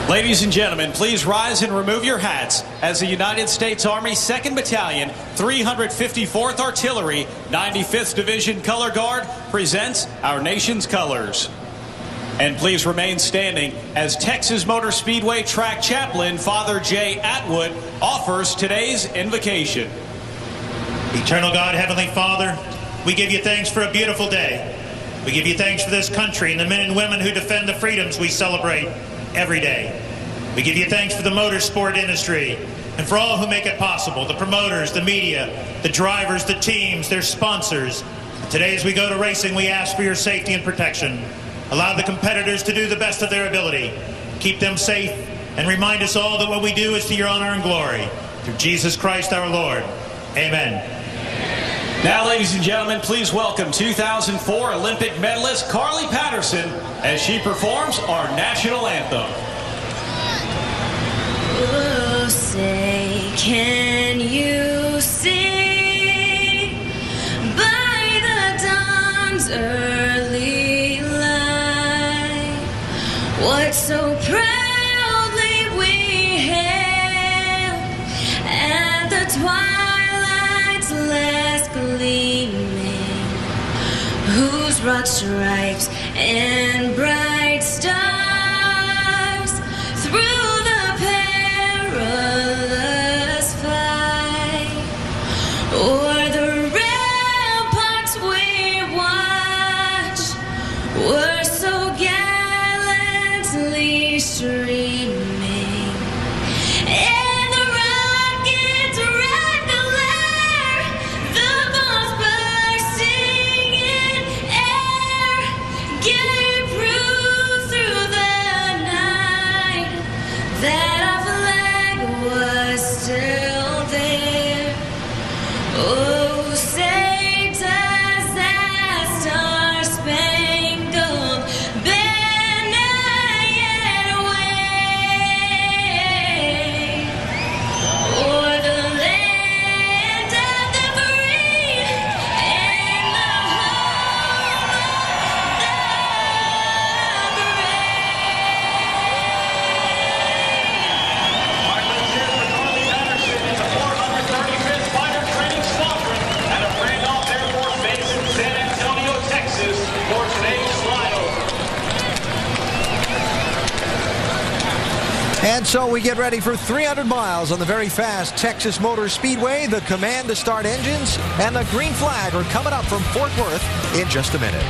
Ladies and gentlemen, please rise and remove your hats as the United States Army 2nd Battalion, 354th Artillery, 95th Division Color Guard presents our nation's colors. And please remain standing as Texas Motor Speedway track chaplain Father Jay Atwood offers today's invocation. Eternal God, Heavenly Father, we give you thanks for a beautiful day. We give you thanks for this country and the men and women who defend the freedoms we celebrate every day. We give you thanks for the motorsport industry and for all who make it possible, the promoters, the media, the drivers, the teams, their sponsors. Today as we go to racing, we ask for your safety and protection. Allow the competitors to do the best of their ability. Keep them safe and remind us all that what we do is to your honor and glory. Through Jesus Christ our Lord. Amen. Now, ladies and gentlemen, please welcome 2004 Olympic medalist Carly Patterson as she performs our national anthem. Oh, say, can you see by the dawn's early light what so proudly we hailed at the twilight's last gleaming, whose broad stripes and bright stars through perilous fight, o'er the ramparts we watch, were so gallantly streaming, and the rockets' red glare, the bombs bursting in air, gave proof through the night that was still there. Oh, say does that star-spangled banner yet wave o'er the land of the free and the home of the And so we get ready for 300 miles on the very fast Texas Motor Speedway. The command to start engines and the green flag are coming up from Fort Worth in just a minute.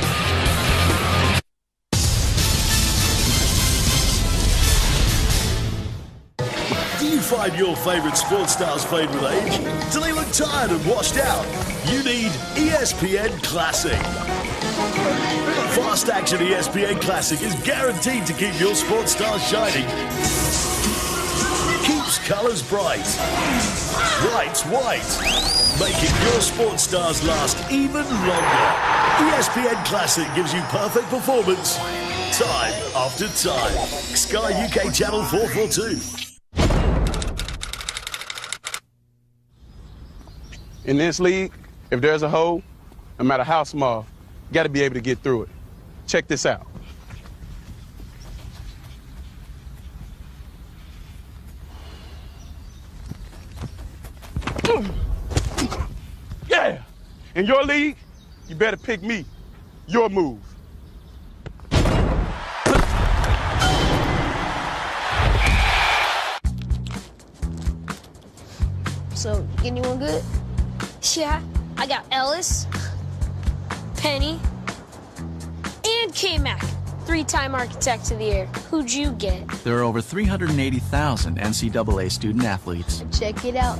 Do you find your favorite sports stars fade with age? Do they look tired and washed out? You need ESPN Classic. Fast action ESPN Classic is guaranteed to keep your sports stars shining. Keeps colours bright. White's white. Making your sports stars last even longer. ESPN Classic gives you perfect performance time after time. Sky UK Channel 442. In this league, if there's a hole, no matter how small, you got to be able to get through it. Check this out. Yeah! In your league, you better pick me. Your move. So, anyone good? Yeah, I got Ellis, Penny, and K-Mac, 3-time Architect of the Year. Who'd you get? There are over 380,000 NCAA student athletes. Check it out.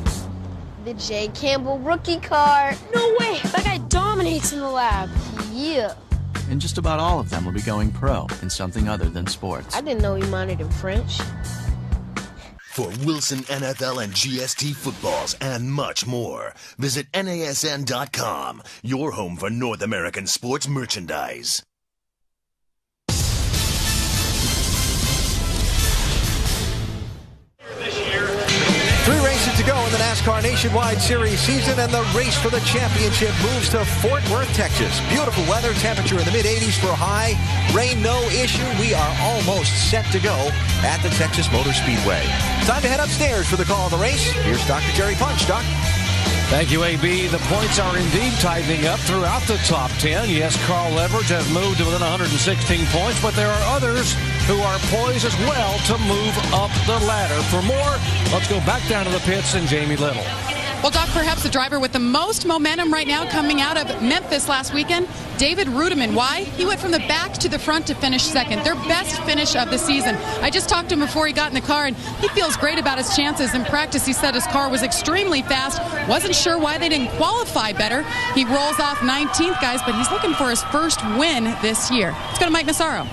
The J. Campbell rookie card. No way! That guy dominates in the lab. Yeah. And just about all of them will be going pro in something other than sports. I didn't know he minored in French. For Wilson NFL and GST footballs and much more, visit NASN.com, your home for North American sports merchandise. 3 races races to go in the NASCAR Nationwide Series season, and the race for the championship moves to Fort Worth, Texas. Beautiful weather, temperature in the mid-80s for a high. Rain, no issue. We are almost set to go at the Texas Motor Speedway. Time to head upstairs for the call of the race. Here's Dr. Jerry Punch. Doc. Thank you, AB. The points are indeed tightening up throughout the top 10. Yes, Carl Edwards has moved to within 116 points, but there are others who are poised as well to move up the ladder. For more, let's go back down to the pits and Jamie Little. Well, Doc, perhaps the driver with the most momentum right now coming out of Memphis last weekend, David Rudiman. Why? He went from the back to the front to finish second. Their best finish of the season. I just talked to him before he got in the car, and he feels great about his chances. In practice, he said his car was extremely fast. Wasn't sure why they didn't qualify better. He rolls off 19th, guys, but he's looking for his first win this year. Let's go to Mike Massaro.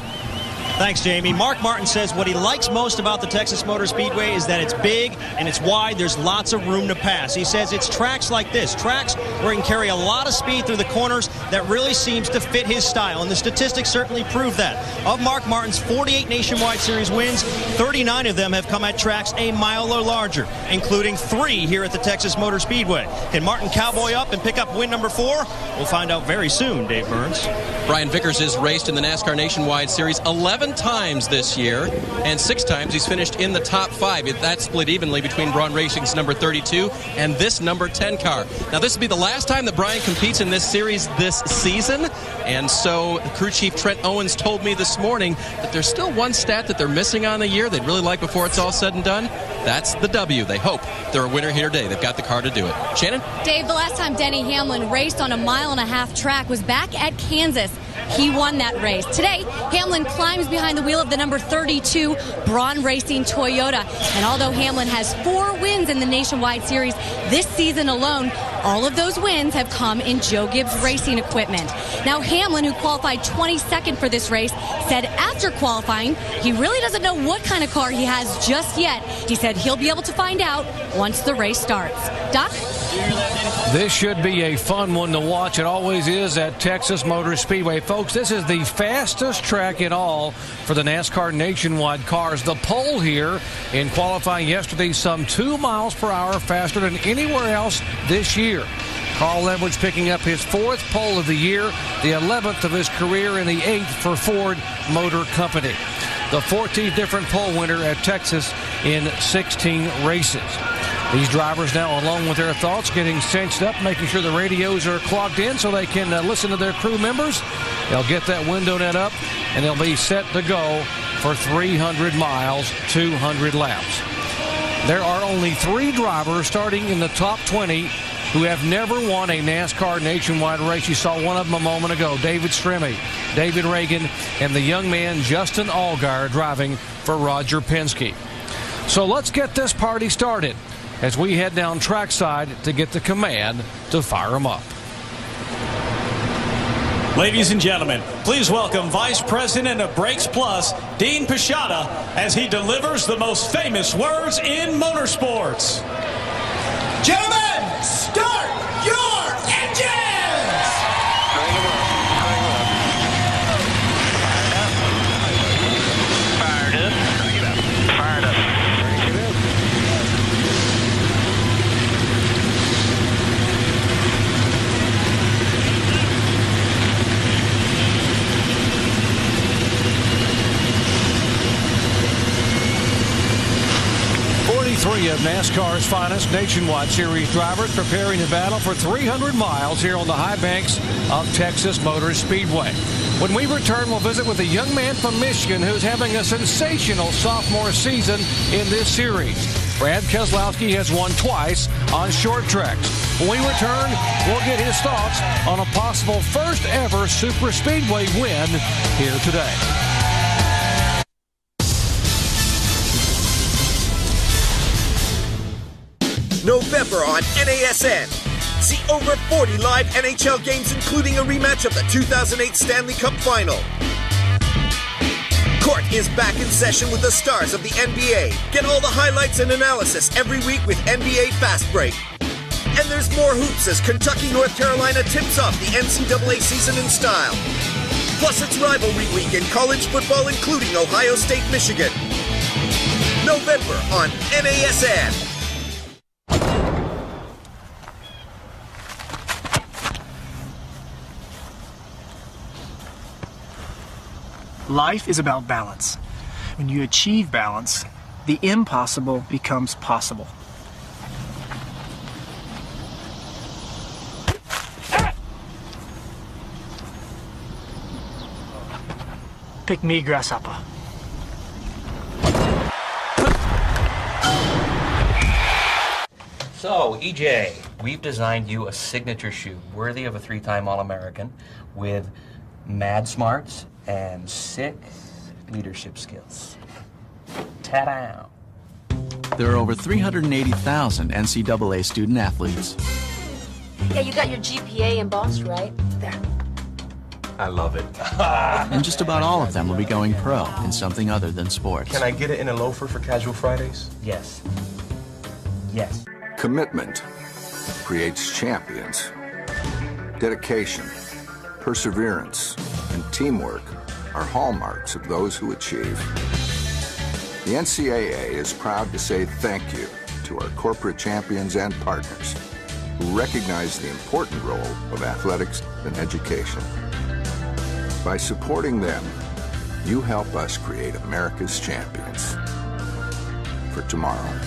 Thanks, Jamie. Mark Martin says what he likes most about the Texas Motor Speedway is that it's big and it's wide. There's lots of room to pass. He says it's tracks like this, tracks where he can carry a lot of speed through the corners that really seems to fit his style, and the statistics certainly prove that. Of Mark Martin's 48 Nationwide Series wins, 39 of them have come at tracks a mile or larger, including 3 here at the Texas Motor Speedway. Can Martin cowboy up and pick up win number 4? We'll find out very soon, Dave Burns. Brian Vickers has raced in the NASCAR Nationwide Series 11 times this year, and 6 times he's finished in the top 5. That's split evenly between Braun Racing's number 32 and this number 10 car. Now, this will be the last time that Brian competes in this series this season, and so crew chief Trent Owens told me this morning that there's still one stat that they're missing on the year they'd really like before it's all said and done. That's the W. They hope they're a winner here today. They've got the car to do it. Shannon? Dave, the last time Denny Hamlin raced on a 1.5 mile track was back at Kansas. He won that race. Today, Hamlin climbs behind the wheel of the number 32 Braun Racing Toyota. And although Hamlin has 4 wins in the Nationwide Series this season alone, all of those wins have come in Joe Gibbs Racing equipment. Now, Hamlin, who qualified 22nd for this race, said after qualifying, he really doesn't know what kind of car he has just yet. He said he'll be able to find out once the race starts. Doc? This should be a fun one to watch. It always is at Texas Motor Speedway. Folks, this is the fastest track in all for the NASCAR Nationwide cars. The pole here in qualifying yesterday, some 2 miles per hour faster than anywhere else this year. Carl Edwards picking up his 4th pole of the year, the 11th of his career, and the 8th for Ford Motor Company. The 14th different pole winner at Texas in 16 races. These drivers now, along with their thoughts, getting cinched up, making sure the radios are clogged in so they can listen to their crew members. They'll get that window net up, and they'll be set to go for 300 miles, 200 laps. There are only 3 drivers starting in the top 20 who have never won a NASCAR Nationwide race. You saw one of them a moment ago, David Stremme, David Reagan, and the young man Justin Allgaier driving for Roger Penske. So let's get this party started as we head down trackside to get the command to fire them up. Ladies and gentlemen, please welcome Vice President of Brakes Plus, Dean Pichata, as he delivers the most famous words in motorsports. Gentlemen, start your engines! Fired up. Fired up. 3 of NASCAR's finest Nationwide Series drivers preparing to battle for 300 miles here on the high banks of Texas Motor Speedway. When we return, we'll visit with a young man from Michigan who's having a sensational sophomore season in this series. Brad Keselowski has won twice on short tracks. When we return, we'll get his thoughts on a possible first ever Super Speedway win here today. November on NASN. See over 40 live NHL games, including a rematch of the 2008 Stanley Cup Final. Court is back in session with the stars of the NBA. Get all the highlights and analysis every week with NBA Fast Break. And there's more hoops as Kentucky, North Carolina tips off the NCAA season in style. Plus, it's rivalry week in college football, including Ohio State, Michigan. November on NASN. Life is about balance. When you achieve balance, the impossible becomes possible. Pick me, grasshopper. So, EJ, we've designed you a signature shoe worthy of a 3-time All-American with mad smarts and sick leadership skills. Ta-da! There are over 380,000 NCAA student athletes. Yeah, you got your GPA embossed, right? There. I love it. And just about all of them will be going pro in something other than sports. Can I get it in a loafer for casual Fridays? Yes. Yes. Commitment creates champions. Dedication, perseverance, and teamwork are hallmarks of those who achieve. The NCAA is proud to say thank you to our corporate champions and partners who recognize the important role of athletics and education. By supporting them, you help us create America's champions for tomorrow.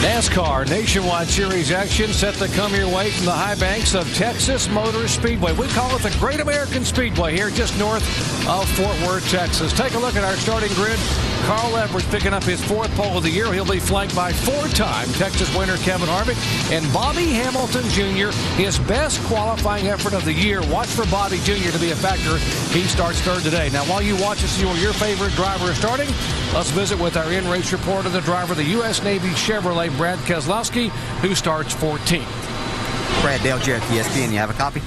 NASCAR Nationwide Series action set to come your way from the high banks of Texas Motor Speedway. We call it the Great American Speedway here just north of Fort Worth, Texas. Take a look at our starting grid. Carl Edwards picking up his 4th pole of the year. He'll be flanked by 4-time Texas winner Kevin Harvick and Bobby Hamilton Jr., his best qualifying effort of the year. Watch for Bobby Jr. to be a factor. He starts 3rd today. Now, while you watch and see where your favorite driver is starting, let's visit with our in-race reporter, the driver of the U.S. Navy Chevrolet, Brad Keselowski, who starts 14th. Brad, Dale Jarrett, ESPN. You have a copy?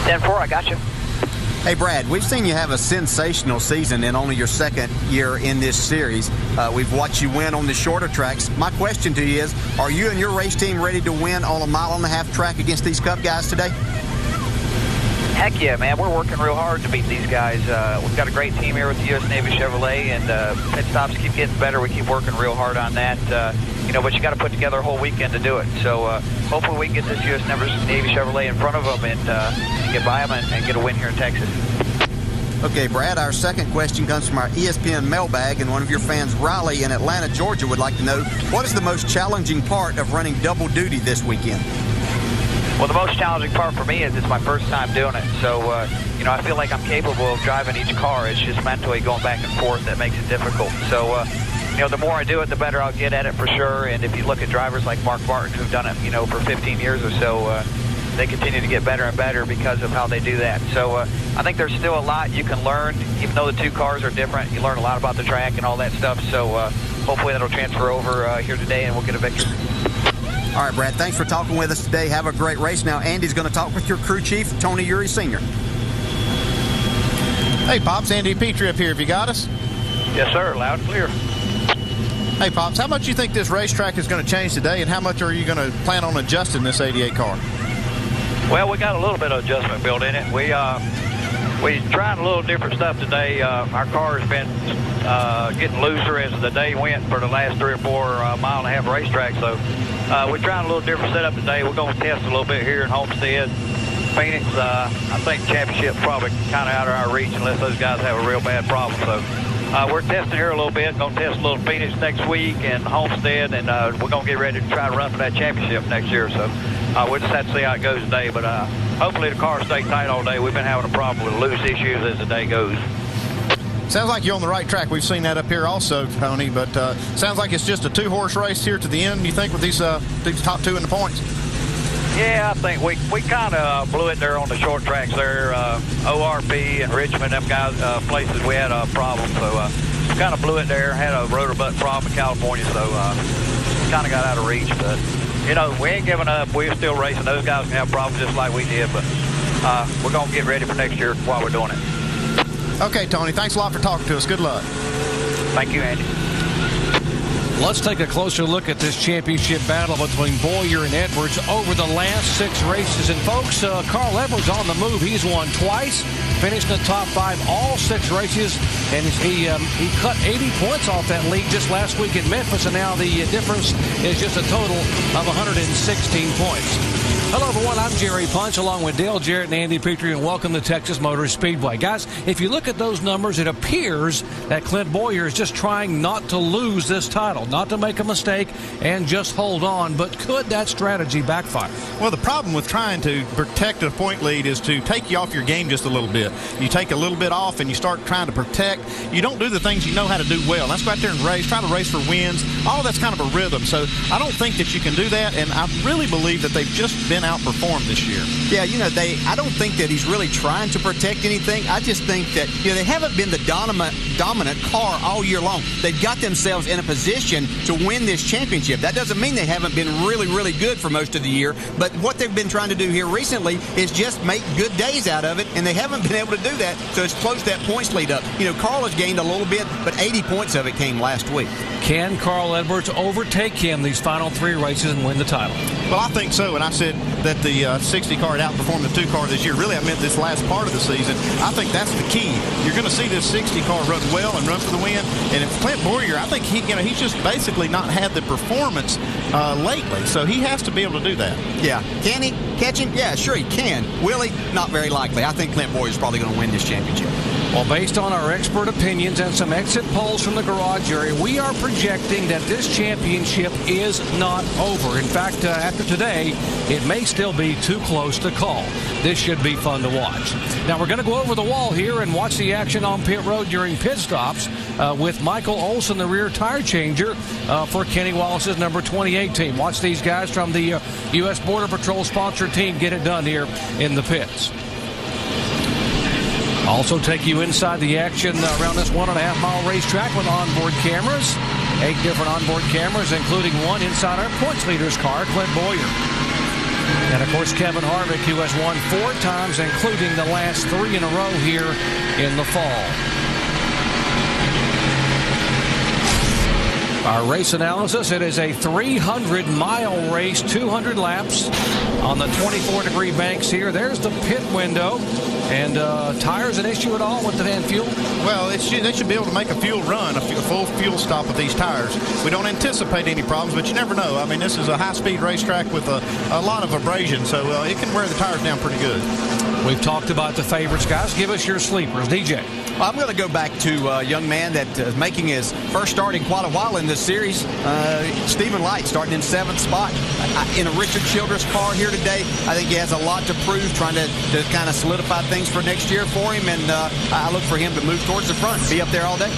10-4, I got you. Hey, Brad, we've seen you have a sensational season in only your 2nd year in this series. We've watched you win on the shorter tracks. My question to you is, are you and your race team ready to win on a 1.5-mile track against these Cup guys today? Heck yeah, man. We're working real hard to beat these guys. We've got a great team here with the U.S. Navy Chevrolet, and pit stops keep getting better. We keep working real hard on that. But you got to put together a whole weekend to do it. So hopefully we can get this U.S. Navy Chevrolet in front of them and get by them and get a win here in Texas. Okay, Brad, our second question comes from our ESPN mailbag, and one of your fans, Riley in Atlanta, Georgia, would like to know, what is the most challenging part of running double duty this weekend? Well, the most challenging part for me is it's my first time doing it. So, I feel like I'm capable of driving each car. It's just mentally going back and forth that makes it difficult. So, the more I do it, the better I'll get at it for sure. And if you look at drivers like Mark Martin, who've done it, for 15 years or so, they continue to get better and better because of how they do that. So I think there's still a lot you can learn. Even though the 2 cars are different, you learn a lot about the track and all that stuff. So hopefully that'll transfer over here today and we'll get a victory. All right, Brad, thanks for talking with us today. Have a great race. Now, Andy's going to talk with your crew chief, Tony Uri Sr. Hey, Pops, Andy Petrie up here. Have you got us? Yes, sir. Loud and clear. Hey, Pops, how much do you think this racetrack is going to change today, and how much are you going to plan on adjusting this 88 car? Well, we got a little bit of adjustment built in it. We tried a little different stuff today. Our car has been getting looser as the day went for the last 3 or 4 mile-and-a-half racetrack. So we're trying a little different setup today. We're going to test a little bit here in Homestead. Phoenix, I think championship's probably kind of out of our reach unless those guys have a real bad problem. So we're testing here a little bit. Going to test a little Phoenix next week and Homestead, and we're going to get ready to try to run for that championship next year. So we'll just have to see how it goes today. But hopefully the cars stay tight all day. We've been having a problem with loose issues as the day goes. Sounds like you're on the right track. We've seen that up here also, Tony. But sounds like it's just a 2-horse race here to the end, you think, with these top 2 in the points? Yeah, I think we kind of blew it there on the short tracks there. ORP and Richmond, them guys, places we had a problem. So we kind of blew it there. Had a rotor butt problem in California, so kind of got out of reach. But, we ain't giving up. We're still racing. Those guys can have problems just like we did. But we're going to get ready for next year while we're doing it. Okay, Tony, thanks a lot for talking to us. Good luck. Thank you, Andy. Let's take a closer look at this championship battle between Boyer and Edwards over the last 6 races. And, folks, Carl Edwards on the move. He's won twice, finished in the top 5 all 6 races. and he cut 80 points off that lead just last week in Memphis, and now the difference is just a total of 116 points. Hello, everyone. I'm Jerry Punch, along with Dale Jarrett and Andy Petrie, and welcome to Texas Motor Speedway. Guys, if you look at those numbers, it appears that Clint Boyer is just trying not to lose this title, not to make a mistake, and just hold on. But could that strategy backfire? Well, the problem with trying to protect a point lead is to take you off your game just a little bit. You take a little bit off and you start trying to protect. You don't do the things you know how to do well. Let's go out there and race, try to race for wins. All that's kind of a rhythm. So I don't think that you can do that, and I really believe that they've just been outperformed this year. Yeah, I don't think that he's really trying to protect anything. I just think that, they haven't been the dominant car all year long. They've got themselves in a position to win this championship. That doesn't mean they haven't been really, really good for most of the year, but what they've been trying to do here recently is just make good days out of it, and they haven't been able to do that, so it's closed that points lead up. Carl has gained a little bit, but 80 points of it came last week. Can Carl Edwards overtake him these final 3 races and win the title? Well, I think so, and I said that the 60 car had outperformed the 2 car this year. Really, I meant this last part of the season. I think that's the key. You're going to see this 60 car run well and run for the win. And if Clint Boyer, I think he's just basically not had the performance lately, so he has to be able to do that. Yeah. Can he catch him? Yeah, sure he can. Will he? Not very likely. I think Clint Boyer's probably going to win this championship. Well, based on our expert opinions and some exit polls from the garage area, we are projecting that this championship is not over. In fact, after today, it may still be too close to call. This should be fun to watch. Now, we're going to go over the wall here and watch the action on pit road during pit stops with Michael Olson, the rear tire changer for Kenny Wallace's number 28 team. Watch these guys from the U.S. Border Patrol sponsored team get it done here in the pits. Also take you inside the action around this 1.5-mile racetrack with onboard cameras. 8 different onboard cameras, including one inside our points leader's car, Clint Boyer. And, of course, Kevin Harvick, who has won 4 times, including the last 3 in a row here in the fall. Our race analysis, it is a 300-mile race, 200 laps on the 24-degree banks here. There's the pit window. And tires an issue at all with the van fuel? Well, they should be able to make a fuel run, a full fuel stop with these tires. We don't anticipate any problems, but you never know. I mean, this is a high-speed racetrack with a lot of abrasion, so it can wear the tires down pretty good. We've talked about the favorites, guys. Give us your sleepers. DJ. Well, I'm going to go back to a young man that is making his first start in quite a while in this series. Stephen Light starting in 7th spot in a Richard Childress car here today. I think he has a lot to prove, trying to kind of solidify things for next year for him, and I look for him to move towards the front and be up there all day.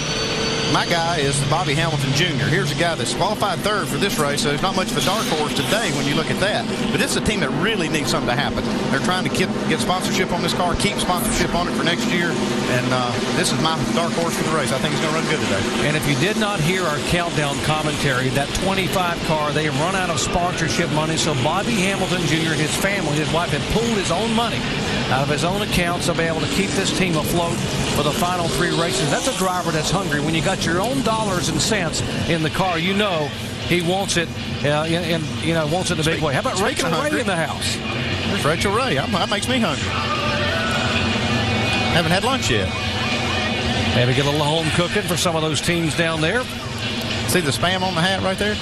My guy is Bobby Hamilton Jr. Here's a guy that's qualified 3rd for this race, so there's not much of a dark horse today when you look at that. But this is a team that really needs something to happen. They're trying to get sponsorship on this car, keep sponsorship on it for next year, and this is my dark horse for the race. I think he's going to run good today. And if you did not hear our countdown commentary, that 25 car, they have run out of sponsorship money, so Bobby Hamilton Jr. and his family, his wife, had pulled his own money out of his own accounts to be able to keep this team afloat for the final 3 races. That's a driver that's hungry. When you got your own dollars and cents in the car, you know he wants it, wants it in a big way. How about Rachel Ray in the house? There's Rachel Ray. That makes me hungry. Haven't had lunch yet. Maybe get a little home cooking for some of those teams down there. See the spam on the hat right there?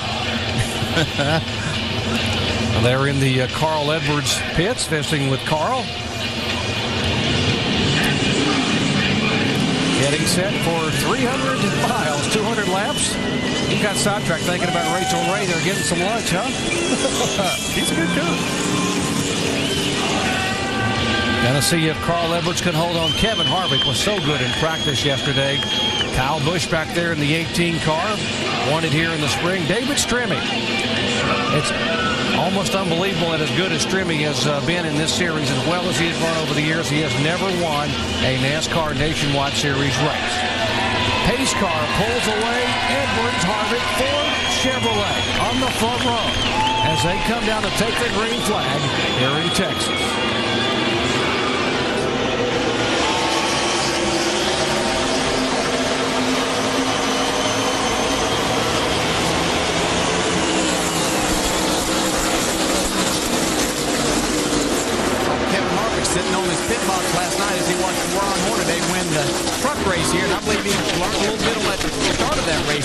They're in the Carl Edwards pits, visiting with Carl. Getting set for 300 miles, 200 laps. You got sidetracked thinking about Rachel Ray. They're getting some lunch, huh? He's a good cook. Gonna see if Carl Edwards can hold on. Kevin Harvick was so good in practice yesterday. Kyle Busch back there in the 18 car. Wanted here in the spring. David Stremme. It's almost unbelievable that as good as Stremme has been in this series, as well as he has run over the years, he has never won a NASCAR Nationwide Series race. Pace car pulls away. Edwards, Harvick, Ford, Chevrolet on the front row as they come down to take the green flag here in Texas. Sitting on his pit box last night as he watched Ron Hornaday win the truck race here, and I believe he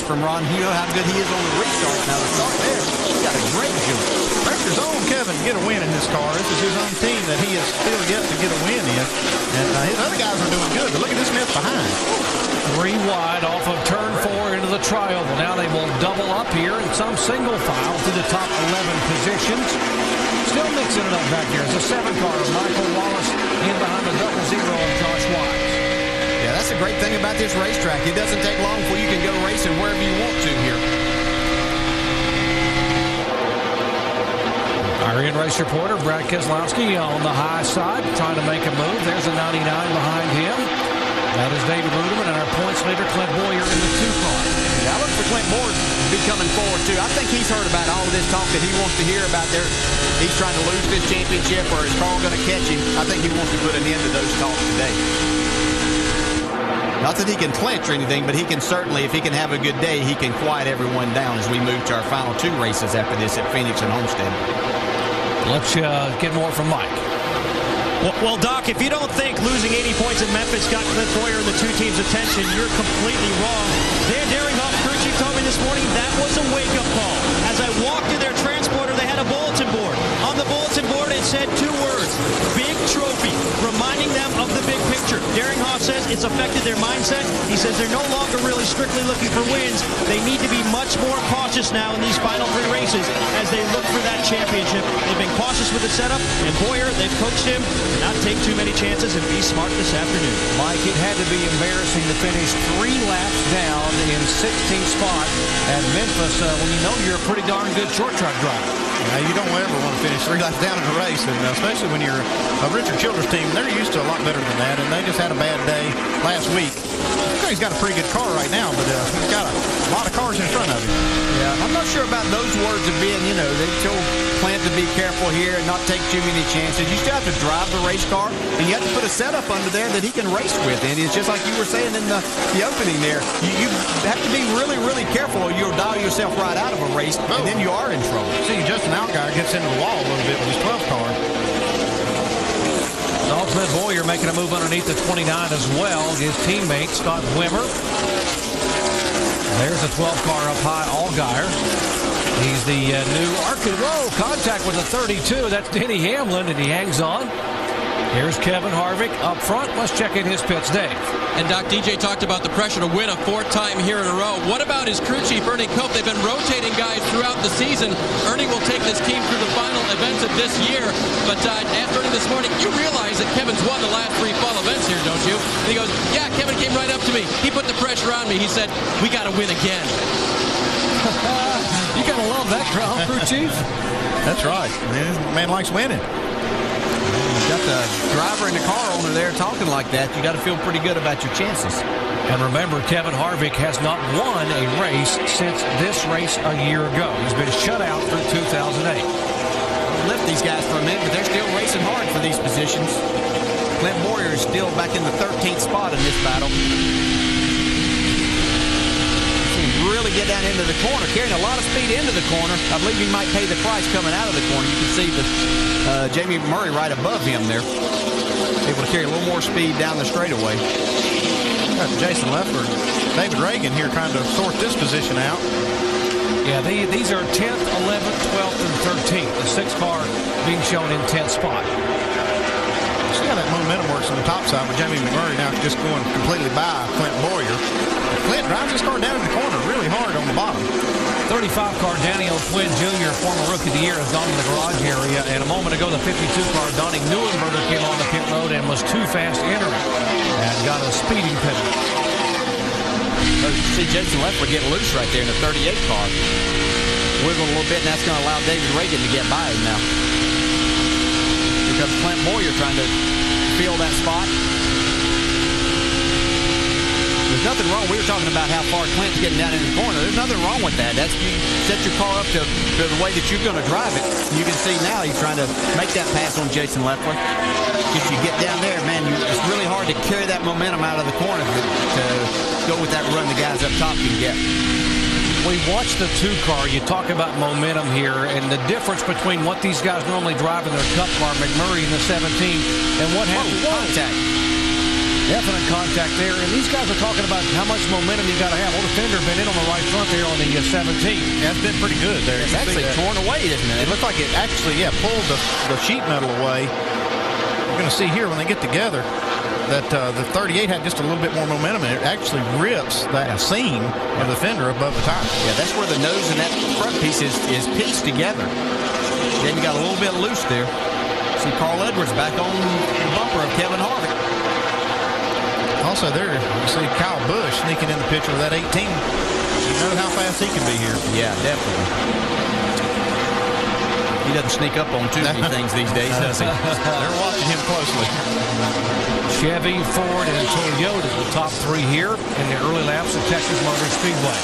from Ron. You know how good he is on the restart. Now the start there, he's got a great jump. Pressure's on Kevin to get a win in this car. This is his own team that he is still yet to get a win in. And his other guys are doing good, but look at this Smith behind. 3 wide off of turn 4 into the trioval. Now they will double up here in some single file to the top 11 positions. Still mixing it up back here. It's a 7 car of Michael Wallace in behind the 00 of Josh Wise. Yeah, that's the great thing about this racetrack. It doesn't take long before you can go racing wherever you want to here. Our in-race reporter, Brad Keselowski, on the high side, trying to make a move. There's a 99 behind him. That is David Ruderman, and our points leader, Clint Boyer, in the 2 car. Yeah, I look for Clint Boyer to be coming forward, too. I think he's heard about all of this talk that he wants to hear about he's trying to lose this championship, or is Carl going to catch him? I think he wants to put an end to those talks today. Not that he can clinch or anything, but he can certainly, if he can have a good day, he can quiet everyone down as we move to our final 2 races after this at Phoenix and Homestead. Let's get more from Mike. Well, Doc, if you don't think losing 80 points at Memphis got Clint Boyer and the 2 teams' attention, you're completely wrong. Dan Daringhoff, crew chief, told me this morning that was a wake-up call. As I walked to their transporter, they had a bulletin board. On the bulletin board, it said 2 words, Big Trophy, reminding them of the big picture. Daringhoff says it's affected their mindset. He says they're no longer really strictly looking for wins. They need to be much more cautious now in these final 3 races as they look for that championship. They've been cautious with the setup, and Boyer, they've coached him to not take too many chances and be smart this afternoon. Mike, it had to be embarrassing to finish 3 laps down in 16th spot at Memphis when you know you're a pretty darn good short track driver. You don't ever want to finish 3 laps down in a race, and especially when you're a Richard Childress team. They're used to a lot better than that, and they just had a bad day last week. He's got a pretty good car right now, but he's got a lot of cars in front of him. Yeah, I'm not sure about those words of being, they told Clint to be careful here and not take too many chances. You still have to drive the race car, and you have to put a setup under there that he can race with. And it's just like you were saying in the opening there. You have to be really, really careful or you'll dial yourself right out of a race, and then you are in trouble. See, Justin Allgaier gets into the wall a little bit with his 12 car. Clint Boyer making a move underneath the 29 as well. His teammate, Scott Wimmer. There's a 12 car up high, Allgaier. He's the new Arcade. Whoa, contact with a 32. That's Denny Hamlin, and he hangs on. Here's Kevin Harvick up front. Let's check in his pits, Dave. And Doc, DJ talked about the pressure to win a 4th time here in a row. What about his crew chief, Ernie Cope? They've been rotating guys throughout the season. Ernie will take this team through the final events of this year. But after Ernie this morning, you realize that Kevin's won the last 3 fall events here, don't you? And he goes, yeah, Kevin came right up to me. He put the pressure on me. He said, we got to win again. You got to love that crowd, crew chief. That's right. Man likes winning. Got the driver and the car owner there talking like that. You got to feel pretty good about your chances. And remember, Kevin Harvick has not won a race since this race a year ago. He's been shut out through 2008. I'll lift these guys for a minute, but they're still racing hard for these positions. Clint Boyer is still back in the 13th spot in this battle. Really get down into the corner, carrying a lot of speed into the corner. I believe he might pay the price coming out of the corner. You can see the Jamie Murray right above him there, able to carry a little more speed down the straightaway. Got Jason Leffler, David Reagan here trying to sort this position out. Yeah, these are 10th, 11th, 12th, and 13th. The 6th car being shown in 10th spot. See how that momentum works on the top side with Jamie McMurray now just going completely by Clint Boyer. Clint drives his car down in the corner really hard on the bottom. 35 car Daniel Quinn Jr., former Rookie of the Year, has gone in the garage area. And a moment ago, the 52 car Donnie Neuenberger came on the pit road and was too fast entering and got a speeding penalty. See Jason Leffler get loose right there in the 38 car. Wiggle a little bit, and that's going to allow David Reagan to get by him now. Here comes Clint Boyer trying to fill that spot. There's nothing wrong. We were talking about how far Clint's getting down in the corner. There's nothing wrong with that. That's you set your car up to the way that you're going to drive it. You can see now he's trying to make that pass on Jason Leffler. If you get down there, man, it's really hard to carry that momentum out of the corner to go with that run the guys up top can get. We watched the 2 car. You talk about momentum here and the difference between what these guys normally drive in their Cup car, McMurray in the 17, and what happened. Contact. Definite contact there. And these guys are talking about how much momentum you got to have. Well, the fender been in on the right front there on the 17. That's been pretty good there. It's actually torn away, isn't it? It looked like it actually, pulled the sheet metal away. You're going to see here when they get together that the 38 had just a little bit more momentum, and it actually rips that seam of the fender above the tire. Yeah, that's where the nose and that front piece is pieced together. Then you got a little bit loose there. See Carl Edwards back on the bumper of Kevin Harvick. Also there, you see Kyle Busch sneaking in the picture with that 18. You know how fast he can be here. Yeah, definitely. He doesn't sneak up on too many things these days, does he? They're watching him closely. Chevy, Ford, and Toyota, the top three here in the early laps of Texas Motor Speedway.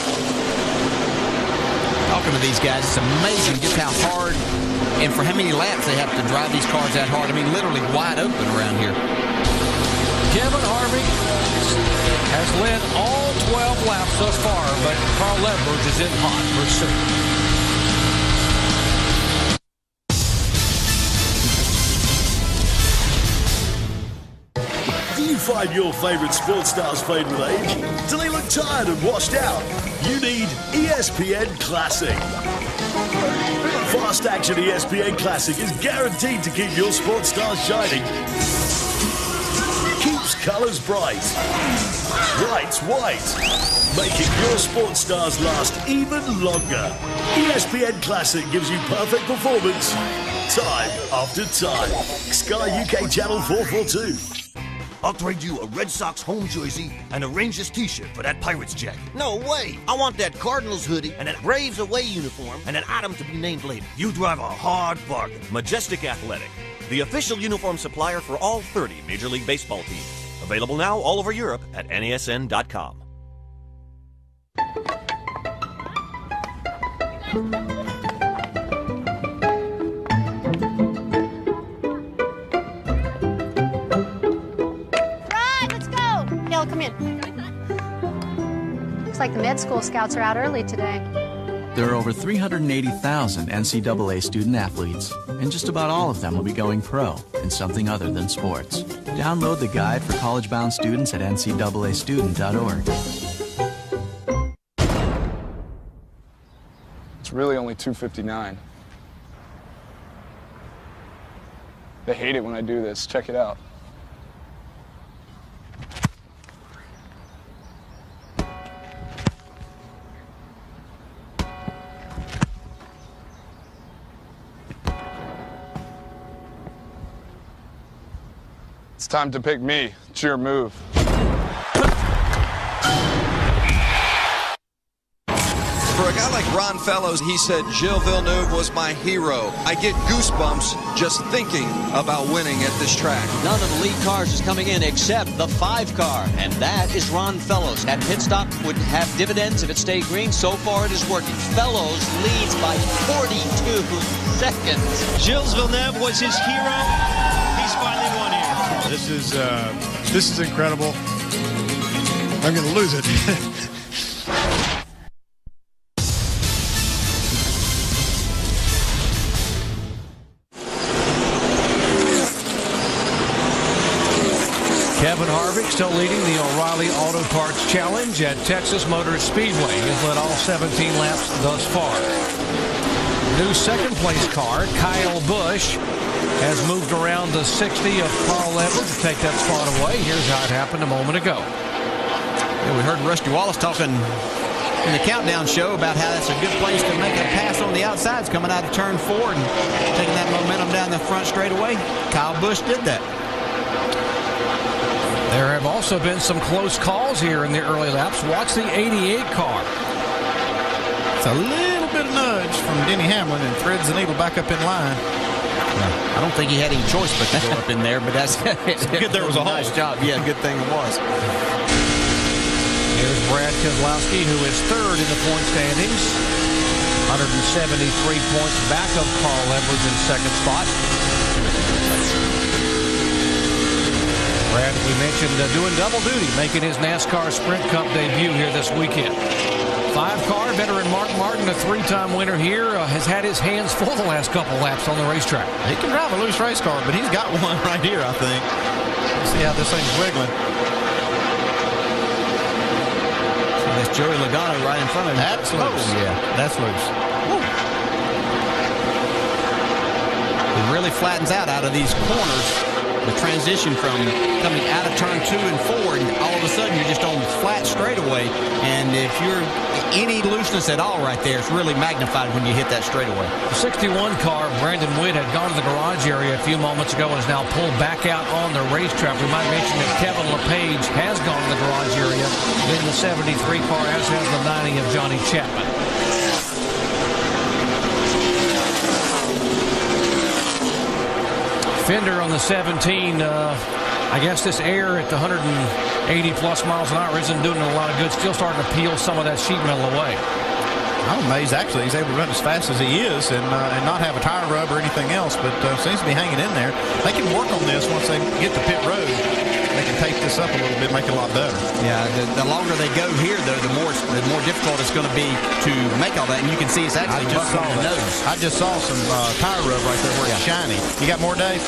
Talking to these guys, it's amazing just how hard and for how many laps they have to drive these cars that hard. I mean, literally wide open around here. Kevin Harvick has led all 12 laps thus far, but Carl Edwards is in hot pursuit. Do you find your favorite sports stars fade with age? Do they look tired and washed out? You need ESPN Classic. Fast action ESPN Classic is guaranteed to keep your sports stars shining. Keeps colors bright. White's white. Making your sports stars last even longer. ESPN Classic gives you perfect performance time after time. Sky UK Channel 442. I'll trade you a Red Sox home jersey and a Rangers t-shirt for that Pirates jacket. No way. I want that Cardinals hoodie and that Braves away uniform and an item to be named later. You drive a hard bargain. Majestic Athletic, the official uniform supplier for all 30 Major League Baseball teams. Available now all over Europe at NASN.com. Come in. Looks like the med school scouts are out early today. There are over 380,000 NCAA student athletes, and just about all of them will be going pro in something other than sports. Download the guide for college-bound students at ncaastudent.org. It's really only $2.59. They hate it when I do this. Check it out. It's time to pick me. It's your move. For a guy like Ron Fellows, he said Gilles Villeneuve was my hero. I get goosebumps just thinking about winning at this track. None of the lead cars is coming in except the 5 car, and that is Ron Fellows. That pit stop would have dividends if it stayed green. So far it is working. Fellows leads by 42 seconds. Gilles Villeneuve was his hero. He's finally won here. This is incredible. I'm going to lose it. Kevin Harvick still leading the O'Reilly Auto Parts Challenge at Texas Motor Speedway. He's led all 17 laps thus far. New second place car, Kyle Busch, has moved around the 60 of Carl Edwards to take that spot away. Here's how it happened a moment ago. Yeah, we heard Rusty Wallace talking in the countdown show about how that's a good place to make a pass on the outsides coming out of turn 4 and taking that momentum down the front straightaway. Kyle Busch did that. There have also been some close calls here in the early laps. Watch the 88 car. It's a little bit of nudge from Denny Hamlin and threads the needle back up in line. I don't think he had any choice but to go up in there, but that's good. There was a nice job. Yeah, good thing it was. Here's Brad Keselowski, who is third in the point standings. 173 points back of Carl Edwards in second spot. Brad, we mentioned doing double duty, making his NASCAR Sprint Cup debut here this weekend. 5-car veteran Mark Martin, a 3-time winner here, has had his hands full the last couple laps on the racetrack. He can drive a loose race car, but he's got one right here, I think. Let's see how this thing's wiggling. Joey Logano right in front of him. That's loose. Oh, yeah. That's loose. It really flattens out of these corners. The transition from coming out of turn 2 and 4, and all of a sudden you're just on flat straightaway. And if you're any looseness at all right there, it's really magnified when you hit that straightaway. The 61 car, Brandon Witt, had gone to the garage area a few moments ago and is now pulled back out on the racetrack. We might mention that Kevin LePage has gone to the garage area in the 73 car, as has the 90 of Johnny Chapman. Fender on the 17, I guess this air at the 180-plus miles an hour isn't doing a lot of good. Still starting to peel some of that sheet metal away. I'm amazed, actually, he's able to run as fast as he is and not have a tire rub or anything else, but seems to be hanging in there. They can work on this once they get to pit road. They can tape this up a little bit, make it a lot better. Yeah, the longer they go here, though, the more difficult it's going to be to make all that. And you can see it's actually just on the nose. I just saw some tire rub right there where it's shiny. You got more, Dave?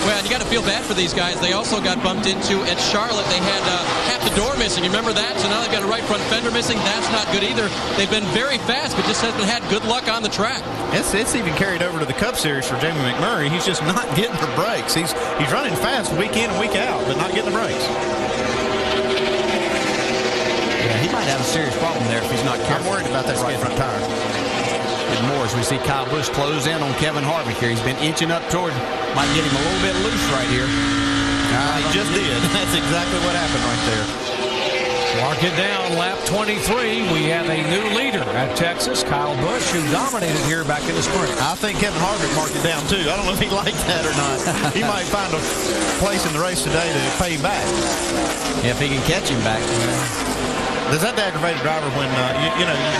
Well, you got to feel bad for these guys. They also got bumped into at Charlotte. They had half the door missing. You remember that? So now they've got a right front fender missing. That's not good either. They've been very fast, but just hasn't had good luck on the track. It's even carried over to the Cup Series for Jamie McMurray. He's just not getting the brakes. He's running fast week in and week out, but not getting the brakes. Yeah, he might have a serious problem there if he's not careful. I'm worried about that right front tire. And more as we see Kyle Busch close in on Kevin Harvick here. He's been inching up toward, might get him a little bit loose right here. He just did. That's exactly what happened right there. Mark it down, lap 23. We have a new leader at Texas, Kyle Busch, who dominated here back in the spring. I think Kevin Harvick marked it down, too. I don't know if he liked that or not. He might find a place in the race today to pay him back. If he can catch him back. Does that aggravate a driver when,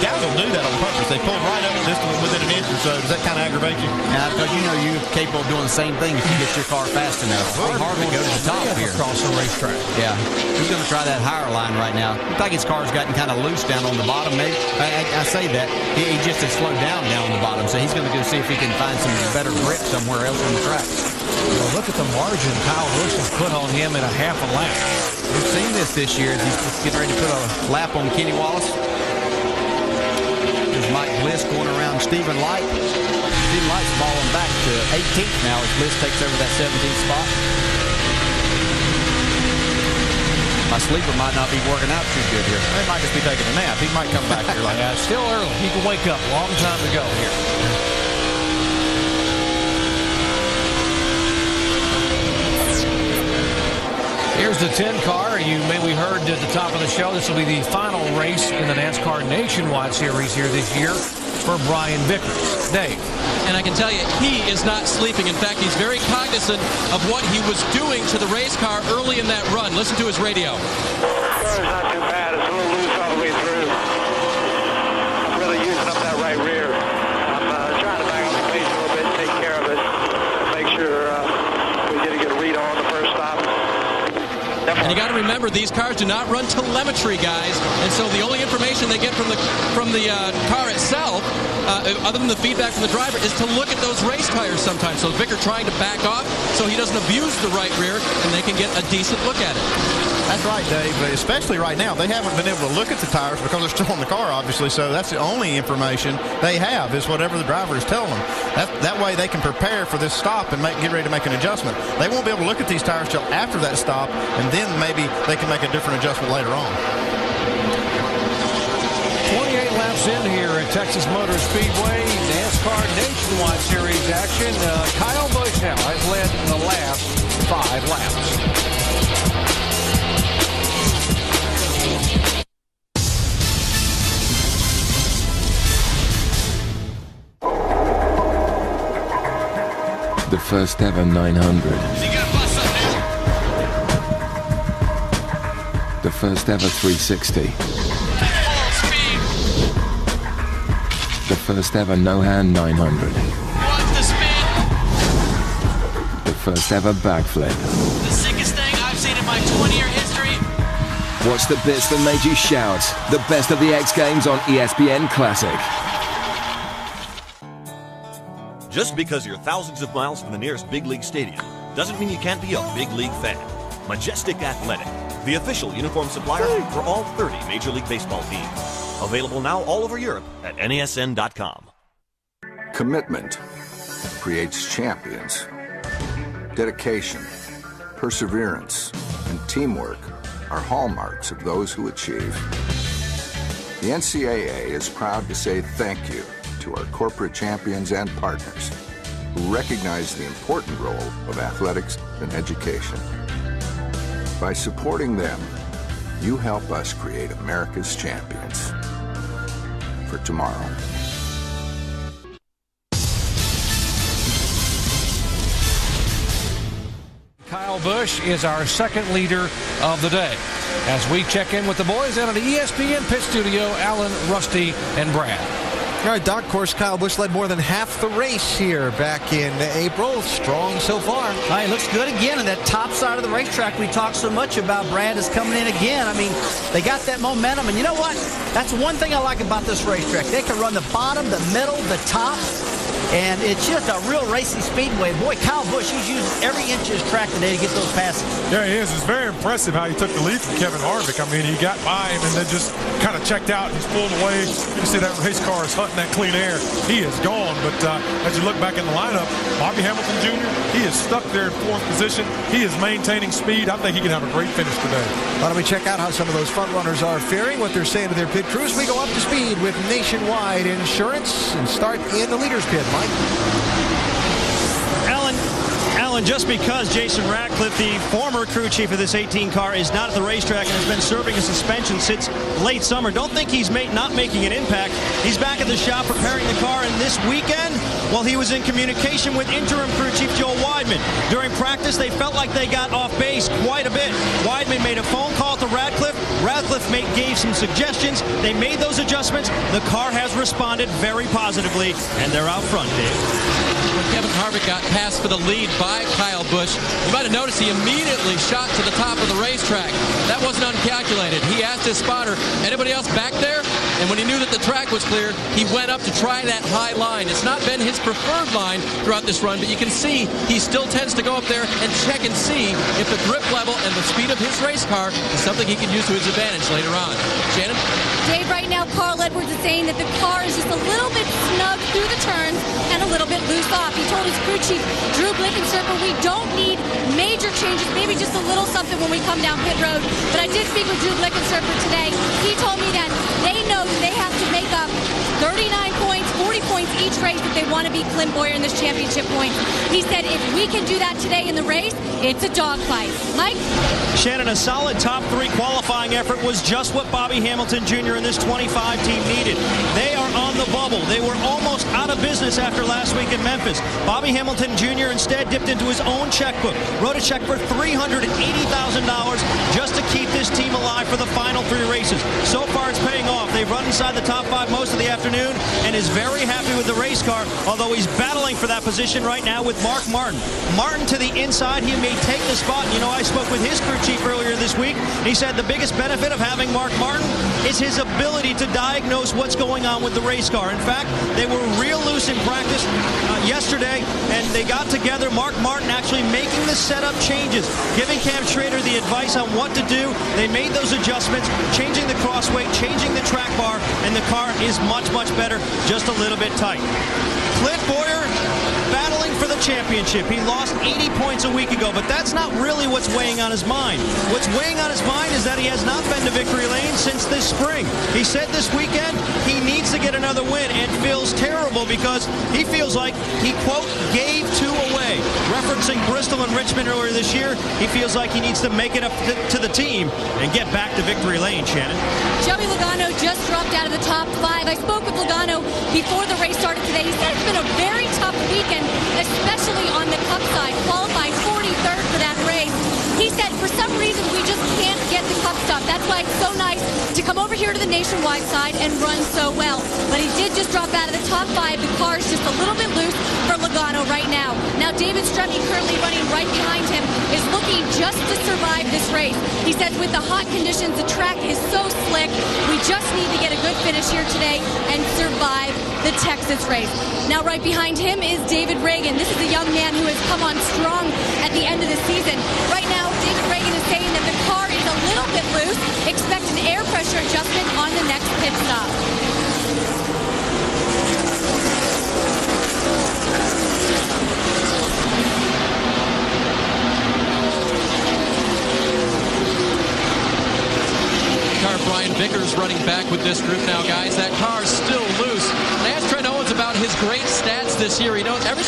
guys will do that on purpose. They pull right up just within an inch or so. Does that kind of aggravate you? Yeah, because you're capable of doing the same thing if you get your car fast enough. It's hard to go to the top here. Across the racetrack. Yeah. He's going to try that higher line right now. Looks like his car's gotten kind of loose down on the bottom. Maybe I say that. He just has slowed down on the bottom, so he's going to go see if he can find some better grip somewhere else on the track. Well, look at the margin Kyle Busch has put on him in a half a lap. We've seen this year as he's getting ready to put a lap on Kenny Wallace. There's Mike Bliss going around Stephen Light. Stephen Light's falling back to 18th now as Bliss takes over that 17th spot. My sleeper might not be working out too good here. He might just be taking a nap. He might come back here like that. Still early. He can wake up. Long time to go here. Here's the 10 car. We heard at the top of the show, this will be the final race in the NASCAR Nationwide Series here this year for Brian Vickers. Dave. And I can tell you, he is not sleeping. In fact, he's very cognizant of what he was doing to the race car early in that run. Listen to his radio. Car's not too bad. It's a little loose all the way through. I'm really using up that right rear. I'm trying to bang on the pace a little bit and take care of it. Make sure we get a good read on the first stop. And you got to remember, these cars do not run telemetry, guys. And so the only information they get from the car itself, other than the feedback from the driver, is to look at those race tires sometimes. So Vicker trying to back off so he doesn't abuse the right rear, and they can get a decent look at it. That's right, Dave. But especially right now, they haven't been able to look at the tires because they're still in the car, obviously. So that's the only information they have is whatever the driver is telling them. That way they can prepare for this stop and get ready to make an adjustment. They won't be able to look at these tires till after that stop, and then maybe they can make a different adjustment later on. 28 laps in here at Texas Motor Speedway, NASCAR Nationwide Series action. Kyle Busch now has led the last 5 laps. The first ever 900. The first ever 360. The first ever no-hand 900. The first ever backflip. The sickest thing I've seen in my 20-year history. Watch the bits that made you shout. The best of the X Games on ESPN Classic. Just because you're thousands of miles from the nearest big league stadium doesn't mean you can't be a big league fan. Majestic Athletic, the official uniform supplier for all 30 Major League Baseball teams. Available now all over Europe at NASN.com. Commitment creates champions. Dedication, perseverance, and teamwork are hallmarks of those who achieve. The NCAA is proud to say thank you to our corporate champions and partners who recognize the important role of athletics and education. By supporting them, you help us create America's champions for tomorrow. Kyle Busch is our second leader of the day. As we check in with the boys out of the ESPN pit studio, Alan, Rusty, and Brad. All right, Doc, of course, Kyle Busch led more than half the race here back in April. Strong so far. All right, looks good again. And that top side of the racetrack we talked so much about, Brad, is coming in again. I mean, they got that momentum. And you know what? That's one thing I like about this racetrack. They can run the bottom, the middle, the top. And it's just a real racing speedway. Boy, Kyle Busch, he's using every inch of his track today to get those passes. Yeah, he is. It's very impressive how he took the lead from Kevin Harvick. I mean, he got by him and then just kind of checked out. He's pulled away. You see that race car is hunting that clean air. He is gone. But as you look back in the lineup, Bobby Hamilton Jr., he is stuck there in fourth position. He is maintaining speed. I think he can have a great finish today. Why don't we check out how some of those front runners are faring, what they're saying to their pit crews. We go up to speed with Nationwide Insurance and start in the leaders pit. Mike? Alan, just because Jason Ratcliffe, the former crew chief of this 18 car, is not at the racetrack and has been serving a suspension since late summer, don't think he's not making an impact. He's back at the shop preparing the car, and this weekend, well, he was in communication with interim crew chief Joe Weidman. During practice, they felt like they got off base quite a bit. Weidman made a phone call to Ratcliffe. Ratcliffe gave some suggestions. They made those adjustments. The car has responded very positively, and they're out front, Dave. When Kevin Harvick got passed for the lead by Kyle Busch, you might have noticed he immediately shot to the top of the racetrack. That wasn't uncalculated. He asked his spotter, anybody else back there? And when he knew that the track was clear, he went up to try that high line. It's not been his preferred line throughout this run, but you can see he still tends to go up there and check and see if the grip level and the speed of his race car is something he can use to his advantage later on. Shannon? Dave, right now, Carl Edwards is saying that the car is just a little bit snug through the turns and a little bit loose off. He told his crew chief, Drew Blickensurfer, we don't need major changes, maybe just a little something when we come down pit road. But I did speak with Drew Blickensurfer today. He told me that they know they have to make up 39 points, 40 points each race if they want to beat Clint Boyer in this championship point. He said if we can do that today in the race, it's a dogfight. Mike? Shannon, a solid top three qualifying effort was just what Bobby Hamilton Jr. and this 25 team needed. They are on the bubble. They were almost out of business after last week in Memphis. Bobby Hamilton Jr. instead dipped into his own checkbook, wrote a check for $380,000 just to keep this team alive for the final three races. So far, it's paying off. They've run inside the top five most of the afternoon and is very happy with the race car, although he's battling for that position right now with Mark Martin. Martin to the inside, he may take the spot. You know, I spoke with his crew chief earlier this week, and he said the biggest benefit of having Mark Martin is his ability to diagnose what's going on with the race car. In fact, they were real loose in practice yesterday, and they got together, Mark Martin actually making the setup changes, giving Cam Schrader the advice on what to do. They made those adjustments, changing the crossweight, changing the track bar, and the car is much, much better, just a little bit tight. Clint Boyer battling for the championship. He lost 80 points a week ago, but that's not really what's weighing on his mind. What's weighing on his mind is that he has not been to victory lane since this spring. He said this weekend he needs to get another win and feels terrible because he feels like he, quote, gave two away. Referencing Bristol and Richmond earlier this year, he feels like he needs to make it up to the team and get back to victory lane, Shannon. Joey Logano just dropped out of the top five. I spoke with Logano before the race started today. He said it's been a very tough weekend, especially on the Cup side. Qualified 43rd for that race. He said for some reason we just can't get the Cup stop. That's why it's so nice to come over here to the Nationwide side and run so well. But he did just drop out of the top five. The car is just a little bit loose for Logano right now. Now, David Strutney, currently running right behind him, is looking just to survive this race. He says with the hot conditions, the track is so slick, we just need to get a good finish here today and survive the Texas race. Now right behind him is David Reagan. This is a young man who has come on strong at the end of the season. Right now, David Reagan is saying that the car is a little bit loose. Expect an air pressure adjustment on the next pit stop. Brian Vickers running back with this group now, guys. That car's still loose. And I asked Trent Owens about his great stats this year. He said, ever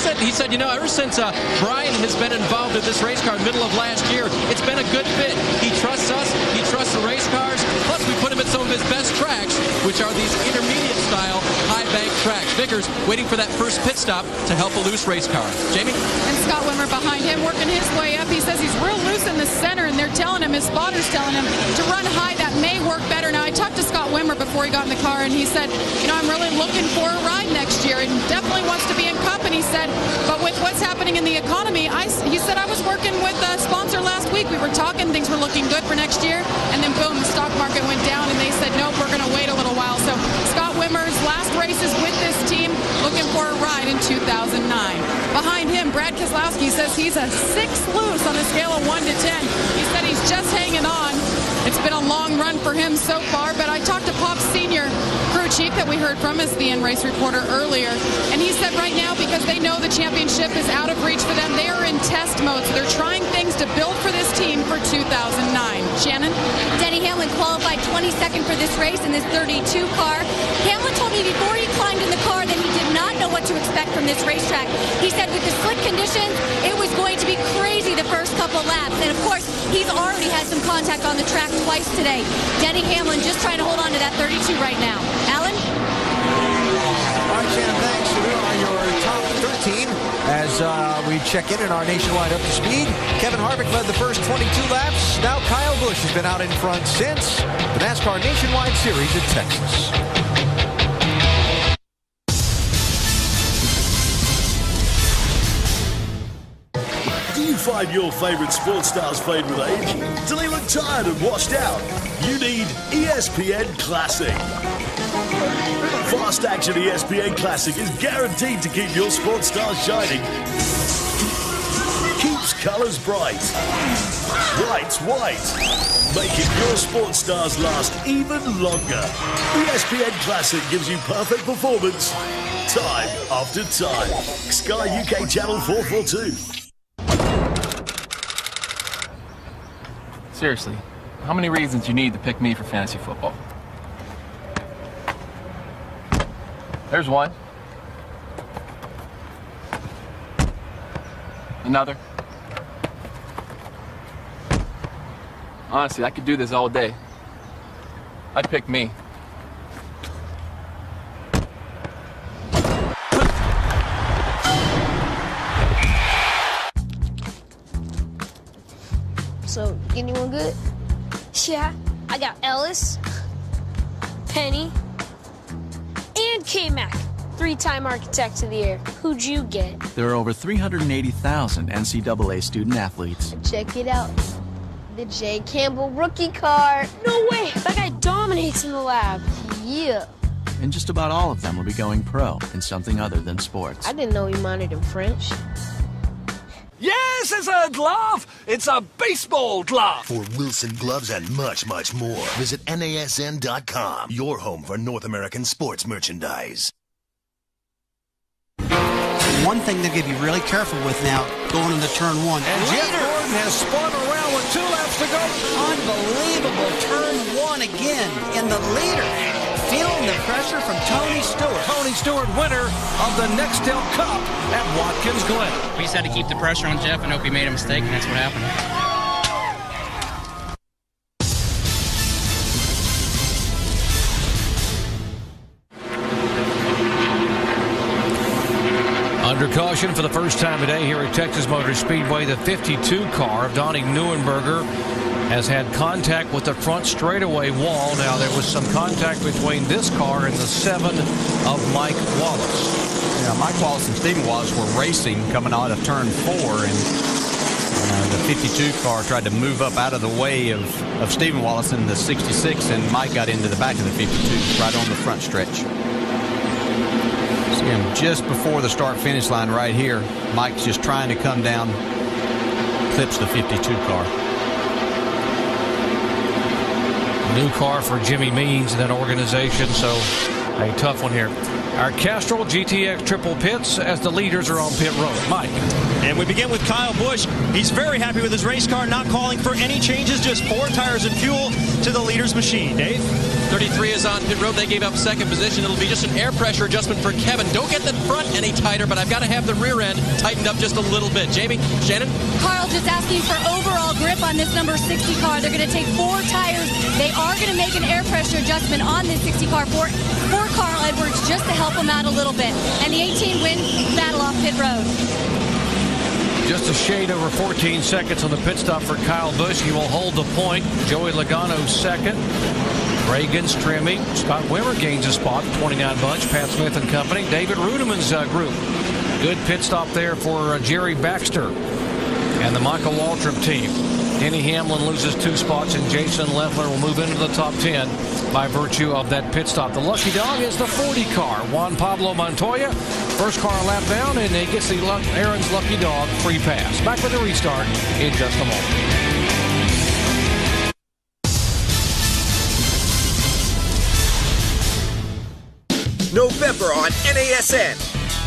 since Brian has been involved in this race car middle of last year, it's been a good fit. He trusts us. He trusts the race cars. Plus, we put him at some of his best tracks, which are these intermediate style high bank tracks. Vickers waiting for that first pit stop to help a loose race car. Jamie? And Scott Wimmer behind him working his way up. He says he's real loose in the center, and they're telling him, his spotter's telling him to run high. That may work better. Now, I talked to Scott Wimmer before he got in the car, and he said, I'm really looking for a ride next year, and definitely wants to be in Cup. And he said, but with what's happening in the economy, he said, I was working with a sponsor last week. We were talking, things were looking good for next year, and then boom, the stock market went down, and they said, nope, we're going to wait a little while. So Scott Wimmer's last races with this team, looking for a ride in 2009. Behind him, Brad Keselowski says he's a 6 loose on a scale of 1 to 10. He said he's just hanging on. It's been a long run for him so far, but I talked to Pop's senior crew chief that we heard from as the in-race reporter earlier, and he said right now, because they know the championship is out of reach for them, they are in test mode, so they're trying things to build for this team for 2009. Shannon? Denny Hamlin qualified 22nd for this race in this 32 car. Hamlin told me before he climbed in the car that he did not know what to expect from this racetrack. He said with the slick conditions, it was going to be crazy the first couple laps, and of course, he's already had some contact on the track twice today. Denny Hamlin just trying to hold on to that 32 right now. Alan? All right, Shannon, thanks. Here are your top 13 as we check in our nationwide up to speed. Kevin Harvick led the first 22 laps. Now Kyle Busch has been out in front since the NASCAR Nationwide Series at Texas. Find your favorite sports stars fade with age? Do they look tired and washed out? You need ESPN Classic. Fast Action ESPN Classic is guaranteed to keep your sports stars shining. Keeps colors bright. White's white. Making your sports stars last even longer. ESPN Classic gives you perfect performance time after time. Sky UK Channel 442. Seriously, how many reasons you need to pick me for fantasy football? There's one. Another. Honestly, I could do this all day. I'd pick me. So, anyone good? Yeah, I got Ellis, Penny, and K-Mac, 3-time Architect of the Year. Who'd you get? There are over 380,000 NCAA student athletes. Check it out. The Jay Campbell rookie card. No way! That guy dominates in the lab. Yeah. And just about all of them will be going pro in something other than sports. I didn't know he minored in French. Yes, it's a glove. It's a baseball glove. For Wilson gloves and much, much more, visit NASN.com, your home for North American sports merchandise. One thing to be really careful with now, going into turn 1. And Jeff Gordon has spun around with 2 laps to go. Unbelievable. Turn 1 again in the leader. Feeling the pressure from Tony Stewart. Tony Stewart, winner of the Nextel Cup at Watkins Glen. We just had to keep the pressure on Jeff and hope he made a mistake, and that's what happened. Under caution for the first time today here at Texas Motor Speedway, the 52 car of Donnie Neuenberger has had contact with the front straightaway wall. Now, there was some contact between this car and the 7 of Mike Wallace. Mike Wallace and Stephen Wallace were racing coming out of turn 4, and the 52 car tried to move up out of the way of Stephen Wallace in the 66, and Mike got into the back of the 52 right on the front stretch. See him just before the start-finish line right here. Mike's just trying to come down, clips the 52 car. New car for Jimmy Means in that organization, so a tough one here. Our Castrol GTX triple pits as the leaders are on pit road. Mike. And we begin with Kyle Busch. He's very happy with his race car, not calling for any changes, just 4 tires and fuel to the leader's machine. Dave? 33 is on pit road. They gave up second position. It'll be just an air pressure adjustment for Kevin. Don't get the front any tighter, but I've got to have the rear end tightened up just a little bit. Jamie? Shannon? Carl just asking for overall grip on this number 60 car. They're going to take 4 tires. They are going to make an air pressure adjustment on this 60 car for Carl Edwards just to help him out a little bit. And the 18 wins battle off pit road. Just a shade over 14 seconds on the pit stop for Kyle Busch. He will hold the point. Joey Logano second. Reagan's trimming. Scott Wimmer gains a spot. 29 bunch. Pat Smith and company. David Rudemann's group. Good pit stop there for Jerry Baxter and the Michael Waltrip team. Denny Hamlin loses 2 spots, and Jason Leffler will move into the top 10 by virtue of that pit stop. The lucky dog is the 40 car. Juan Pablo Montoya, first car lap down, and he gets the Aaron's lucky dog free pass. Back with the restart in just a moment. November on NASN.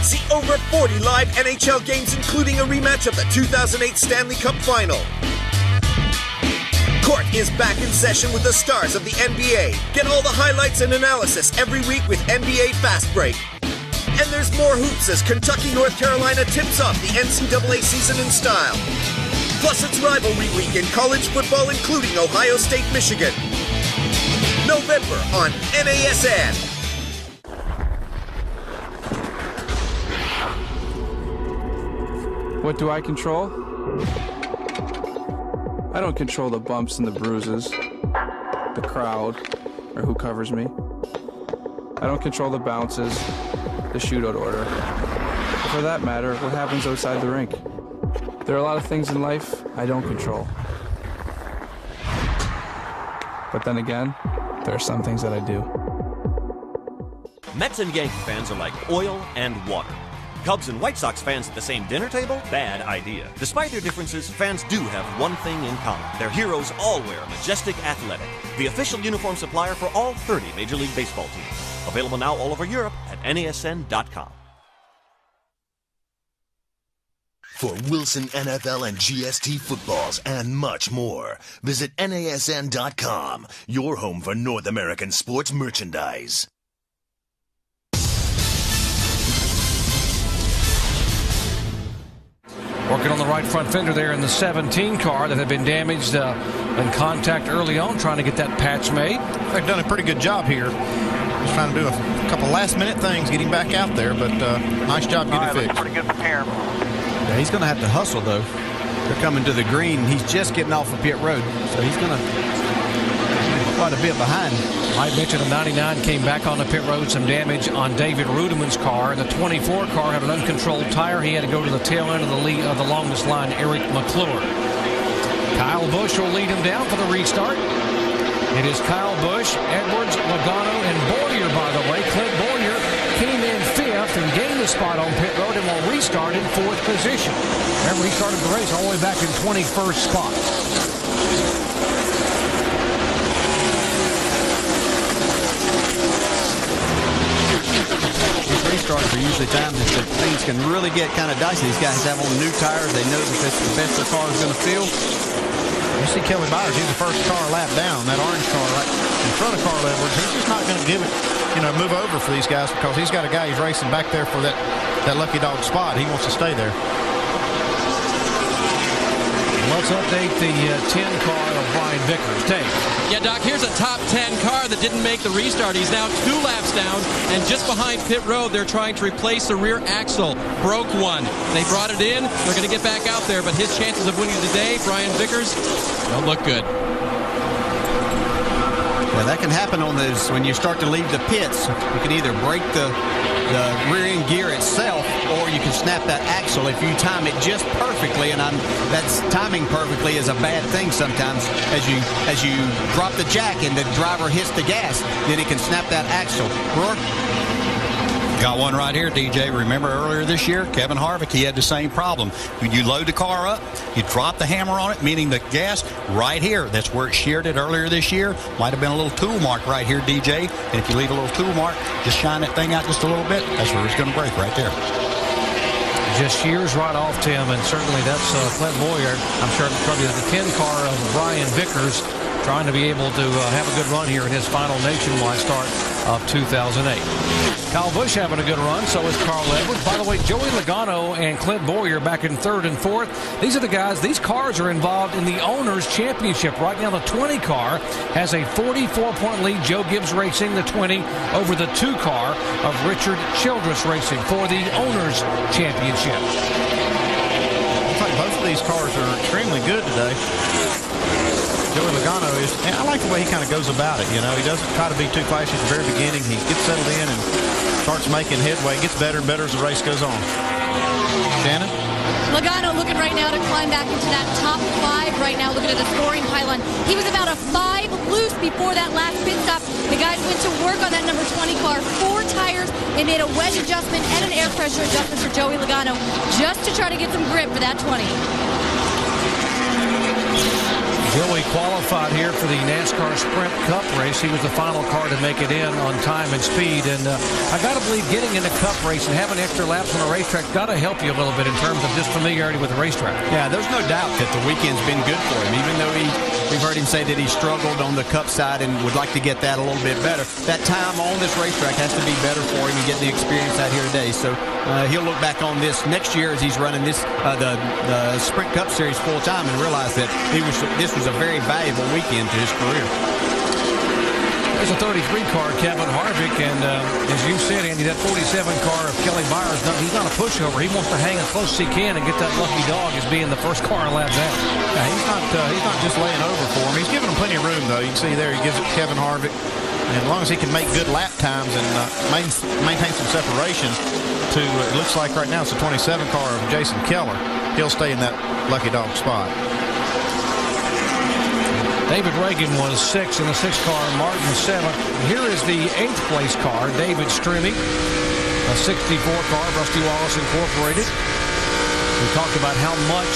See over 40 live NHL games, including a rematch of the 2008 Stanley Cup Final. Court is back in session with the stars of the NBA. Get all the highlights and analysis every week with NBA Fast Break. And there's more hoops as Kentucky, North Carolina tips off the NCAA season in style. Plus it's rivalry week in college football, including Ohio State, Michigan. November on NASN. What do I control? I don't control the bumps and the bruises, the crowd, or who covers me. I don't control the bounces, the shootout order, or for that matter, what happens outside the rink. There are a lot of things in life I don't control. But then again, there are some things that I do. Mets and Yankee fans are like oil and water. Cubs and White Sox fans at the same dinner table? Bad idea. Despite their differences, fans do have one thing in common. Their heroes all wear Majestic Athletic, the official uniform supplier for all 30 Major League Baseball teams. Available now all over Europe at NASN.com. For Wilson NFL and GST footballs and much more, visit NASN.com, your home for North American sports merchandise. Working on the right front fender there in the 17 car that had been damaged in contact early on, trying to get that patch made. They've done a pretty good job here. Just trying to do a couple last-minute things, getting back out there, but nice job getting it fixed. Pretty good prepare. Yeah, he's going to have to hustle, though. They're coming to the green. He's just getting off of pit road, so he's going to quite a bit behind. I mentioned the 99 came back on the pit road, some damage on David Rudemann's car. The 24 car had an uncontrolled tire. He had to go to the tail end of the longest line, Eric McClure. Kyle Busch will lead him down for the restart. It is Kyle Busch, Edwards, Logano, and Boyer, by the way. Clint Boyer came in 5th and gained a spot on pit road and will restart in 4th position. Remember, he started the race all the way back in 21st spot. Restarts are usually times that things can really get kind of dicey. These guys have on new tires. They know that that's the best their car is going to feel. You see Kelly Byers, he's the first car lap down, that orange car right in front of Carl Edwards. He's just not going to give it, move over for these guys because he's got a guy he's racing back there for that lucky dog spot. He wants to stay there. Let's update the 10 car of Brian Vickers. Dave. Yeah, Doc, here's a top 10 car that didn't make the restart. He's now 2 laps down, and just behind pit road, they're trying to replace the rear axle. Broke one. They brought it in. They're going to get back out there, but his chances of winning today, Brian Vickers, don't look good. Yeah, that can happen on those when you start to leave the pits. You can either break the the rear end gear itself, or you can snap that axle if you time it just perfectly. And that's timing perfectly is a bad thing sometimes. As you drop the jack and the driver hits the gas, then it can snap that axle. Got one right here, DJ. Remember earlier this year, Kevin Harvick, he had the same problem. When you load the car up, you drop the hammer on it, meaning the gas right here. That's where it sheared it earlier this year. Might have been a little tool mark right here, DJ. And if you leave a little tool mark, just shine that thing out just a little bit. That's where it's going to break right there. Just shears right off, Tim, and certainly that's Clint Boyer. I'm sure probably the 10 car of Brian Vickers trying to be able to have a good run here in his final nationwide start of 2008. Kyle Busch having a good run, so is Carl Edwards. By the way, Joey Logano and Clint Boyer back in 3rd and 4th. These are the guys, these cars are involved in the Owners' Championship. Right now, the 20 car has a 44-point lead. Joe Gibbs Racing, the 20, over the 2 car of Richard Childress Racing for the Owners' Championship. Looks like both of these cars are extremely good today. Joey Logano is, and I like the way he kind of goes about it. You know, he doesn't try to be too flashy at the very beginning. He gets settled in and starts making headway. Gets better and better as the race goes on. Shannon? Logano looking right now to climb back into that top 5 right now, looking at the scoring pylon. He was about a 5 loose before that last pit stop. The guys went to work on that number 20 car. 4 tires. They made a wedge adjustment and an air pressure adjustment for Joey Logano just to try to get some grip for that 20. Joey qualified here for the NASCAR Sprint Cup race. He was the final car to make it in on time and speed. And I got to believe getting in a Cup race and having extra laps on a racetrack got to help you a little bit in terms of just familiarity with the racetrack. Yeah, there's no doubt that the weekend's been good for him, even though we've heard him say that he struggled on the Cup side and would like to get that a little bit better. That time on this racetrack has to be better for him and get the experience out here today. So he'll look back on this next year as he's running this the Sprint Cup Series full time and realize that this was a very valuable weekend to his career. There's a 33 car, Kevin Harvick, and as you said, Andy, that 47 car of Kelly Byers, he's not a pushover. He wants to hang as close as he can and get that lucky dog as being the first car laps out. Yeah, he's not just laying over for him. He's giving him plenty of room, though. You can see there he gives it to Kevin Harvick. And as long as he can make good lap times and maintain some separation to, it looks like right now it's the 27 car of Jason Keller, he'll stay in that lucky dog spot. David Reagan was 6th in the 6th car, Martin 7th. Here is the 8th place car, David Strimmy, a 64 car, Rusty Wallace Incorporated. We talked about how much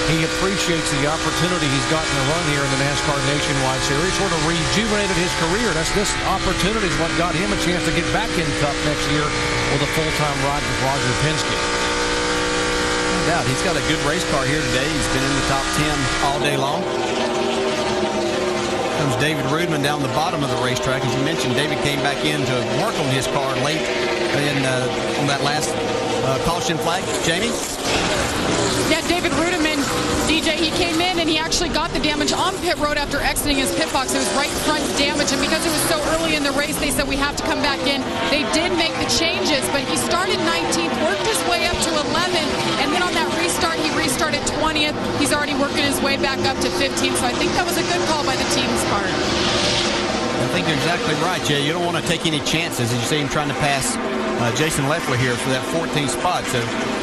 he appreciates the opportunity he's gotten to run here in the NASCAR Nationwide Series. Sort of rejuvenated his career. This opportunity is what got him a chance to get back in Cup next year with a full-time ride with Roger Penske. No doubt, he's got a good race car here today. He's been in the top 10 all day long. Comes David Rudman down the bottom of the racetrack. As you mentioned, David came back in to work on his car late on that last caution flag. Jamie? Yeah, David Rudiman, DJ, he came in and he actually got the damage on pit road after exiting his pit box. It was right front damage, and because it was so early in the race, they said we have to come back in. They did make the changes, but he started 19th, worked his way up to 11th, and then on that restart, he restarted 20th. He's already working his way back up to 15th, so I think that was a good call by the team's part. I think you're exactly right, Jay. You don't want to take any chances as you see him trying to pass Jason Leffler here for that 14th spot. So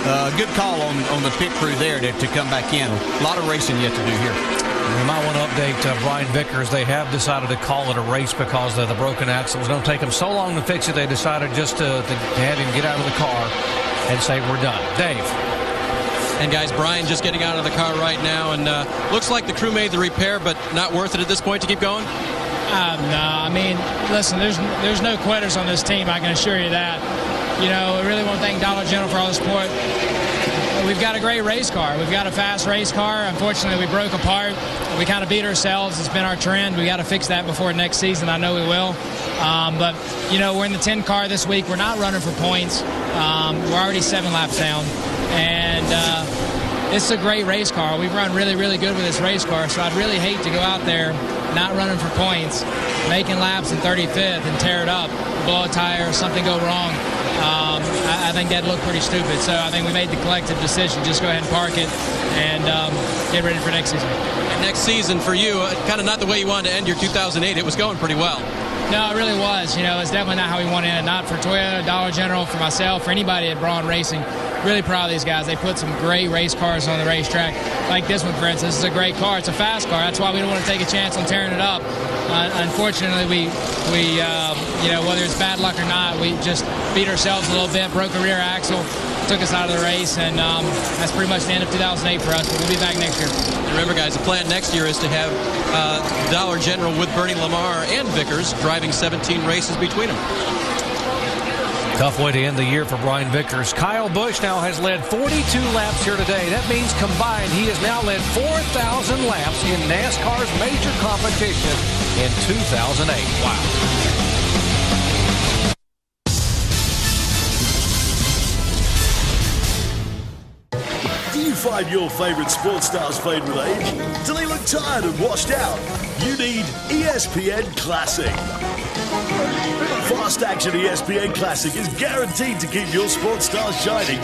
a good call on the pit crew there to come back in. A lot of racing yet to do here. We might want to update Brian Vickers. They have decided to call it a race because of the broken axle. It was going to take them so long to fix it, they decided just to have him get out of the car and say, we're done. Dave. And guys, Brian just getting out of the car right now, and looks like the crew made the repair, but not worth it at this point to keep going? No, I mean, listen, there's no quitters on this team, I can assure you that. You know, I really want to thank Dollar General for all the support. We've got a great race car. We've got a fast race car. Unfortunately, we broke apart. We kind of beat ourselves. It's been our trend. We got to fix that before next season. I know we will. But, you know, we're in the 10 car this week. We're not running for points. We're already 7 laps down. And it's a great race car. We've run really, really good with this race car. So I'd really hate to go out there not running for points, making laps in 35th and tear it up, blow a tire, or something go wrong. I think that'd look pretty stupid. So I think we made the collective decision, just go ahead and park it and get ready for next season. And next season for you, kind of not the way you wanted to end your 2008. It was going pretty well. No, it really was. You know, it's definitely not how we wanted it. Not for Toyota, Dollar General, for myself, for anybody at Braun Racing. Really proud of these guys. They put some great race cars on the racetrack. Like this one, for instance. This is a great car. It's a fast car. That's why we don't want to take a chance on tearing it up. Unfortunately, we you know, whether it's bad luck or not, we just beat ourselves a little bit, broke a rear axle, took us out of the race, and that's pretty much the end of 2008 for us. But we'll be back next year. Remember, guys, the plan next year is to have Dollar General with Bernie Lamar and Vickers driving 17 races between them. Tough way to end the year for Brian Vickers. Kyle Busch now has led 42 laps here today. That means combined he has now led 4,000 laps in NASCAR's major competition in 2008. Wow. Find your favorite sports stars fade with age? Do they look tired and washed out? You need ESPN Classic. Fast Action ESPN Classic is guaranteed to keep your sports stars shining.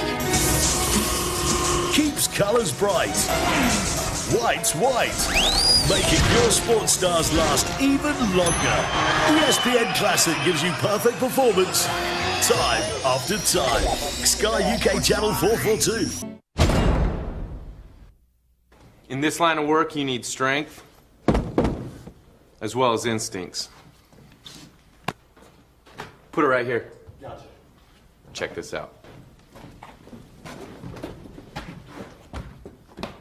Keeps colors bright. White's white. Making your sports stars last even longer. ESPN Classic gives you perfect performance time after time. Sky UK Channel 442. In this line of work, you need strength as well as instincts. Put it right here. Gotcha. Check this out.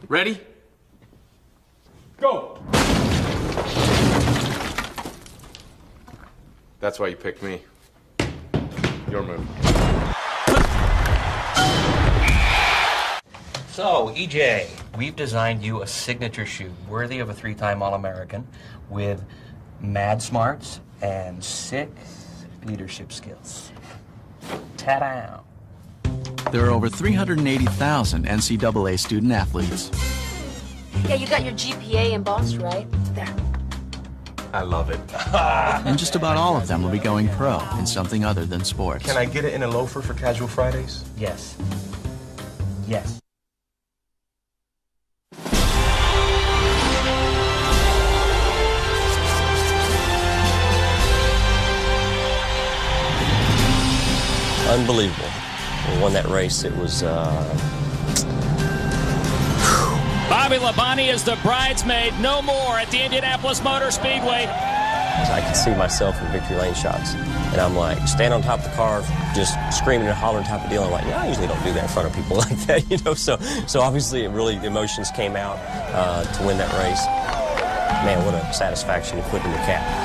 Ready? Go! That's why you picked me. Your move. So, EJ, we've designed you a signature shoe worthy of a 3-time All-American with mad smarts and sick leadership skills. Ta-da! There are over 380,000 NCAA student athletes. Yeah, you got your GPA embossed, right? There. I love it. And just about all of them will be going pro in something other than sports. Can I get it in a loafer for casual Fridays? Yes. Yes. Unbelievable. We won that race. It was... Bobby Labonte is the bridesmaid no more at the Indianapolis Motor Speedway. I could see myself in victory lane shots. And I'm like, stand on top of the car, just screaming and hollering type of deal. I'm like, yeah, I usually don't do that in front of people like that, you know. So obviously, it really, the emotions came out to win that race. Man, what a satisfaction to put in the cap.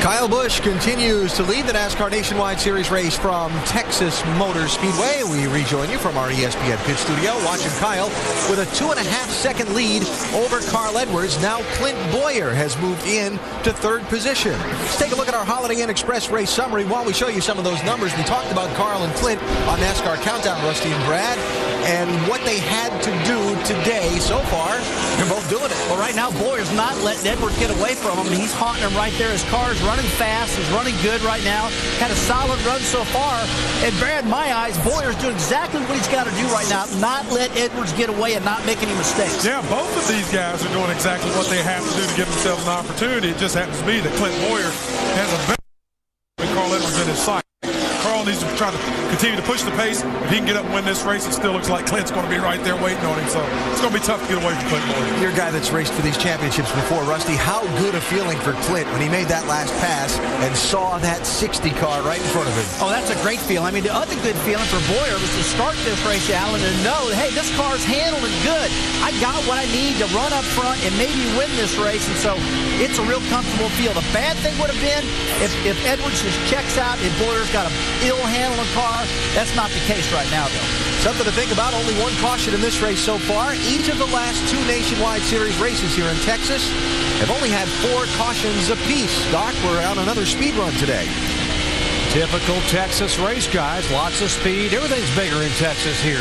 Kyle Busch continues to lead the NASCAR Nationwide Series race from Texas Motor Speedway. We rejoin you from our ESPN pit studio, watching Kyle with a 2.5-second lead over Carl Edwards. Now Clint Boyer has moved in to third position. Let's take a look at our Holiday Inn Express race summary while we show you some of those numbers. We talked about Carl and Clint on NASCAR Countdown, Rusty and Brad, and what they had to do today. So far, they're both doing it. Well, right now, Boyer's not letting Edwards get away from him. He's haunting him right there. His car's running fast. He's running good right now. Had a solid run so far. And Brad, in my eyes, Boyer's doing exactly what he's got to do right now. Not let Edwards get away and not make any mistakes. Yeah, both of these guys are doing exactly what they have to do to give themselves an opportunity. It just happens to be that Clint Boyer has a better than Carl Edwards in his sight. Carl needs to try to continue to push the pace. If he can get up and win this race, it still looks like Clint's going to be right there waiting on him. So it's going to be tough to get away from Clint Boyer. You're a guy that's raced for these championships before, Rusty. How good a feeling for Clint when he made that last pass and saw that 60 car right in front of him. Oh, that's a great feeling. I mean, the other good feeling for Boyer was to start this race, Alan, and know that, hey, this car's handling good. I got what I need to run up front and maybe win this race, and so it's a real comfortable feel. The bad thing would have been if Edwards just checks out and Boyer's got a ill-handling car. That's not the case right now, though. Something to think about. Only one caution in this race so far. Each of the last two Nationwide Series races here in Texas have only had 4 cautions apiece. Doc, we're on another speed run today. Typical Texas race, guys. Lots of speed. Everything's bigger in Texas here.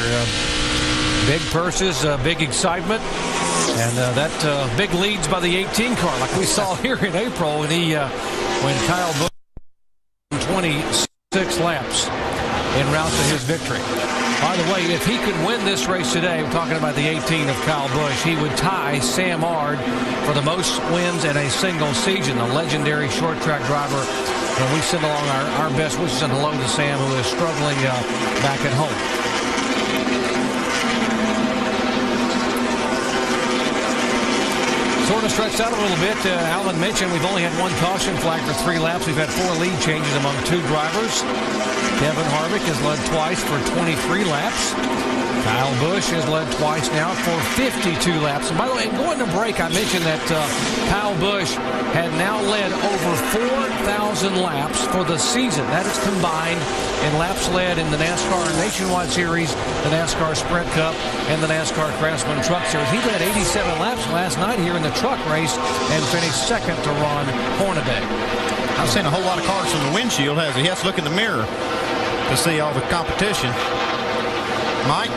Big purses, big excitement, and that big leads by the 18 car, like we saw here in April when Kyle Busch 26 laps en route to his victory. By the way, if he could win this race today, we're talking about the 18 of Kyle Busch, he would tie Sam Ard for the most wins in a single season, the legendary short track driver. And we send along our best wishes and hello to Sam, who is struggling back at home. Sort of stretched out a little bit. Alan mentioned we've only had one caution flag for 3 laps. We've had 4 lead changes among 2 drivers. Kevin Harvick has led twice for 23 laps. Kyle Busch has led twice now for 52 laps. And by the way, going to break, I mentioned that Kyle Busch had now led over 4,000 laps for the season. That is combined in laps led in the NASCAR Nationwide Series, the NASCAR Sprint Cup, and the NASCAR Craftsman Truck Series. He led 87 laps last night here in the truck race and finished second to Ron Hornaday. I've seen a whole lot of cars from the windshield. He has to look in the mirror to see all the competition. Mike?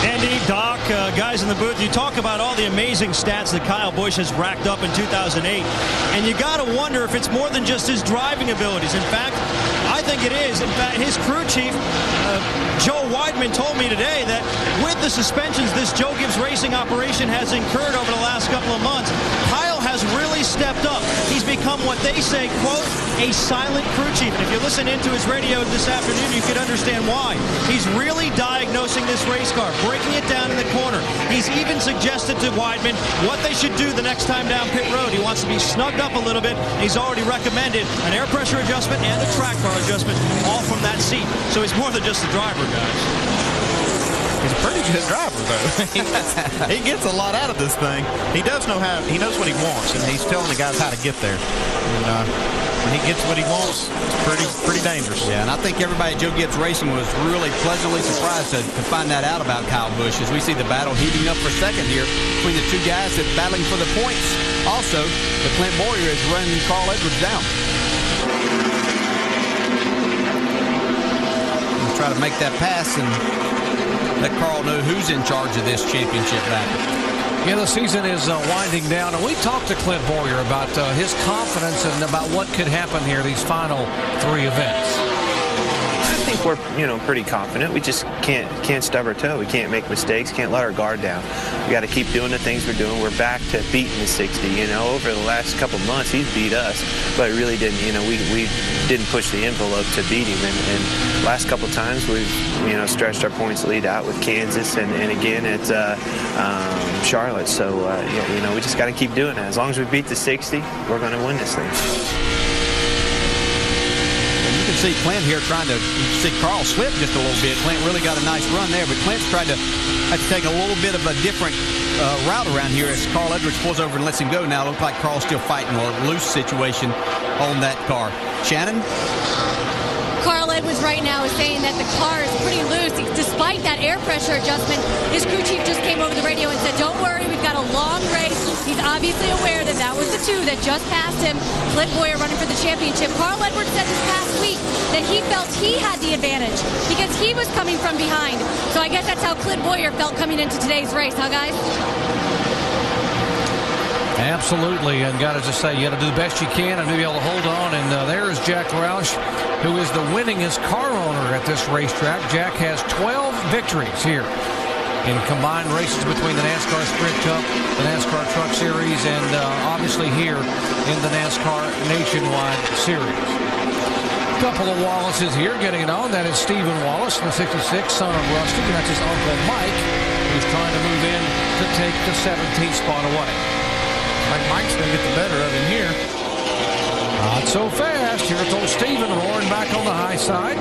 Andy, Doc, guys in the booth, you talk about all the amazing stats that Kyle Busch has racked up in 2008, and you got to wonder if it's more than just his driving abilities. In fact, I think it is. In fact, his crew chief, Joe Weidman, told me today that with the suspensions this Joe Gibbs Racing operation has incurred over the last couple of months, Kyle has really stepped up. He's become what they say, quote, a silent crew chief. And if you listen into his radio this afternoon, you could understand why. He's really diagnosing this race car, breaking it down in the corner. He's even suggested to Weidman what they should do the next time down pit road. He wants to be snugged up a little bit. He's already recommended an air pressure adjustment and a track bar adjustment, all from that seat. So he's more than just a driver, guys. He's a pretty good driver, though. He gets a lot out of this thing. He knows what he wants, and he's telling the guys how to get there. And when he gets what he wants, it's pretty dangerous. Yeah, and I think everybody at Joe Gibbs Racing was really pleasantly surprised to find that out about Kyle Busch, as we see the battle heating up for second here between the 2 guys that are battling for the points. Also, the Clint Boyer is running Carl Edwards down. We'll try to make that pass and let Carl know who's in charge of this championship battle. Yeah, the season is winding down, and we talked to Clint Boyer about his confidence and about what could happen here these final 3 events. I think we're, pretty confident. We just can't stub our toe. We can't make mistakes. Can't let our guard down. We got to keep doing the things we're doing. We're back to beating the 60. Over the last couple months, he's beat us, but really didn't. We didn't push the envelope to beat him. And last couple times we've stretched our points lead out with Kansas and again at Charlotte. So we just got to keep doing that. As long as we beat the 60, we're going to win this thing. See Clint here trying to see Carl slip just a little bit. Clint really got a nice run there, but Clint's tried to take a little bit of a different route around here as Carl Edwards pulls over and lets him go. Now it looks like Carl's still fighting a loose situation on that car. Shannon? Carl Edwards right now is saying that the car is pretty loose. Despite that air pressure adjustment, his crew chief just came over the radio and said, don't worry, we've got a long race. He's obviously aware that that was the 2 that just passed him. Clint Boyer running for the championship. Carl Edwards said this past week that he felt he had the advantage because he was coming from behind. So I guess that's how Clint Boyer felt coming into today's race, huh, guys? Absolutely, and got to just say, you got to do the best you can and be able to hold on. And there is Jack Roush, who is the winningest car owner at this racetrack. Jack has 12 victories here in combined races between the NASCAR Sprint Cup, the NASCAR Truck Series, and obviously here in the NASCAR Nationwide Series. A couple of Wallaces here getting it on. That is Stephen Wallace, the 66, son of Rusty, and that's his uncle Mike, who's trying to move in to take the 17th spot away. Mike's going to get the better of him here. Not so fast. Here's old Steven roaring back on the high side.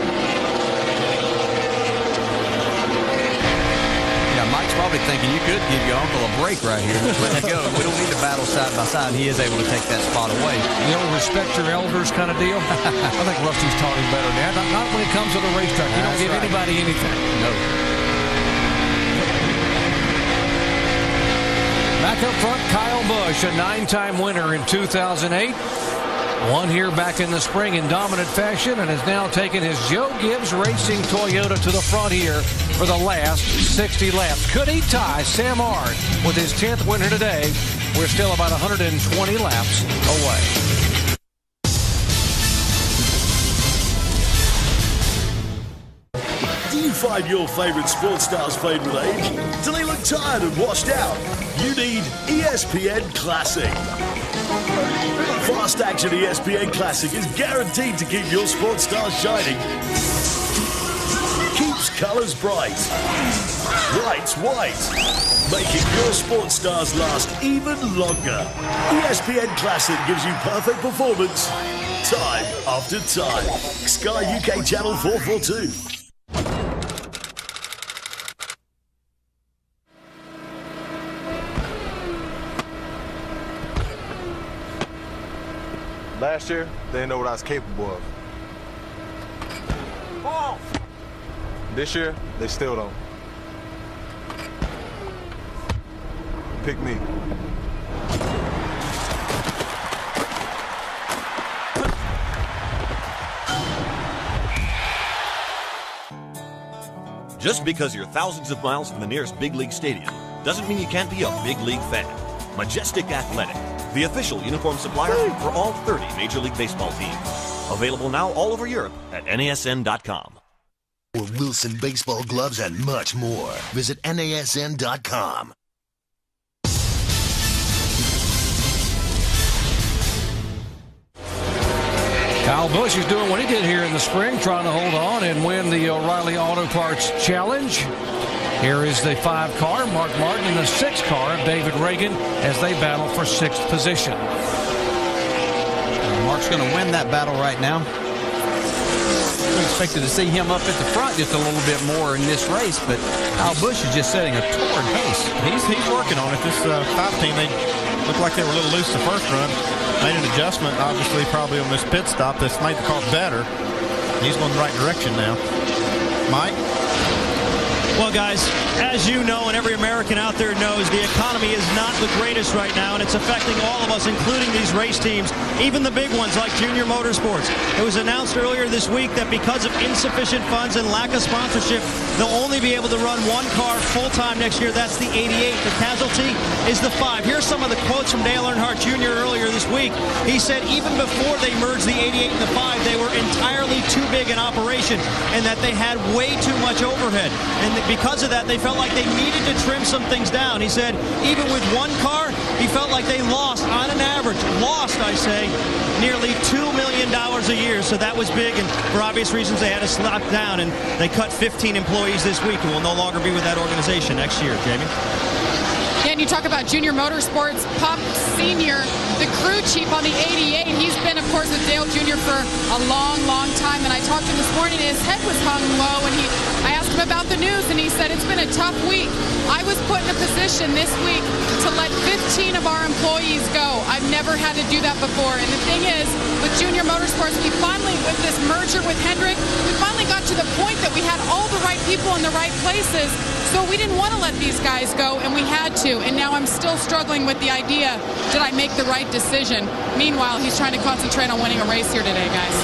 Yeah, Mike's probably thinking you could give your uncle a break right here. Just let it go. We don't need to battle side by side. He is able to take that spot away. Respect your elders kind of deal. I think Rusty's taught him better than that. Not when it comes to the racetrack. You don't give anybody anything. No. Back up front, Kyle Busch, a 9-time winner in 2008. Won here back in the spring in dominant fashion and has now taken his Joe Gibbs Racing Toyota to the front here for the last 60 laps. Could he tie Sam Ard with his 10th winner today? We're still about 120 laps away. you find your favorite sports stars fade with age? Do they look tired and washed out? You need ESPN Classic. Fast action ESPN Classic is guaranteed to keep your sports stars shining. Keeps colors bright. White's white. Making your sports stars last even longer. ESPN Classic gives you perfect performance time after time. Sky UK Channel 442. Last year, they didn't know what I was capable of. Ball. This year, they still don't. Pick me. Just because you're thousands of miles from the nearest big league stadium doesn't mean you can't be a big league fan. Majestic Athletic, the official uniform supplier for all 30 Major League Baseball teams. Available now all over Europe at NASN.com. For Wilson baseball gloves and much more, visit NASN.com. Kyle Busch is doing what he did here in the spring, trying to hold on and win the O'Reilly Auto Parts Challenge. Here is the 5 car, Mark Martin, and the 6 car, David Reagan, as they battle for 6th position. Mark's going to win that battle right now. We expected to see him up at the front just a little bit more in this race, but Kyle Busch is just setting a torrid pace. He's working on it. This 5 team, they looked like they were a little loose the first run. Made an adjustment, obviously, probably on this pit stop that's made the car better. He's going the right direction now. Mike? Well, guys, as you know, and every American out there knows, the economy is not the greatest right now, and it's affecting all of us, including these race teams, even the big ones like Junior Motorsports. It was announced earlier this week that because of insufficient funds and lack of sponsorship, they'll only be able to run 1 car full-time next year. That's the 88. The casualty is the 5. Here's some of the quotes from Dale Earnhardt Jr. earlier this week. He said even before they merged the 88 and the 5, they were entirely too big an operation and that they had way too much overhead. And because of that, they felt like they needed to trim some things down. He said even with 1 car, he felt like they lost, on an average, I say, nearly $2 million a year. So that was big, and for obvious reasons, they had to slap down, and they cut 15 employees this week who will no longer be with that organization next year. Jamie? Yeah, and you talk about Junior Motorsports, Pop Sr., the crew chief on the 88. He's been, of course, with Dale Jr. for a long, long time, and I talked to him this morning, and his head was hung low, and I asked him about the news, and he said it's been a tough week. I was put in a position this week to let 15 of our employees go. I've never had to do that before, and the thing is, with Junior Motorsports, we finally, with this merger with Hendrick, we finally got to the point that we had all the right people in the right places, so we didn't want to let these guys go, and we had to, and now I'm still struggling with the idea, did I make the right decision? Meanwhile, he's trying to concentrate on winning a race here today, guys.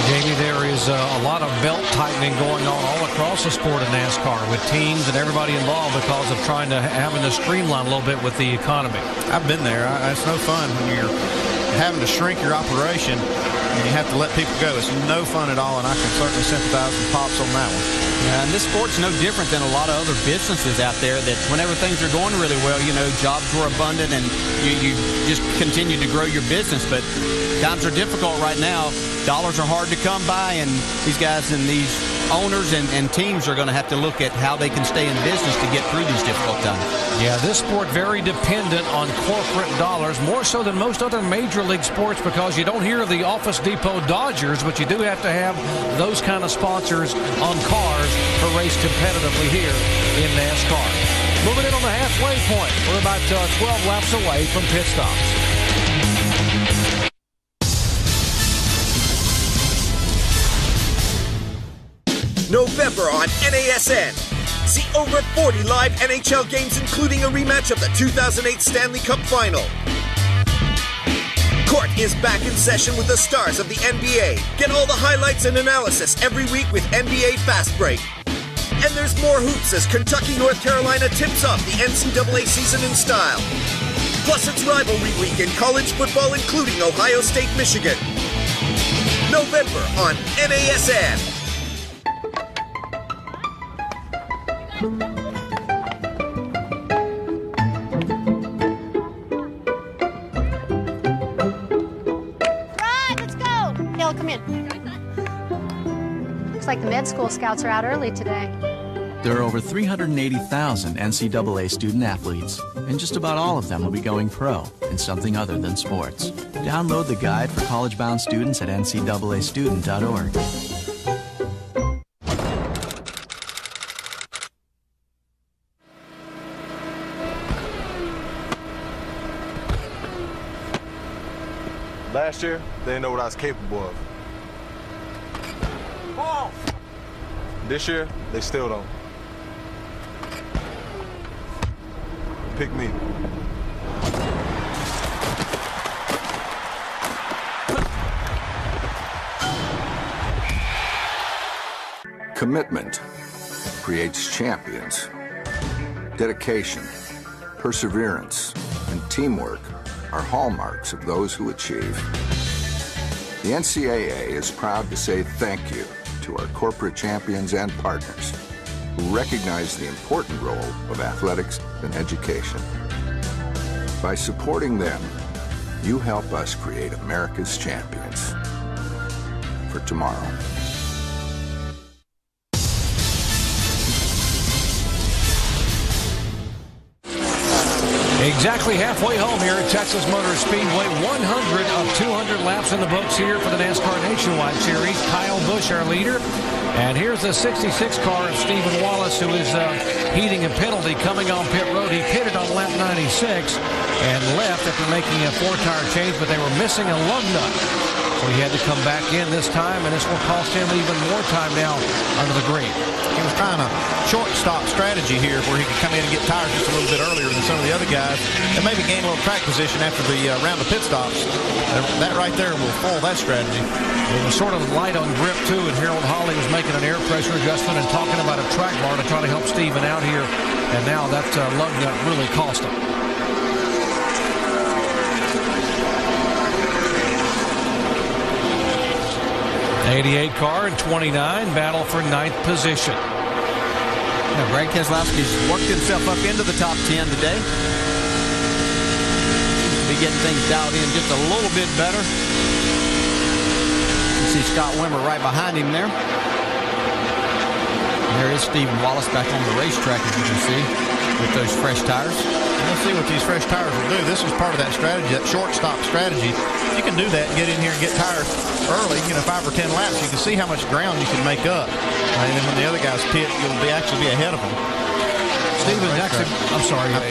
Jamie, there is a lot of belt tightening going on all across the sport of NASCAR with teams and everybody involved because of having to streamline a little bit with the economy. I've been there. It's no fun when you're having to shrink your operation and you have to let people go. It's no fun at all, and I can certainly sympathize with Pops on that one. Yeah, and this sport's no different than a lot of other businesses out there that whenever things are going really well, jobs were abundant and you just continue to grow your business. But times are difficult right now. Dollars are hard to come by, and these guys and these owners and teams are going to have to look at how they can stay in business to get through these difficult times. Yeah, this sport very dependent on corporate dollars, more so than most other major league sports, because you don't hear of the Office Depot Dodgers, but you do have to have those kind of sponsors on cars to race competitively here in NASCAR. Moving in on the halfway point. We're about 12 laps away from pit stops. November on NASN. See over 40 live NHL games, including a rematch of the 2008 Stanley Cup Final. Court is back in session with the stars of the NBA. Get all the highlights and analysis every week with NBA Fast Break. And there's more hoops as Kentucky, North Carolina tips off the NCAA season in style. Plus, it's rivalry week in college football, including Ohio State, Michigan. November on NASN. Let's go. Hill, come in. Looks like the med school scouts are out early today. There are over 380,000 NCAA student athletes, and just about all of them will be going pro in something other than sports. Download the guide for college-bound students at ncaastudent.org. Last year, they didn't know what I was capable of. Ball. This year, they still don't. Pick me. Commitment creates champions. Dedication, perseverance, and teamwork are hallmarks of those who achieve. The NCAA is proud to say thank you to our corporate champions and partners who recognize the important role of athletics and education. By supporting them, you help us create America's champions for tomorrow. Exactly halfway home here at Texas Motor Speedway. 100 of 200 laps in the books here for the NASCAR Nationwide Series. Kyle Busch, our leader. And here's the 66 car of Stephen Wallace, who is heeding a penalty coming on pit road. He pitted on lap 96 and left after making a 4-tire change, but they were missing a lug nut. So he had to come back in this time, and this will cost him even more time now under the green. He was trying a short-stop strategy here where he could come in and get tires just a little bit earlier than some of the other guys and maybe gain a little track position after the round of pit stops. That right there will foil that strategy. It was sort of light on grip, too, and Harold Hawley was making an air pressure adjustment and talking about a track bar to try to help Steven out here. And now that lug nut really cost him. 88 car and 29 battle for 9th position. Now, Brad Keselowski's worked himself up into the top 10 today. Be getting things dialed in just a little bit better. You see Scott Wimmer right behind him there. There is Stephen Wallace back on the racetrack, as you can see, with those fresh tires. Let's see what these fresh tires will do. This is part of that strategy, that short-stop strategy. You can do that and get in here and get tires early, 5 or 10 laps. You can see how much ground you can make up. And then when the other guys pit, you'll actually be ahead of them.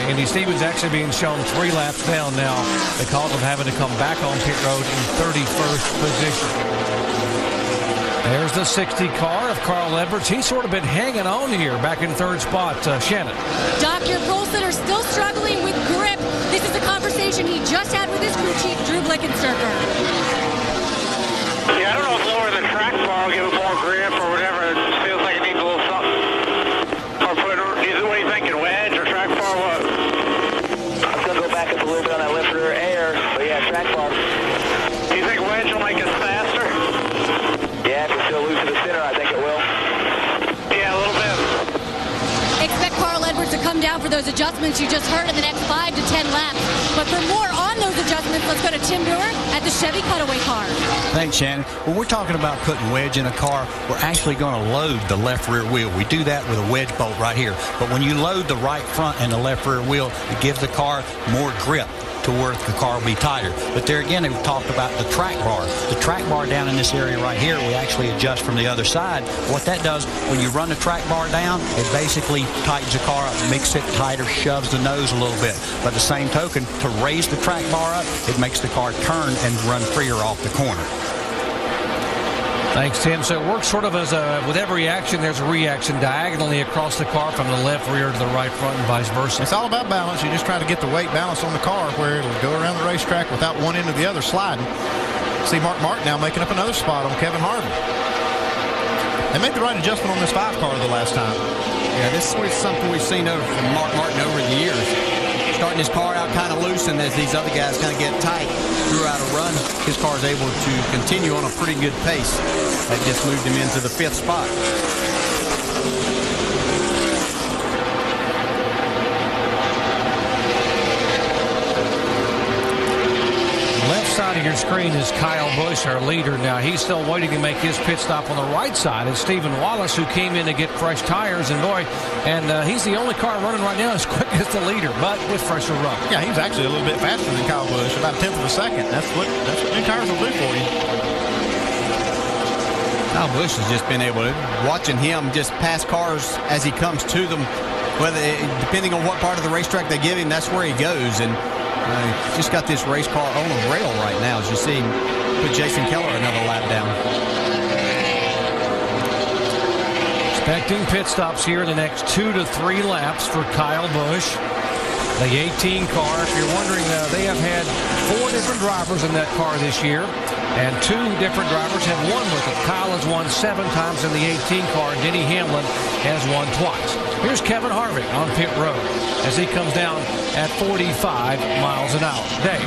Andy Stevens actually being shown 3 laps down now because of having to come back on pit road in 31st position. There's the 60 car of Carl Edwards. He's sort of been hanging on here back in 3rd spot. Shannon. Doc, your Polson are still struggling with grip. This is the conversation he just had with his crew chief, Drew Blickensterker. Yeah, I don't know if lowering the track bar will give it more grip or whatever. It just feels like it needs a little something. Or what are you thinking, wedge or track bar, what? I'm going to go back up a little bit on that left rear air. But yeah, track bar. Do you think wedge will make us faster? Yeah, if it's still loose to the center, I think it will. Yeah, a little bit. Expect Carl Edwards to come down for those adjustments you just heard in the next 5 to 10 laps. But for more on those adjustments, let's go to Tim Brewer at the Chevy Cutaway car. Thanks, Shannon. When we're talking about putting wedge in a car, we're actually going to load the left rear wheel. We do that with a wedge bolt right here. But when you load the right front and the left rear wheel, it gives the car more grip to where the car will be tighter. But there again, we've talked about the track bar. The track bar down in this area right here, we actually adjust from the other side. What that does, when you run the track bar down, it basically tightens the car up, makes it tighter, shoves the nose a little bit. But the same token, to raise the track bar up, it makes the car turn and run freer off the corner. Thanks, Tim. So it works sort of as with every action, there's a reaction diagonally across the car from the left rear to the right front and vice versa. It's all about balance. You just try to get the weight balance on the car where it'll go around the racetrack without one end or the other sliding. See Mark Martin now making up another spot on Kevin Harvick. They made the right adjustment on this 5 car the last time. Yeah, this is something we've seen from Mark Martin over the years. Starting his car out kind of loose, and as these other guys kind of get tight throughout a run, his car is able to continue on a pretty good pace. That just moved him into the 5th spot. side of your screen is Kyle Busch, our leader. Now, he's still waiting to make his pit stop on the right side. It's Stephen Wallace, who came in to get fresh tires. And, boy, he's the only car running right now as quick as the leader, but with fresher rubber. Yeah, he's actually a little bit faster than Kyle Busch, about a tenth of a second. That's what new tires will do for you. Kyle Busch has just been able to, watching him just pass cars as he comes to them, depending on what part of the racetrack they give him, that's where he goes. And he's just got this race car on a rail right now, as you see him put Jason Keller another lap down. Expecting pit stops here in the next 2 to 3 laps for Kyle Busch. The 18 car, if you're wondering, they have had 4 different drivers in that car this year, and 2 different drivers have won with it. Kyle has won 7 times in the 18 car. Denny Hamlin has won twice. Here's Kevin Harvick on pit road as he comes down at 45 miles an hour. Dave.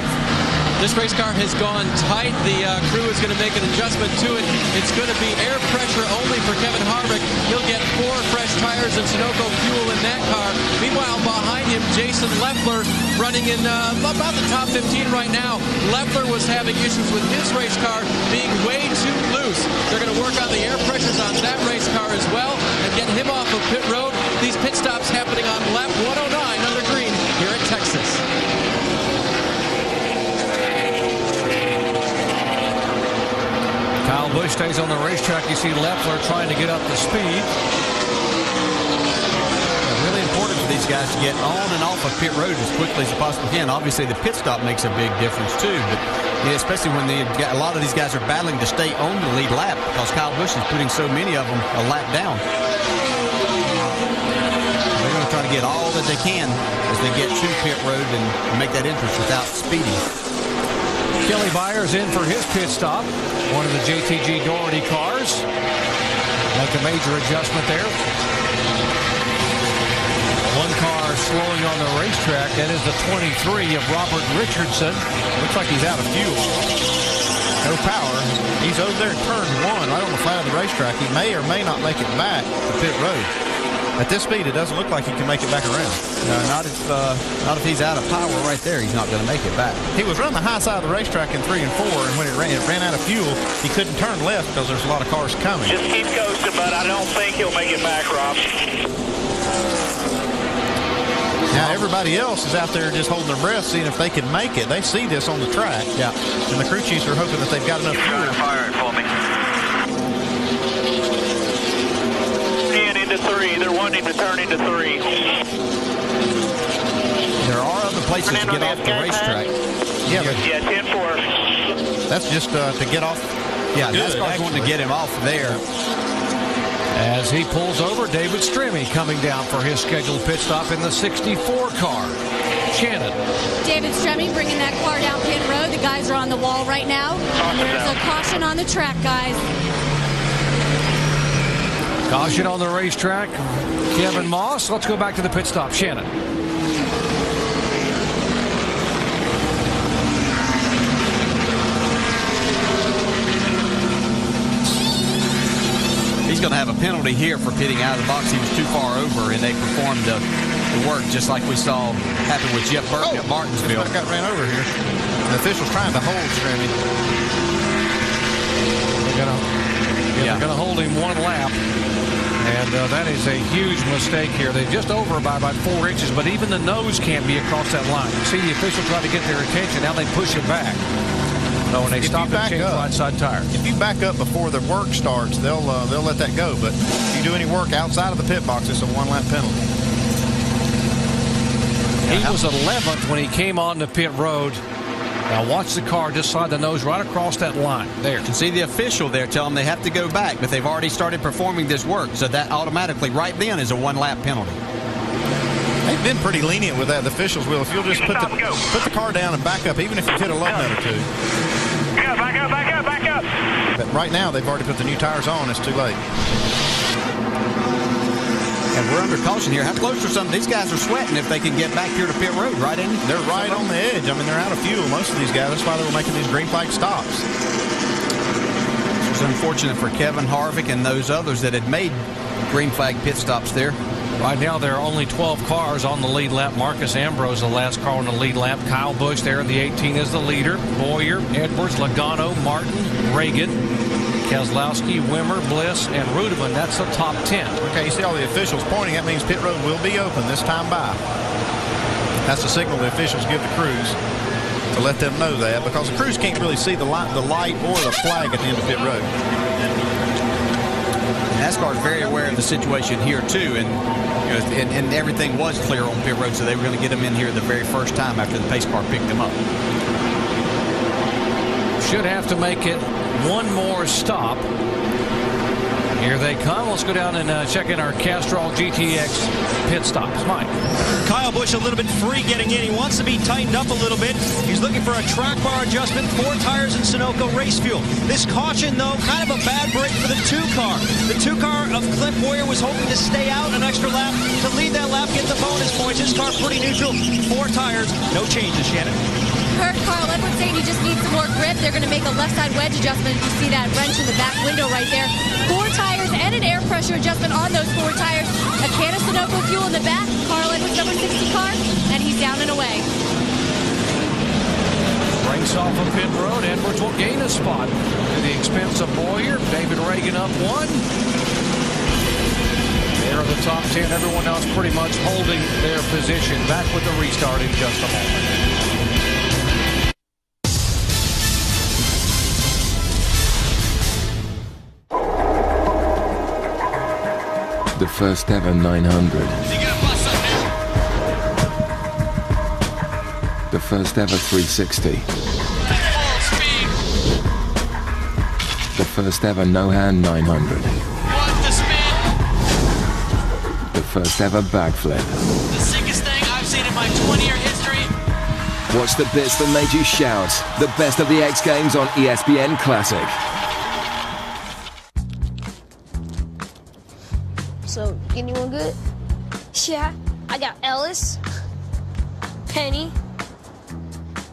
This race car has gone tight. The crew is going to make an adjustment to it. It's going to be air pressure only for Kevin Harvick. He'll get 4 fresh tires and Sunoco fuel in that car. Meanwhile, behind him, Jason Leffler running in about the top 15 right now. Leffler was having issues with his race car being way too loose. They're going to work on the air pressures on that race car as well and get him off of pit road. These pit stops happening on lap 109 under green here at Texas. Kyle Busch stays on the racetrack. You see Leffler trying to get up to speed. Really important for these guys to get on and off of pit road as quickly as they possibly can. Obviously, the pit stop makes a big difference too, but especially when a lot of these guys are battling to stay on the lead lap because Kyle Busch is putting so many of them a lap down. They're going to try to get all that they can as they get to pit road and make that entrance without speeding. Kelly Byers in for his pit stop. One of the JTG Doherty cars. Make a major adjustment there. One car slowing on the racetrack. That is the 23 of Robert Richardson. Looks like he's out of fuel. No power. He's over there in turn 1, right on the flat of the racetrack. He may or may not make it back to pit road. At this speed, it doesn't look like he can make it back around. No, not if he's out of power right there. He's not going to make it back. He was running the high side of the racetrack in 3 and 4, and when it ran out of fuel, he couldn't turn left because there's a lot of cars coming. Just keep coasting, but I don't think he'll make it back, Rob. Now everybody else is out there just holding their breath, seeing if they can make it. They see this on the track. Yeah. And the crew chiefs are hoping that they've got enough fuel. Fire it for me. Into 3. They're wanting to turn into 3. There are other places to get off the racetrack. Yeah, but 10-4. That's just to get off. Yeah, NASCAR's wanting to get him off there. As he pulls over, David Stremme coming down for his scheduled pit stop in the 64 car. Shannon. David Stremme bringing that car down pit road. The guys are on the wall right now. And there's a caution on the track, guys. Caution on the racetrack. Kevin Moss. Let's go back to the pit stop. Shannon. He's going to have a penalty here for pitting out of the box. He was too far over, and they performed the work just like we saw happen with Jeff Burton at Martinsville. I got ran over here. The official's trying to hold Stremme. They're going to hold him 1 lap. And that is a huge mistake here. They're just over by about 4 inches, but even the nose can't be across that line. You see the official try to get their attention. Now they push it back. So when they stop and change right side tire. If you back up before the work starts, they'll let that go. But if you do any work outside of the pit box, it's a 1-lap penalty. He was 11th when he came on the pit road. Now watch the car just slide the nose right across that line. There. You can see the official there tell them they have to go back, but they've already started performing this work. So that automatically right then is a 1-lap penalty. They've been pretty lenient with that. The officials will. If you'll just put the car down and back up, even if you hit a lug nut or 2. Back up. But right now, they've already put the new tires on. It's too late. And we're under caution here. How close are some of these guys are sweating if they can get back here to pit road, right, Andy? They're right on the edge. I mean, they're out of fuel, most of these guys. That's why they were making these green flag stops. It's unfortunate for Kevin Harvick and those others that had made green flag pit stops there. Right now, there are only 12 cars on the lead lap. Marcus Ambrose, the last car on the lead lap. Kyle Busch there in the 18 is the leader. Boyer, Edwards, Logano, Martin, Reagan, Keselowski, Wimmer, Bliss, and Rudeman. That's the top 10. Okay, you see all the officials pointing. That means pit road will be open this time by. That's the signal the officials give the crews to let them know that, because the crews can't really see the light or the flag at the end of pit road. NASCAR is very aware of the situation here too, and everything was clear on pit road, so they were going to get them in here the very first time after the pace car picked them up. Should have to make it one more stop. Here they come. Let's go down and check in our Castrol GTX pit stops. Mike. Kyle Busch a little bit free getting in. He wants to be tightened up a little bit. He's looking for a track bar adjustment, 4 tires and Sunoco race fuel. This caution, though, kind of a bad break for the 2 car. The 2 car of Clint Boyer was hoping to stay out an extra lap to lead that lap, get the bonus points. His car pretty neutral. 4 tires, no changes, Shannon. Heard Carl Edwards saying he just needs some more grip. They're going to make a left side wedge adjustment. You see that wrench in the back window right there. 4 tires and an air pressure adjustment on those 4 tires. A can of Sunoco fuel in the back. Carl Edwards, number 60 car, and he's down and away. Race off of pit road. Edwards will gain a spot to the expense of Boyer. David Reagan up 1. There are the top 10. Everyone else pretty much holding their position. Back with the restart in just a moment. The first ever 900. The first ever 360. The first ever no-hand 900. The first ever backflip. The sickest thing I've seen in my 20-year history. Watch the bits that made you shout. The best of the X Games on ESPN Classic. So, anyone good? Yeah, I got Ellis, Penny,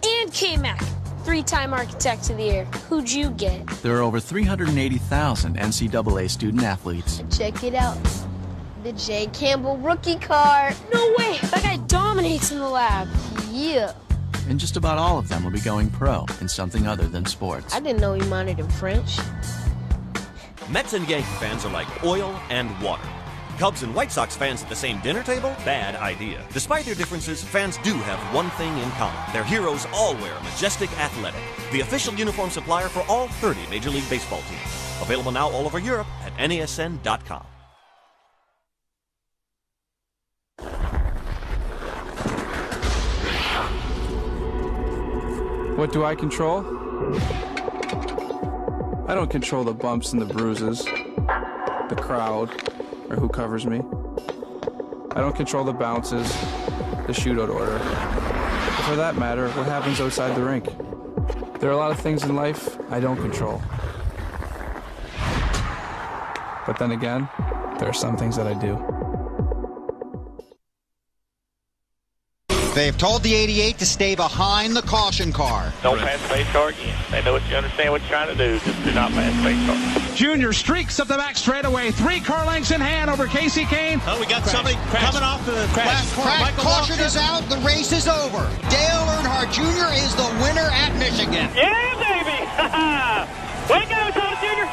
and K-Mac. 3-time Architect of the Year. Who'd you get? There are over 380,000 NCAA student athletes. Check it out. The J. Campbell rookie card. No way! That guy dominates in the lab. Yeah. And just about all of them will be going pro in something other than sports. I didn't know he minored in French. Mets and Yankee fans are like oil and water. Cubs and White Sox fans at the same dinner table? Bad idea. Despite their differences, fans do have one thing in common. Their heroes all wear Majestic Athletic, the official uniform supplier for all 30 Major League Baseball teams. Available now all over Europe at NASN.com. What do I control? I don't control the bumps and the bruises, the crowd, or who covers me. I don't control the bounces, the shootout order, or for that matter, what happens outside the rink. There are a lot of things in life I don't control. But then again, there are some things that I do. They've told the 88 to stay behind the caution car. Don't pass the base car again. They know what you understand what you're trying to do. Just do not pass the base car. Junior streaks up the back straightaway. 3 car lengths in hand over Casey Kane. Oh, we got somebody coming off the last corner. Caution is out. The race is over. Dale Earnhardt Jr. is the winner at Michigan. Yeah, baby. Way to go, Thomas Jr.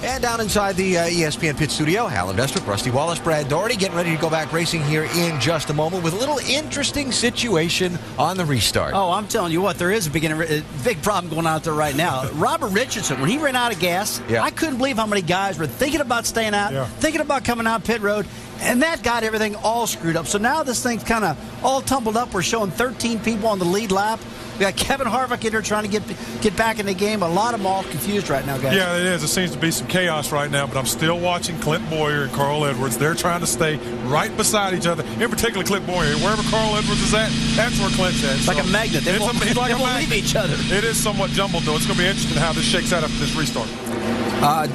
And down inside the ESPN pit studio, Alan Vestwick, Rusty Wallace, Brad Doherty, getting ready to go back racing here in just a moment with a little interesting situation on the restart. Oh, I'm telling you what, there is a big problem going on out there right now. Robert Richardson, when he ran out of gas, I couldn't believe how many guys were thinking about staying out, thinking about coming out pit road, and that got everything all screwed up. So now this thing's kind of all tumbled up. We're showing 13 people on the lead lap. We got Kevin Harvick in there trying to get back in the game. A lot of them all confused right now, guys. Yeah, it is. It seems to be some chaos right now, but I'm still watching Clint Boyer and Carl Edwards. They're trying to stay right beside each other, in particular Clint Boyer. Wherever Carl Edwards is at, that's where Clint's at. It's like a magnet. They won't leave each other. It is somewhat jumbled, though. It's going to be interesting how this shakes out after this restart.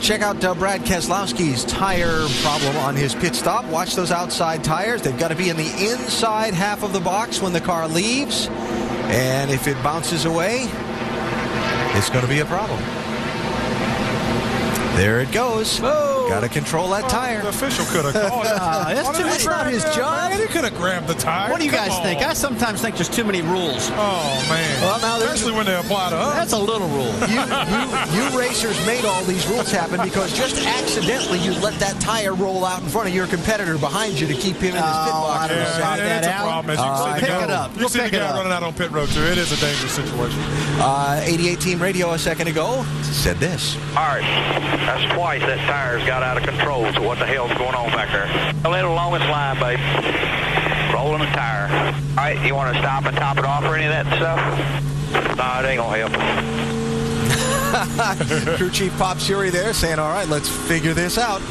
Check out Brad Keselowski's tire problem on his pit stop. Watch those outside tires. They've got to be in the inside half of the box when the car leaves. And if it bounces away, it's going to be a problem. There it goes. Got to control that tire. The official could have called it. That's not his job. Man, he could have grabbed the tire. What do you guys think? I sometimes think there's too many rules. Oh, man. Well, now especially when they apply to us. That's a little rule. You racers made all these rules happen because just accidentally you let that tire roll out in front of your competitor behind you to keep him in his pit box. It's a problem. As you can see the guy, you see the guy running out on pit road, too. It is a dangerous situation. 88 Team Radio a second ago said this. All right, that's twice that tire's got out of control, so what the hell's going on back there? A little longest line, babe. Rolling the tire. All right, you want to stop and top it off or any of that stuff? No, it ain't going to help. Crew Chief Pop Suri there saying, all right, let's figure this out.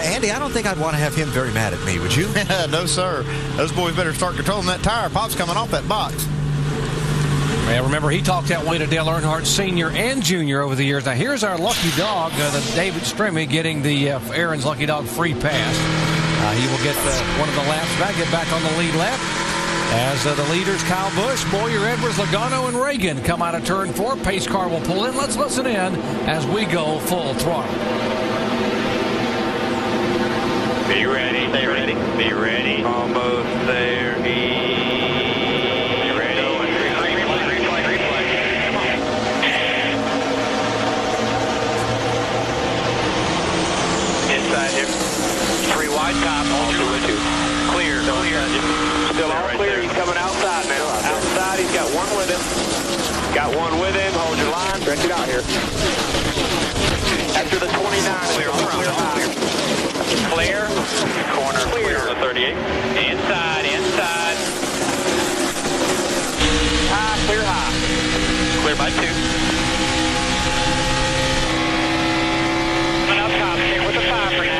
Andy, I don't think I'd want to have him very mad at me, would you? No, sir. Those boys better start controlling that tire. Pop's coming off that box. Well, remember, he talked that way to Dale Earnhardt Sr. and Jr. over the years. Now, here's our lucky dog, the David Stremme, getting the Aaron's Lucky Dog free pass. He will get one of the laps back, get back on the lead lap. As the leaders, Kyle Busch, Boyer, Edwards, Logano, and Reagan come out of turn 4. Pace car will pull in. Let's listen in as we go full throttle. Be ready. Stay ready. Be ready. Almost there. Free wide top, hold your two. Clear. Still all clear. He's coming outside now. Outside, he's got one with him. Got one with him. Hold your line. Stretch it out here. After the 29, clear high. Clear. Corner. Clear. On the 38. Inside. High. Clear high. Clear by 2. Coming up top. Stay with the 5 for now.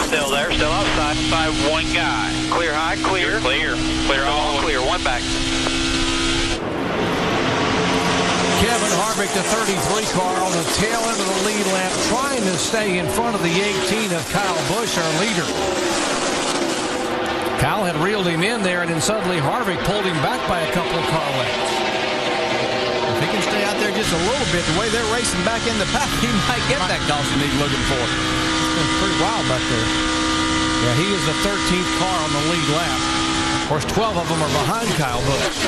Still there, still outside by one guy. Clear high, clear. Clear all clear. One back. Kevin Harvick, the 33 car, on the tail end of the lead lap, trying to stay in front of the 18 of Kyle Busch, our leader. Kyle had reeled him in there, and then suddenly Harvick pulled him back by a couple of car lengths. If he can stay out there just a little bit, the way they're racing back in the pack, he might get that caution he's looking for. It's pretty wild back there. Yeah, he is the 13th car on the lead lap. Of course, 12 of them are behind Kyle Busch.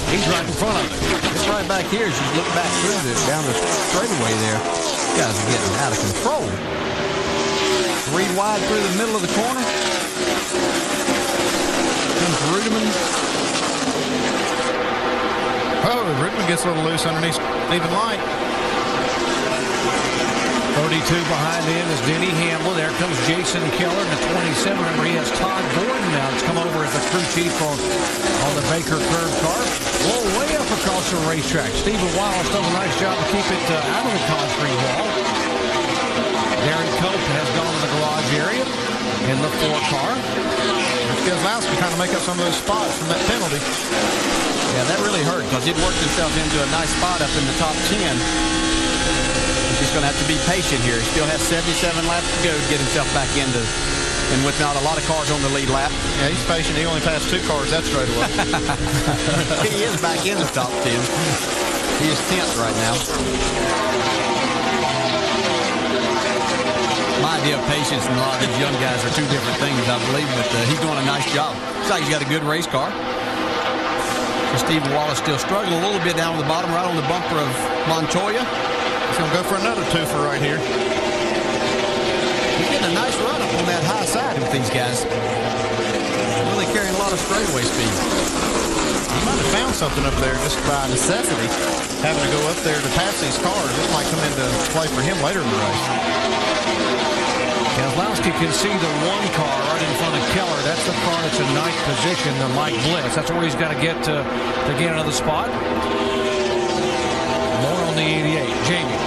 He's right in front of him. It's right back here as you look back through this, down the straightaway there. These guys are getting out of control. 3 wide through the middle of the corner. Comes Rudeman. Oh, Rudeman gets a little loose underneath Stephen Light. 32 behind him is Denny Hamlin. There comes Jason Keller in the 27. Remember, he has Todd Gordon now. It's come over as the crew chief on the Baker curb car. Whoa, way up across the racetrack. Stephen Wallace does a nice job to keep it out of the concrete wall. Darren Cope has gone to the garage area in the 4 car. Keselowski trying to make up some of those spots from that penalty. Yeah, that really hurt because he'd worked himself into a nice spot up in the top 10. He's going to have to be patient here. He still has 77 laps to go to get himself back into, and with not a lot of cars on the lead lap. Yeah, he's patient. He only passed 2 cars that straight away. He is back in the top 10. He is 10th right now. My idea of patience and a lot of these young guys are 2 different things, I believe, but he's doing a nice job. Looks like he's got a good race car. So Steve Wallace still struggling a little bit down on the bottom, right on the bumper of Montoya. He's going to go for another twofer right here. He's getting a nice run up on that high side with these guys. Really carrying a lot of straightaway speed. He might have found something up there just by necessity, having to go up there to pass these cars. This might come into play for him later in the race. Keselowski can see the 1 car right in front of Keller. That's the car that's in 9th position, the Mike Bliss. That's where he's got to get to get another spot. More on the 88. Jamie.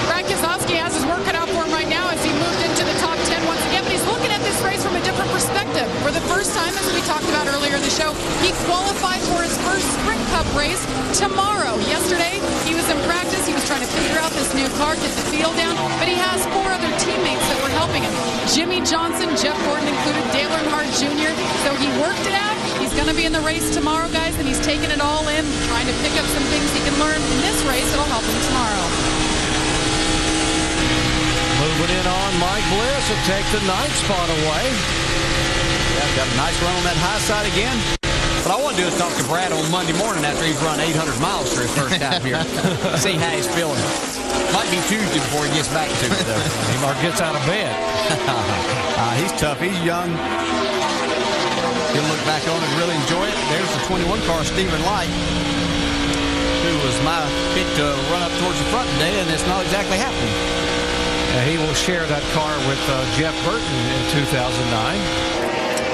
Brad Keselowski has his work cut out for him right now as he moved into the top 10 once again, but he's looking at this race from a different perspective. For the first time, as we talked about earlier in the show, he qualified for his first Sprint Cup race tomorrow. Yesterday, he was in practice. He was trying to figure out this new car, get the feel down, but he has 4 other teammates that were helping helping him. Jimmy Johnson, Jeff Gordon included, Dale Earnhardt Jr. So he worked it out. He's going to be in the race tomorrow, guys, and he's taking it all in, trying to pick up some things he can learn in this race that'll help him tomorrow. Moving in on Mike Bliss to take the 9th spot away. Yeah, got a nice run on that high side again. What I want to do is talk to Brad on Monday morning after he's run 800 miles for his first time here. See how he's feeling. Might be Tuesday before he gets back to it, though. He gets out of bed. He's tough. He's young. He'll look back on it and really enjoy it. There's the 21 car, Stephen Light, who was my pick to run up towards the front today, and it's not exactly happening. He will share that car with Jeff Burton in 2009.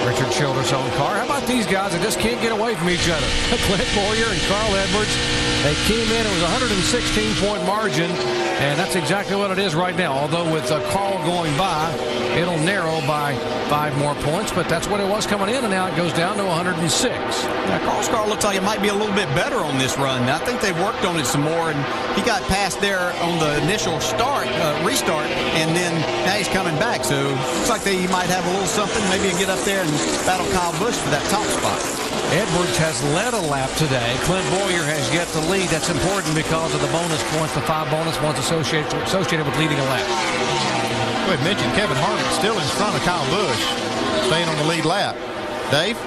Richard Childress' own car. How about these guys that just can't get away from each other? Clint Boyer and Carl Edwards. They came in. It was a 116-point margin, and that's exactly what it is right now. Although with Carl going by, it'll narrow by 5 more points, but that's what it was coming in, and now it goes down to 106. Now, Carl's car looks like it might be a little bit better on this run. I think they've worked on it some more, and he got past there on the initial restart, and then now he's coming back. So looks like he might have a little something, maybe get up there and battle Kyle Busch for that top spot. Edwards has led a lap today. Clint Boyer has yet to lead. That's important because of the bonus points, the 5 bonus points associated with leading a lap. We mentioned Kevin Harvick still in front of Kyle Busch, staying on the lead lap. Dave?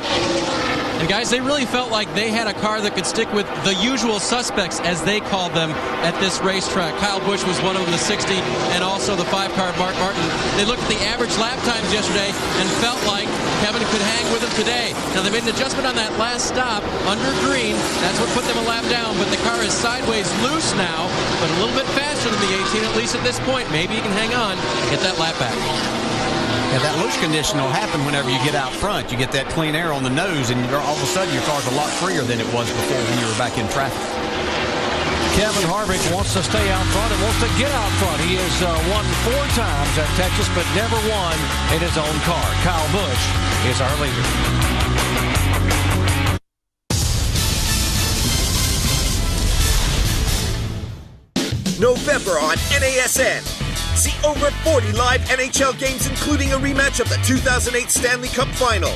And guys, they really felt like they had a car that could stick with the usual suspects, as they called them, at this racetrack. Kyle Busch was one of them, the 60, and also the 5-car Mark Martin. They looked at the average lap times yesterday and felt like Kevin could hang with him today. Now, they made an adjustment on that last stop under green. That's what put them a lap down, but the car is sideways loose now, but a little bit faster than the 18, at least at this point. Maybe he can hang on, get that lap back. Yeah, that loose condition will happen whenever you get out front. You get that clean air on the nose, and all of a sudden your car's a lot freer than it was before when you were back in traffic. Kevin Harvick wants to stay out front and wants to get out front. He has won 4 times at Texas, but never won in his own car. Kyle Busch is our leader. November on NASN. See over 40 live NHL games, including a rematch of the 2008 Stanley Cup Final.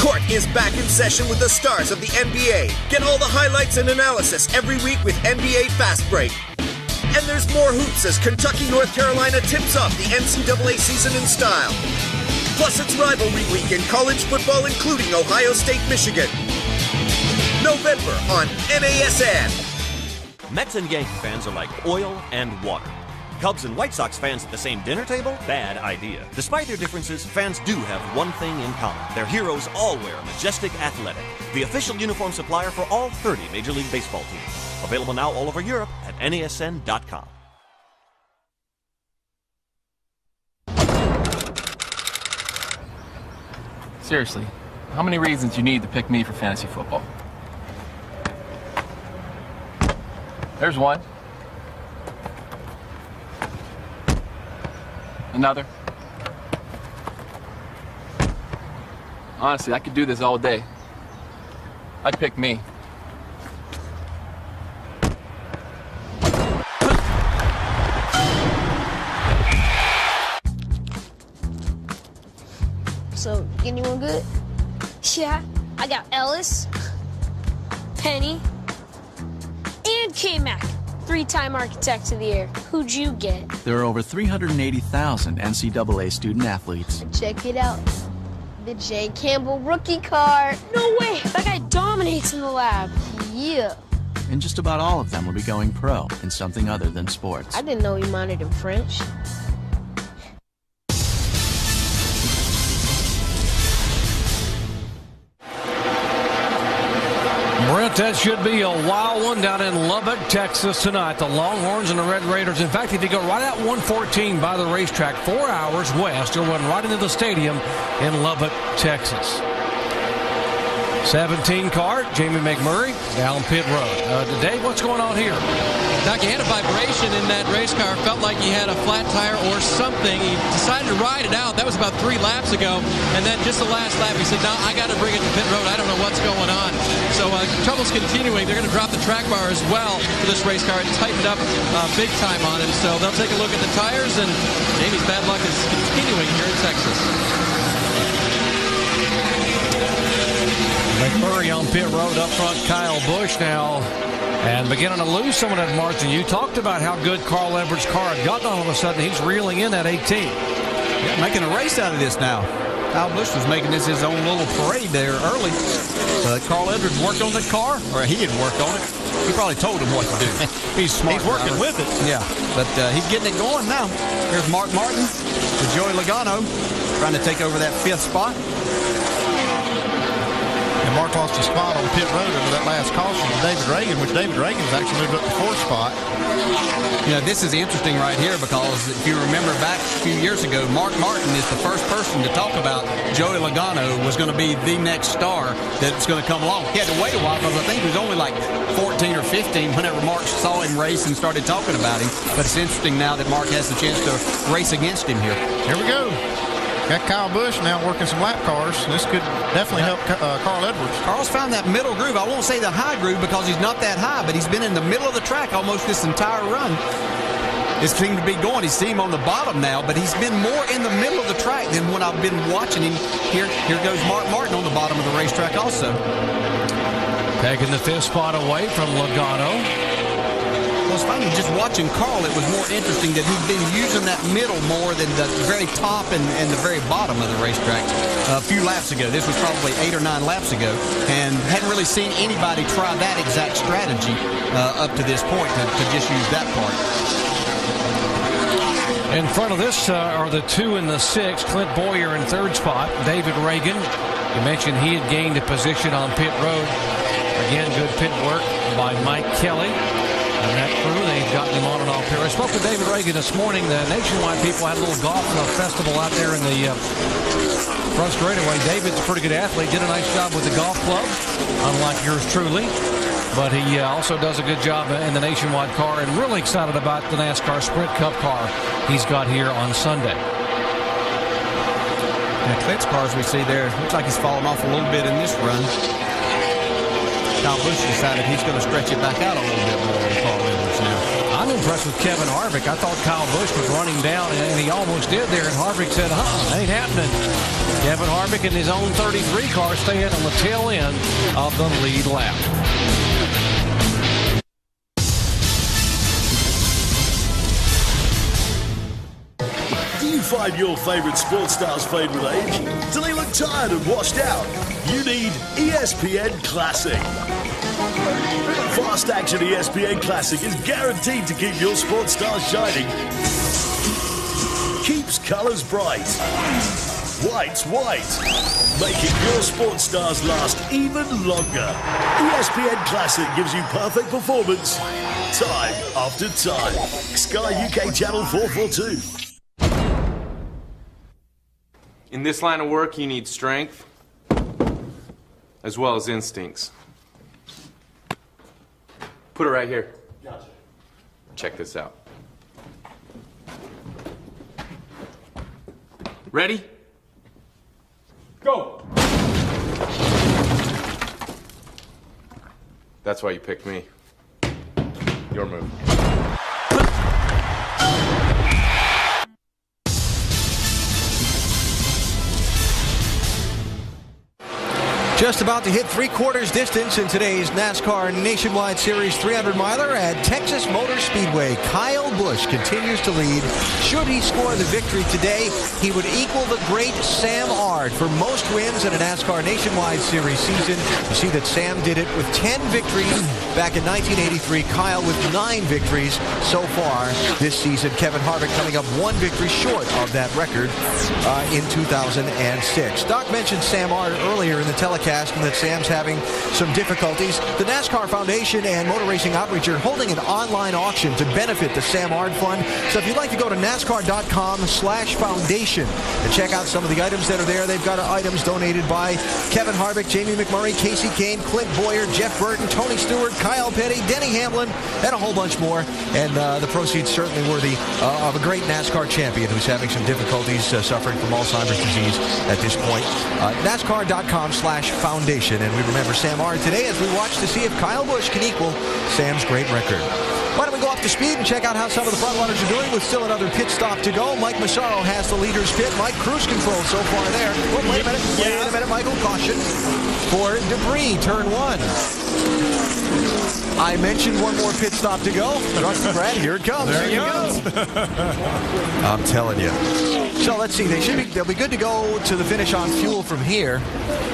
Court is back in session with the stars of the NBA. Get all the highlights and analysis every week with NBA Fast Break. And there's more hoops as Kentucky, North Carolina tips off the NCAA season in style. Plus, it's rivalry week in college football, including Ohio State, Michigan. November on NASN. Mets and Yankee fans are like oil and water. Cubs and White Sox fans at the same dinner table? Bad idea. Despite their differences, fans do have one thing in common. Their heroes all wear Majestic Athletic, the official uniform supplier for all 30 Major League Baseball teams. Available now all over Europe at NASN.com. Seriously, how many reasons you need to pick me for fantasy football? There's one. Another. Honestly, I could do this all day. I'd pick me. So, anyone good? Yeah, I got Ellis, Penny, and K-Mac, 3-time Architect of the Year. Who'd you get? There are over 380,000 NCAA student athletes. Check it out. The Jay Campbell rookie card. No way! That guy dominates in the lab. Yeah. And just about all of them will be going pro in something other than sports. I didn't know he minored in French. Brent, that should be a wild one down in Lubbock, Texas tonight. The Longhorns and the Red Raiders. In fact, if you go right out 114 by the racetrack, 4 hours west, you'll run right into the stadium in Lubbock, Texas. 17 car, Jamie McMurray, down pit road. Dave, what's going on here? Doc, he had a vibration in that race car. Felt like he had a flat tire or something. He decided to ride it out. That was about 3 laps ago. And then just the last lap, he said, no, I got to bring it to pit road. I don't know what's going on. So trouble's continuing. They're going to drop the track bar as well for this race car. It tightened up big time on him. So they'll take a look at the tires, and Jamie's bad luck is continuing here in Texas. McMurray on pit road up front, Kyle Busch now, and beginning to lose some of that margin. You talked about how good Carl Edwards' car had gotten. All of a sudden, he's reeling in at 18. Yeah, making a race out of this now. Kyle Busch was making this his own little parade there early. Carl Edwards worked on the car, or he didn't work on it. He probably told him what to do. He's smart. He's working with it. Yeah, but he's getting it going now. Here's Mark Martin with Joey Logano trying to take over that 5th spot. Mark lost a spot on pit road under that last caution to David Reagan, which David Reagan's actually moved up to 4th spot. You know, this is interesting right here because if you remember back a few years ago, Mark Martin is the first person to talk about Joey Logano was going to be the next star that's going to come along. He had to wait a while because I think he was only like 14 or 15 whenever Mark saw him race and started talking about him. But it's interesting now that Mark has the chance to race against him here. Here we go. Got Kyle Busch now working some lap cars. This could definitely help Carl Edwards. Carl's found that middle groove. I won't say the high groove because he's not that high, but he's been in the middle of the track almost this entire run. It seemed to be going. He's seen him on the bottom now, but he's been more in the middle of the track than when I've been watching him. Here goes Mark Martin on the bottom of the racetrack also. Taking the 5th spot away from Logano. Well, it's funny, just watching Carl, it was more interesting that he'd been using that middle more than the very top and the very bottom of the racetrack a few laps ago. This was probably 8 or 9 laps ago, and hadn't really seen anybody try that exact strategy up to this point to just use that part. In front of this are the 2 and the 6. Clint Boyer in 3rd spot. David Reagan, you mentioned he had gained a position on pit road. Again, good pit work by Mike Kelly. And that crew, they've gotten him on and off here. I spoke with David Reagan this morning. The Nationwide people had a little golf festival out there in the front straightaway. David's a pretty good athlete. Did a nice job with the golf club, unlike yours truly. But he also does a good job in the Nationwide car, and really excited about the NASCAR Sprint Cup car he's got here on Sunday. Now, Clint's cars we see there, looks like he's fallen off a little bit in this run. Kyle Busch decided he's going to stretch it back out a little bit more with Carl Edwards now. I'm impressed with Kevin Harvick. I thought Kyle Busch was running down, and he almost did there, and Harvick said, ain't happening. Kevin Harvick in his own 33 car staying on the tail end of the lead lap. Do you find your favorite sports stars fade with age? Do they look tired and washed out? You need ESPN Classic. Fast Action ESPN Classic is guaranteed to keep your sports stars shining. Keeps colors bright. White's white. Making your sports stars last even longer. ESPN Classic gives you perfect performance time after time. Sky UK Channel 442. In this line of work, you need strength as well as instincts. Put it right here. Gotcha. Check this out. Ready? Go! That's why you picked me. Your move. Just about to hit 3/4 distance in today's NASCAR Nationwide Series 300-miler at Texas Motor Speedway. Kyle Busch continues to lead. Should he score the victory today, he would equal the great Sam Ard for most wins in a NASCAR Nationwide Series season. You see that Sam did it with 10 victories back in 1983. Kyle with 9 victories so far this season. Kevin Harvick coming up 1 victory short of that record in 2006. Doc mentioned Sam Ard earlier in the telecast. broadcasting that Sam's having some difficulties. The NASCAR Foundation and Motor Racing Outreach are holding an online auction to benefit the Sam Ard Fund. So if you'd like to go to NASCAR.com/foundation and check out some of the items that are there. They've got items donated by Kevin Harvick, Jamie McMurray, Casey Kane, Clint Boyer, Jeff Burton, Tony Stewart, Kyle Petty, Denny Hamlin, and a whole bunch more. And the proceeds certainly worthy of a great NASCAR champion who's having some difficulties suffering from Alzheimer's disease at this point. NASCAR.com/foundation. And we remember Sam Ard today as we watch to see if Kyle Busch can equal Sam's great record. Why don't we go up to speed and check out how some of the front runners are doing with still another pit stop to go. Mike Massaro has the leader's pit. Mike, cruise control so far there. Oh, wait a minute, Michael. Caution for debris, turn 1. I mentioned one more pit stop to go. Trust Brad, here it comes. There it goes. I'm telling you. So let's see. They'll be good to go to the finish on fuel from here.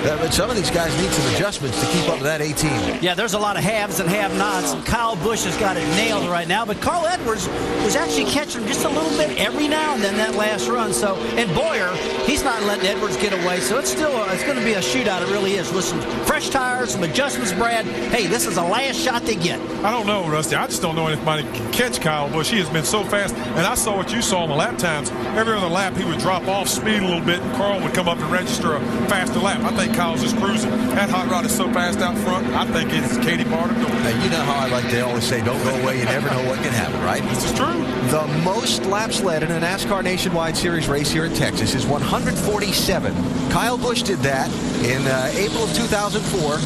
But some of these guys need some adjustments to keep up with that 18. Yeah, there's a lot of haves and have-nots. Kyle Busch has got it nailed right now. But Carl Edwards was actually catching just a little bit every now and then that last run. So, and Boyer, he's not letting Edwards get away. So it's still it's going to be a shootout. It really is. With some fresh tires, some adjustments, Brad. Hey, this is the last shot they get. I don't know, Rusty. I just don't know anybody can catch Kyle Busch. He has been so fast. And I saw what you saw on the lap times. Every other lap, he would drop off, speed a little bit, and Carl would come up and register a faster lap. I think Kyle's just cruising. That hot rod is so fast out front, I think it's Katie Barnum doing it. You know how they always say, don't go away, you never know what can happen, right? This is true. The most laps led in a NASCAR Nationwide Series race here in Texas is 147. Kyle Busch did that in April of 2004.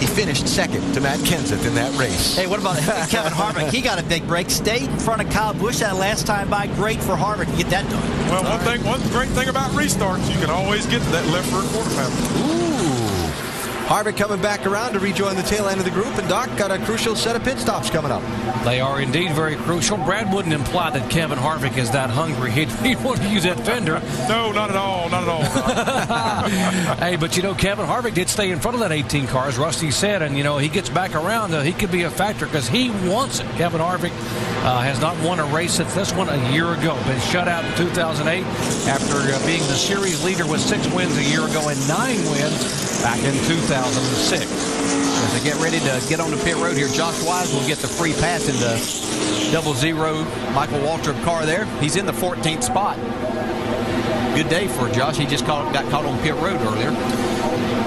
He finished second to Matt Kenseth in that race. Hey, what about Kevin Harvick? He got a big break. Stayed in front of Kyle Busch that last time by. Great for Harvick to get that done. Well, one great thing about restarts, you can always get to that left rear quarter pounder. Ooh. Harvick coming back around to rejoin the tail end of the group, and Doc got a crucial set of pit stops coming up. They are indeed very crucial. Brad wouldn't imply that Kevin Harvick is that hungry. He'd want to use that fender. No, not at all. Not at all. Hey, but, Kevin Harvick did stay in front of that 18 car, as Rusty said, and, he gets back around. He could be a factor because he wants it. Kevin Harvick has not won a race since this one a year ago. Been shut out in 2008 after being the series leader with 6 wins a year ago and 9 wins back in 2006. As they get ready to get on the pit road here, Josh Wise will get the free pass in the 00 Michael Waltrip car there. He's in the 14th spot. Good day for Josh. He just got caught on pit road earlier.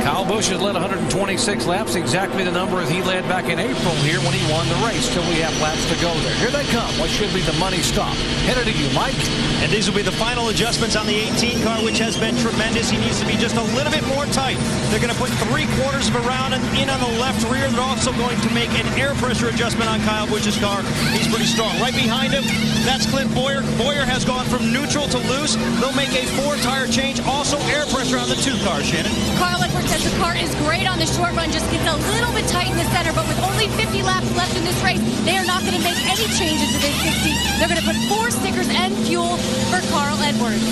Kyle Busch has led 126 laps, exactly the number he led back in April here when he won the race. Still we have laps to go there. Here they come. What should be the money stop? Headed to you, Mike. And these will be the final adjustments on the 18 car, which has been tremendous. He needs to be just a little bit more tight. They're going to put 3/4 of a round in on the left rear. They're also going to make an air pressure adjustment on Kyle Busch's car. He's pretty strong. Right behind him, that's Clint Boyer. Boyer has gone from neutral to loose. They'll make a 4-tire change. Also air pressure on the 2 cars, Shannon. Carl Edwards says the car is great on the short run, just gets a little bit tight in the center, but with only 50 laps left in this race, they are not going to make any changes to this 60. They're going to put 4 stickers and fuel for Carl Edwards.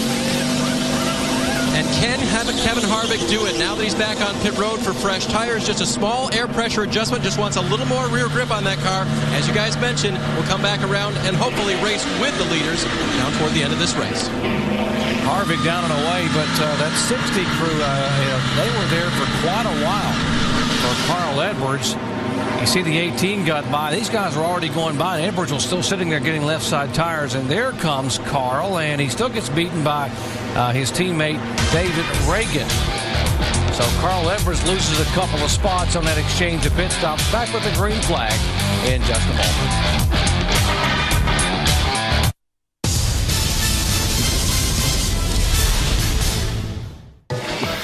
And can Kevin Harvick do it now that he's back on pit road for fresh tires? Just a small air pressure adjustment, just wants a little more rear grip on that car. As you guys mentioned, we'll come back around and hopefully race with the leaders down toward the end of this race. Harvick down and away, but that 60 crew, they were there for quite a while for Carl Edwards. You see the 18 got by. These guys were already going by, and Edwards was still sitting there getting left side tires, and there comes Carl, and he still gets beaten by his teammate David Reagan. So Carl Edwards loses a couple of spots on that exchange of pit stops. Back with the green flag in just a moment.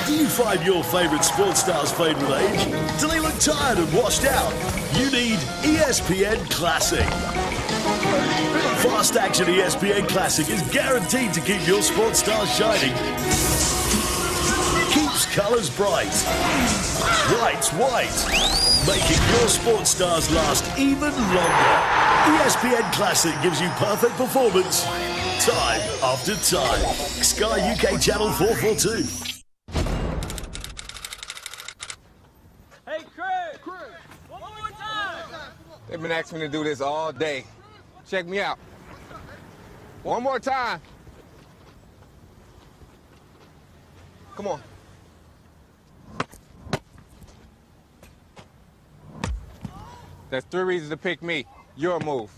You find your favorite sports stars fade with age? Do they look tired and washed out? You need ESPN Classic. Fast action ESPN Classic is guaranteed to keep your sports stars shining. Keeps colors bright. White's white. Making your sports stars last even longer. ESPN Classic gives you perfect performance time after time. Sky UK Channel 442. They've been asking me to do this all day. Check me out. One more time. Come on. That's 3 reasons to pick me. Your move.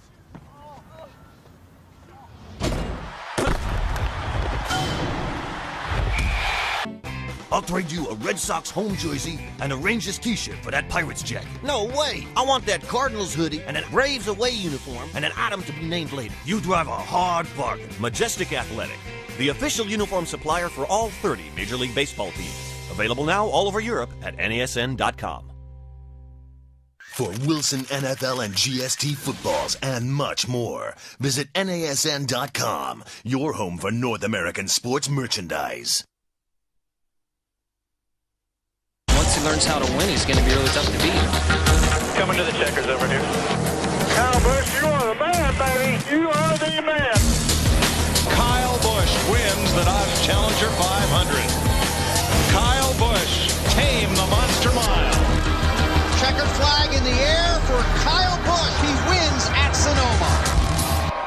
I'll trade you a Red Sox home jersey and a Rangers t-shirt for that Pirates jacket. No way! I want that Cardinals hoodie and that Braves away uniform and an item to be named later. You drive a hard bargain. Majestic Athletic, the official uniform supplier for all 30 Major League Baseball teams. Available now all over Europe at NASN.com. For Wilson NFL and GST footballs and much more, visit NASN.com, your home for North American sports merchandise. Once he learns how to win, he's going to be really tough to beat. Coming to the checkers over here. Kyle Busch, you are the man, baby. You are the man. Kyle Busch wins the Dodge Challenger 500. Kyle Busch tame the Monster Mile. Checkered flag in the air for Kyle Busch. He wins at Sonoma.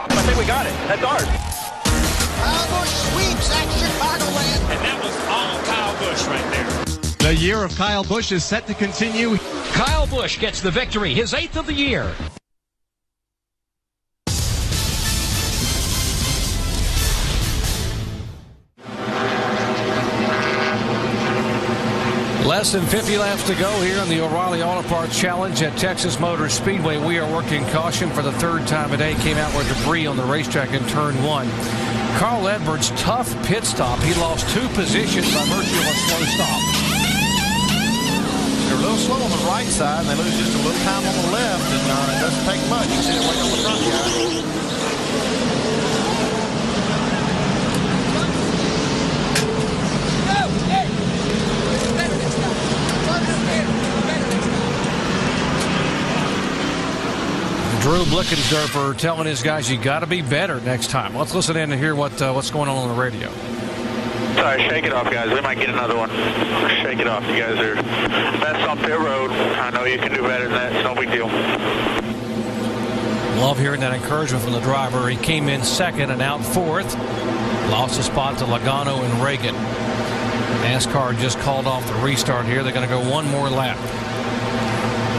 I think we got it. That's ours. Kyle Busch sweeps at Chicagoland. And that was all Kyle Busch right there. The year of Kyle Busch is set to continue. Kyle Busch gets the victory, his 8th of the year. Less than 50 laps to go here in the O'Reilly Auto Parts Challenge at Texas Motor Speedway. We are working caution for the 3rd time today. Came out with debris on the racetrack in turn 1. Carl Edwards, tough pit stop. He lost 2 positions by virtue of a slow stop. They're a little slow on the right side, and they lose just a little time on the left, and it doesn't take much. You see it waiting on the front guy. Drew Blickensderfer telling his guys, you got to be better next time. Let's listen in and hear what's going on the radio. Sorry, shake it off, guys. We might get another one. Shake it off. You guys are best on pit road. I know you can do better than that. It's no big deal. Love hearing that encouragement from the driver. He came in 2nd and out 4th. Lost a spot to Logano and Reagan. NASCAR just called off the restart here. They're going to go one more lap.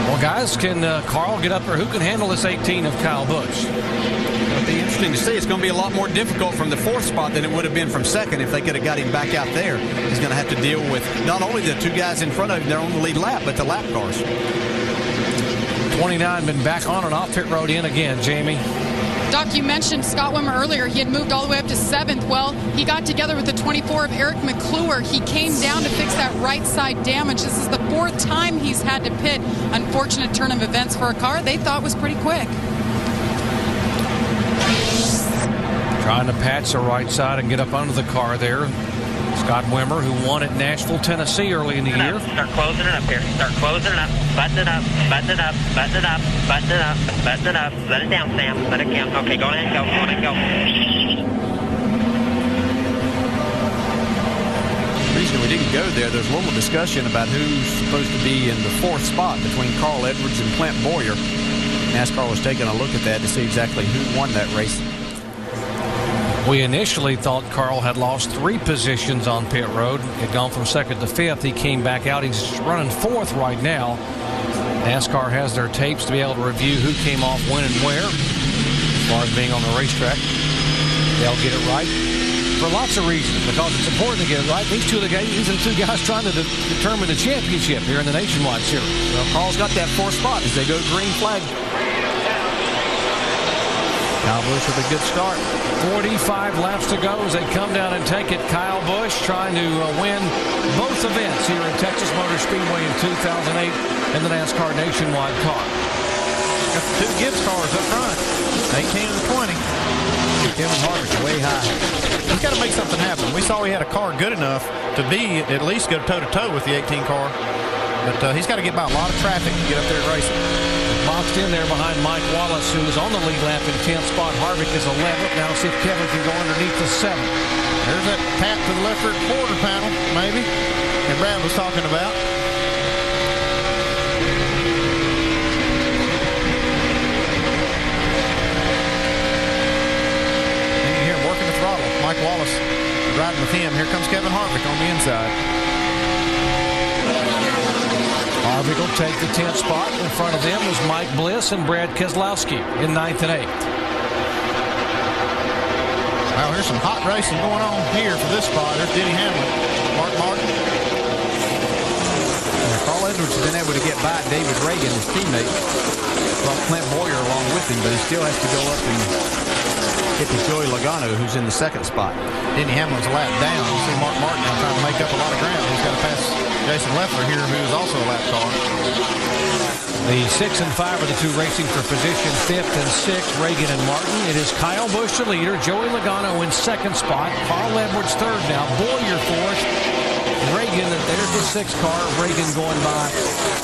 Well, guys, can Carl get up there? Who can handle this 18 of Kyle Busch? It'll be interesting to see. It's going to be a lot more difficult from the 4th spot than it would have been from 2nd if they could have got him back out there. He's going to have to deal with not only the 2 guys in front of him, they're on the lead lap, but the lap cars. 29 been back on and off pit road in again, Jamie. Doc, you mentioned Scott Wimmer earlier. He had moved all the way up to 7th. Well, he got together with the 24 of Eric McClure. He came down to fix that right side damage. This is the 4th time he's had to pit. Unfortunate turn of events for a car they thought was pretty quick. Trying to patch the right side and get up under the car there. Scott Wimmer, who won at Nashville, Tennessee early in the year. Start closing it up here. Start closing it up. Button it up. Button it up. Button it up. Button it up. Button it up. Let it down, Sam. Let it count. Okay, go ahead and go. Go ahead and go. The reason we didn't go there's a little discussion about who's supposed to be in the 4th spot between Carl Edwards and Clint Boyer. NASCAR was taking a look at that to see exactly who won that race. We initially thought Carl had lost 3 positions on pit road. He had gone from 2nd to 5th. He came back out. He's running 4th right now. NASCAR has their tapes to be able to review who came off when and where as far as being on the racetrack. They'll get it right for lots of reasons, because it's important to get it right. These 2 of the guys, these are the 2 guys trying to determine the championship here in the Nationwide Series. Well, Carl's got that 4th spot as they go green flag. Kyle Busch with a good start. 45 laps to go as they come down and take it. Kyle Busch trying to win both events here at Texas Motor Speedway in 2008 in the NASCAR Nationwide car. Got the 2 Gibbs cars up front, 18 and 20. Kevin Harvick way high. He's got to make something happen. We saw he had a car good enough to be at least go toe-to-toe with the 18 car. But he's got to get by a lot of traffic to get up there and race it. Boxed in there behind Mike Wallace, who is on the lead lap in 10th spot. Harvick is 11th. Now see if Kevin can go underneath the 7th. There's that tap to the left rear quarter panel, maybe, that Brad was talking about. And you hear him working the throttle. Mike Wallace riding with him. Here comes Kevin Harvick on the inside. Harvick will take the 10th spot. In front of them was Mike Bliss and Brad Keselowski in 9th and 8th. Well, here's some hot racing going on here for this spot. There's Denny Hamlin, Mark Martin. Carl Edwards has been able to get by David Reagan, his teammate. Brought Clint Boyer along with him, but he still has to go up and get to Joey Logano, who's in the 2nd spot. Denny Hamlin's a lap down. You see Mark Martin now trying to make up a lot of ground. He's got to pass Jason Leffler here, who is also a lap car. The 6 and 5 are the two racing for position 5th and 6th, Reagan and Martin. It is Kyle Busch the leader, Joey Logano in 2nd spot, Carl Edwards 3rd now, Boyer 4th, Reagan, there's the 6th car, Reagan going by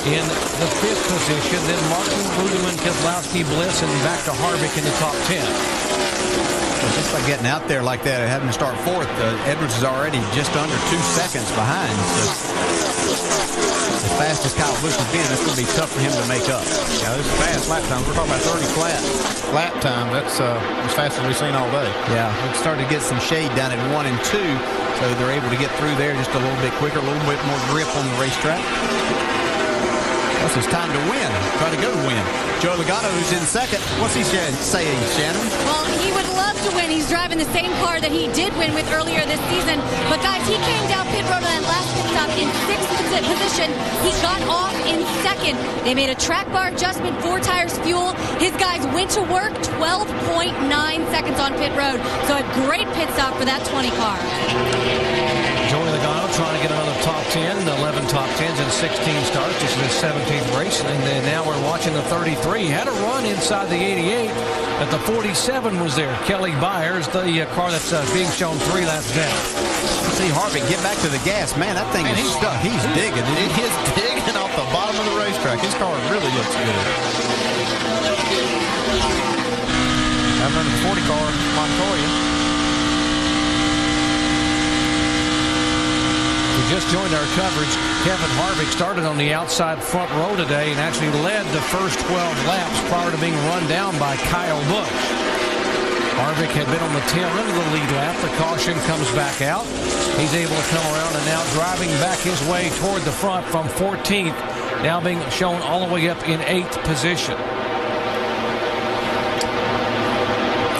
in the 5th position, then Martin, Ruderman, Keselowski, Bliss, and back to Harvick in the top 10. Just by getting out there like that and having to start 4th, Edwards is already just under 2 seconds behind. So as fast as Kyle Busch has been, it's going to be tough for him to make up. Yeah, this is fast lap time. We're talking about 30 flat. Lap time, that's as fast as we've seen all day. Yeah, it's starting to get some shade down at 1 and 2, so they're able to get through there just a little bit quicker, a little bit more grip on the racetrack. Plus, it's time to win. Try to go win. Joe Logano, who's in 2nd. What's he saying, Shannon? Well, he would love to win. He's driving the same car that he did win with earlier this season. But, guys, he came down pit road on that last pit stop in 6th position. He got off in 2nd. They made a track bar adjustment, 4 tires fuel. His guys went to work 12.9 seconds on pit road. So a great pit stop for that 20 car. Joey Logano trying to get another top 10, 11 top 10s and 16 starts. This is his 17th race, and then now we're watching the 33. He had a run inside the 88, but the 47 was there. Kelly Byers, the car that's being shown 3 laps down. See Harvick get back to the gas. Man, that thing is stuck. He's digging. He is digging off the bottom of the racetrack. His car really looks good. I'm running the 40 car, Montoya. Just joined our coverage. Kevin Harvick started on the outside front row today and actually led the first 12 laps prior to being run down by Kyle Busch. Harvick had been on the tail end of the lead lap. The caution comes back out. He's able to come around and now driving back his way toward the front from 14th, now being shown all the way up in 8th position.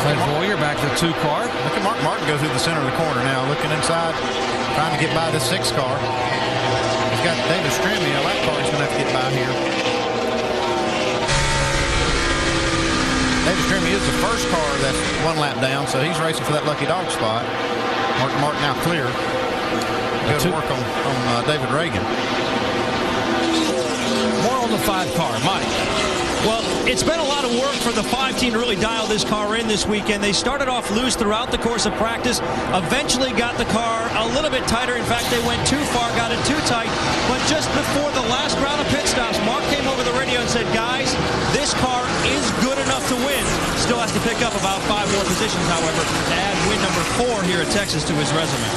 Clint Boyer back to the 2 car. Look at Mark Martin go through the center of the corner now, looking inside, trying to get by the 6 car. He's got David Strimmy, a lap car he's going to have to get by here. David Strimmy is the first car that's 1 lap down, so he's racing for that lucky dog spot. Mark now clear. Go to work on David Reagan. More on the 5 car. Mike. Well, it's been a lot of work for the 5 team to really dial this car in this weekend. They started off loose throughout the course of practice, eventually got the car a little bit tighter. In fact, they went too far, got it too tight. But just before the last round of pit stops, Mark came over the radio and said, guys, this car is good enough to win. Still has to pick up about 5 more positions, however, to add win number 4 here at Texas to his resume.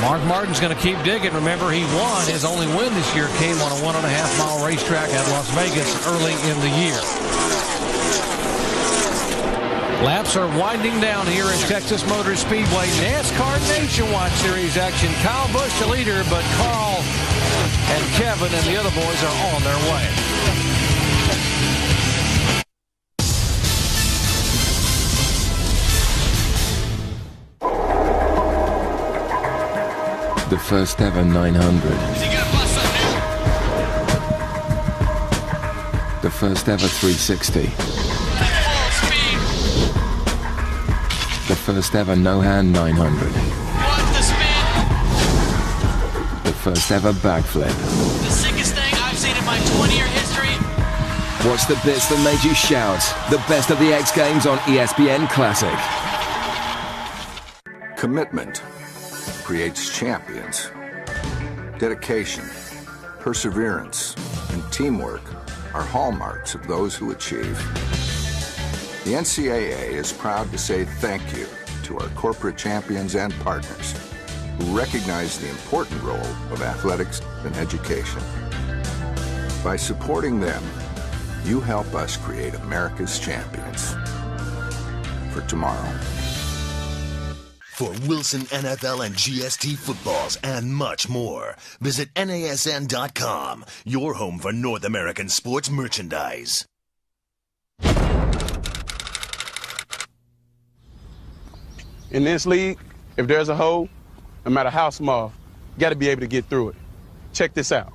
Mark Martin's going to keep digging. Remember, he won. His only win this year came on a 1.5-mile racetrack at Las Vegas early in the year. Laps are winding down here at Texas Motor Speedway. NASCAR Nationwide Series action. Kyle Busch the leader, but Carl and Kevin and the other boys are on their way. The first ever 900. The first ever 360. The first ever no-hand 900. The first ever backflip. The sickest thing I've seen in my 20-year history. Watch the bits that made you shout. The best of the X Games on ESPN Classic. Commitment creates champions. Dedication, perseverance, and teamwork are hallmarks of those who achieve. The NCAA is proud to say thank you to our corporate champions and partners who recognize the important role of athletics and education. By supporting them, you help us create America's champions for tomorrow. For Wilson NFL and GST footballs and much more, visit NASN.com, your home for North American sports merchandise. In this league, if there's a hole, no matter how small, you got to be able to get through it. Check this out.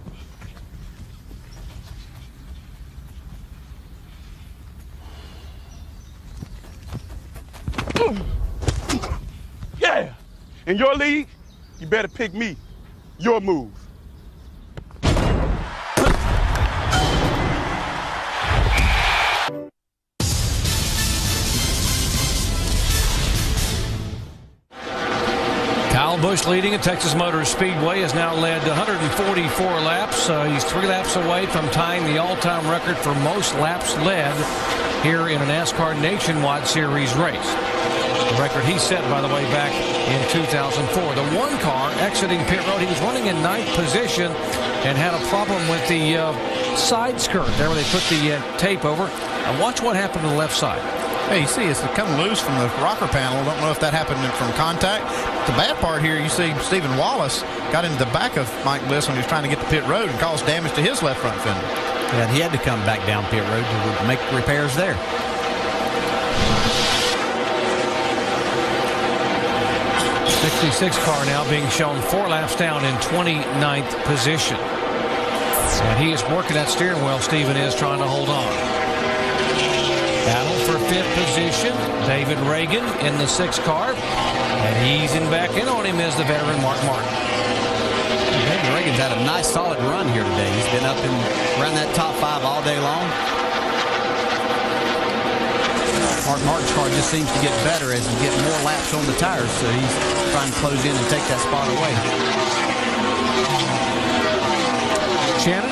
Yeah! In your league, you better pick me. Your move. Kyle Busch leading at Texas Motor Speedway has now led 144 laps. He's 3 laps away from tying the all-time record for most laps led here in a NASCAR Nationwide Series race. The record he set, by the way, back in 2004. The one car exiting pit road, he was running in 9th position and had a problem with the side skirt there where they put the tape over. And watch what happened to the left side. Hey, you see it's come loose from the rocker panel. Don't know if that happened from contact. The bad part here, you see Stephen Wallace got into the back of Mike Bliss when he was trying to get to pit road and caused damage to his left front fender. Yeah, and he had to come back down pit road to make repairs there. '66 car now being shown 4 laps down in 29th position. And he is working that steering wheel, Stephen is trying to hold on. Battle for 5th position. David Reagan in the 6th car. And easing back in on him is the veteran Mark Martin. David Reagan's had a nice solid run here today. He's been up and around that top 5 all day long. Mark Martin's car just seems to get better as you get more laps on the tires, so he's trying to close in and take that spot away. Shannon?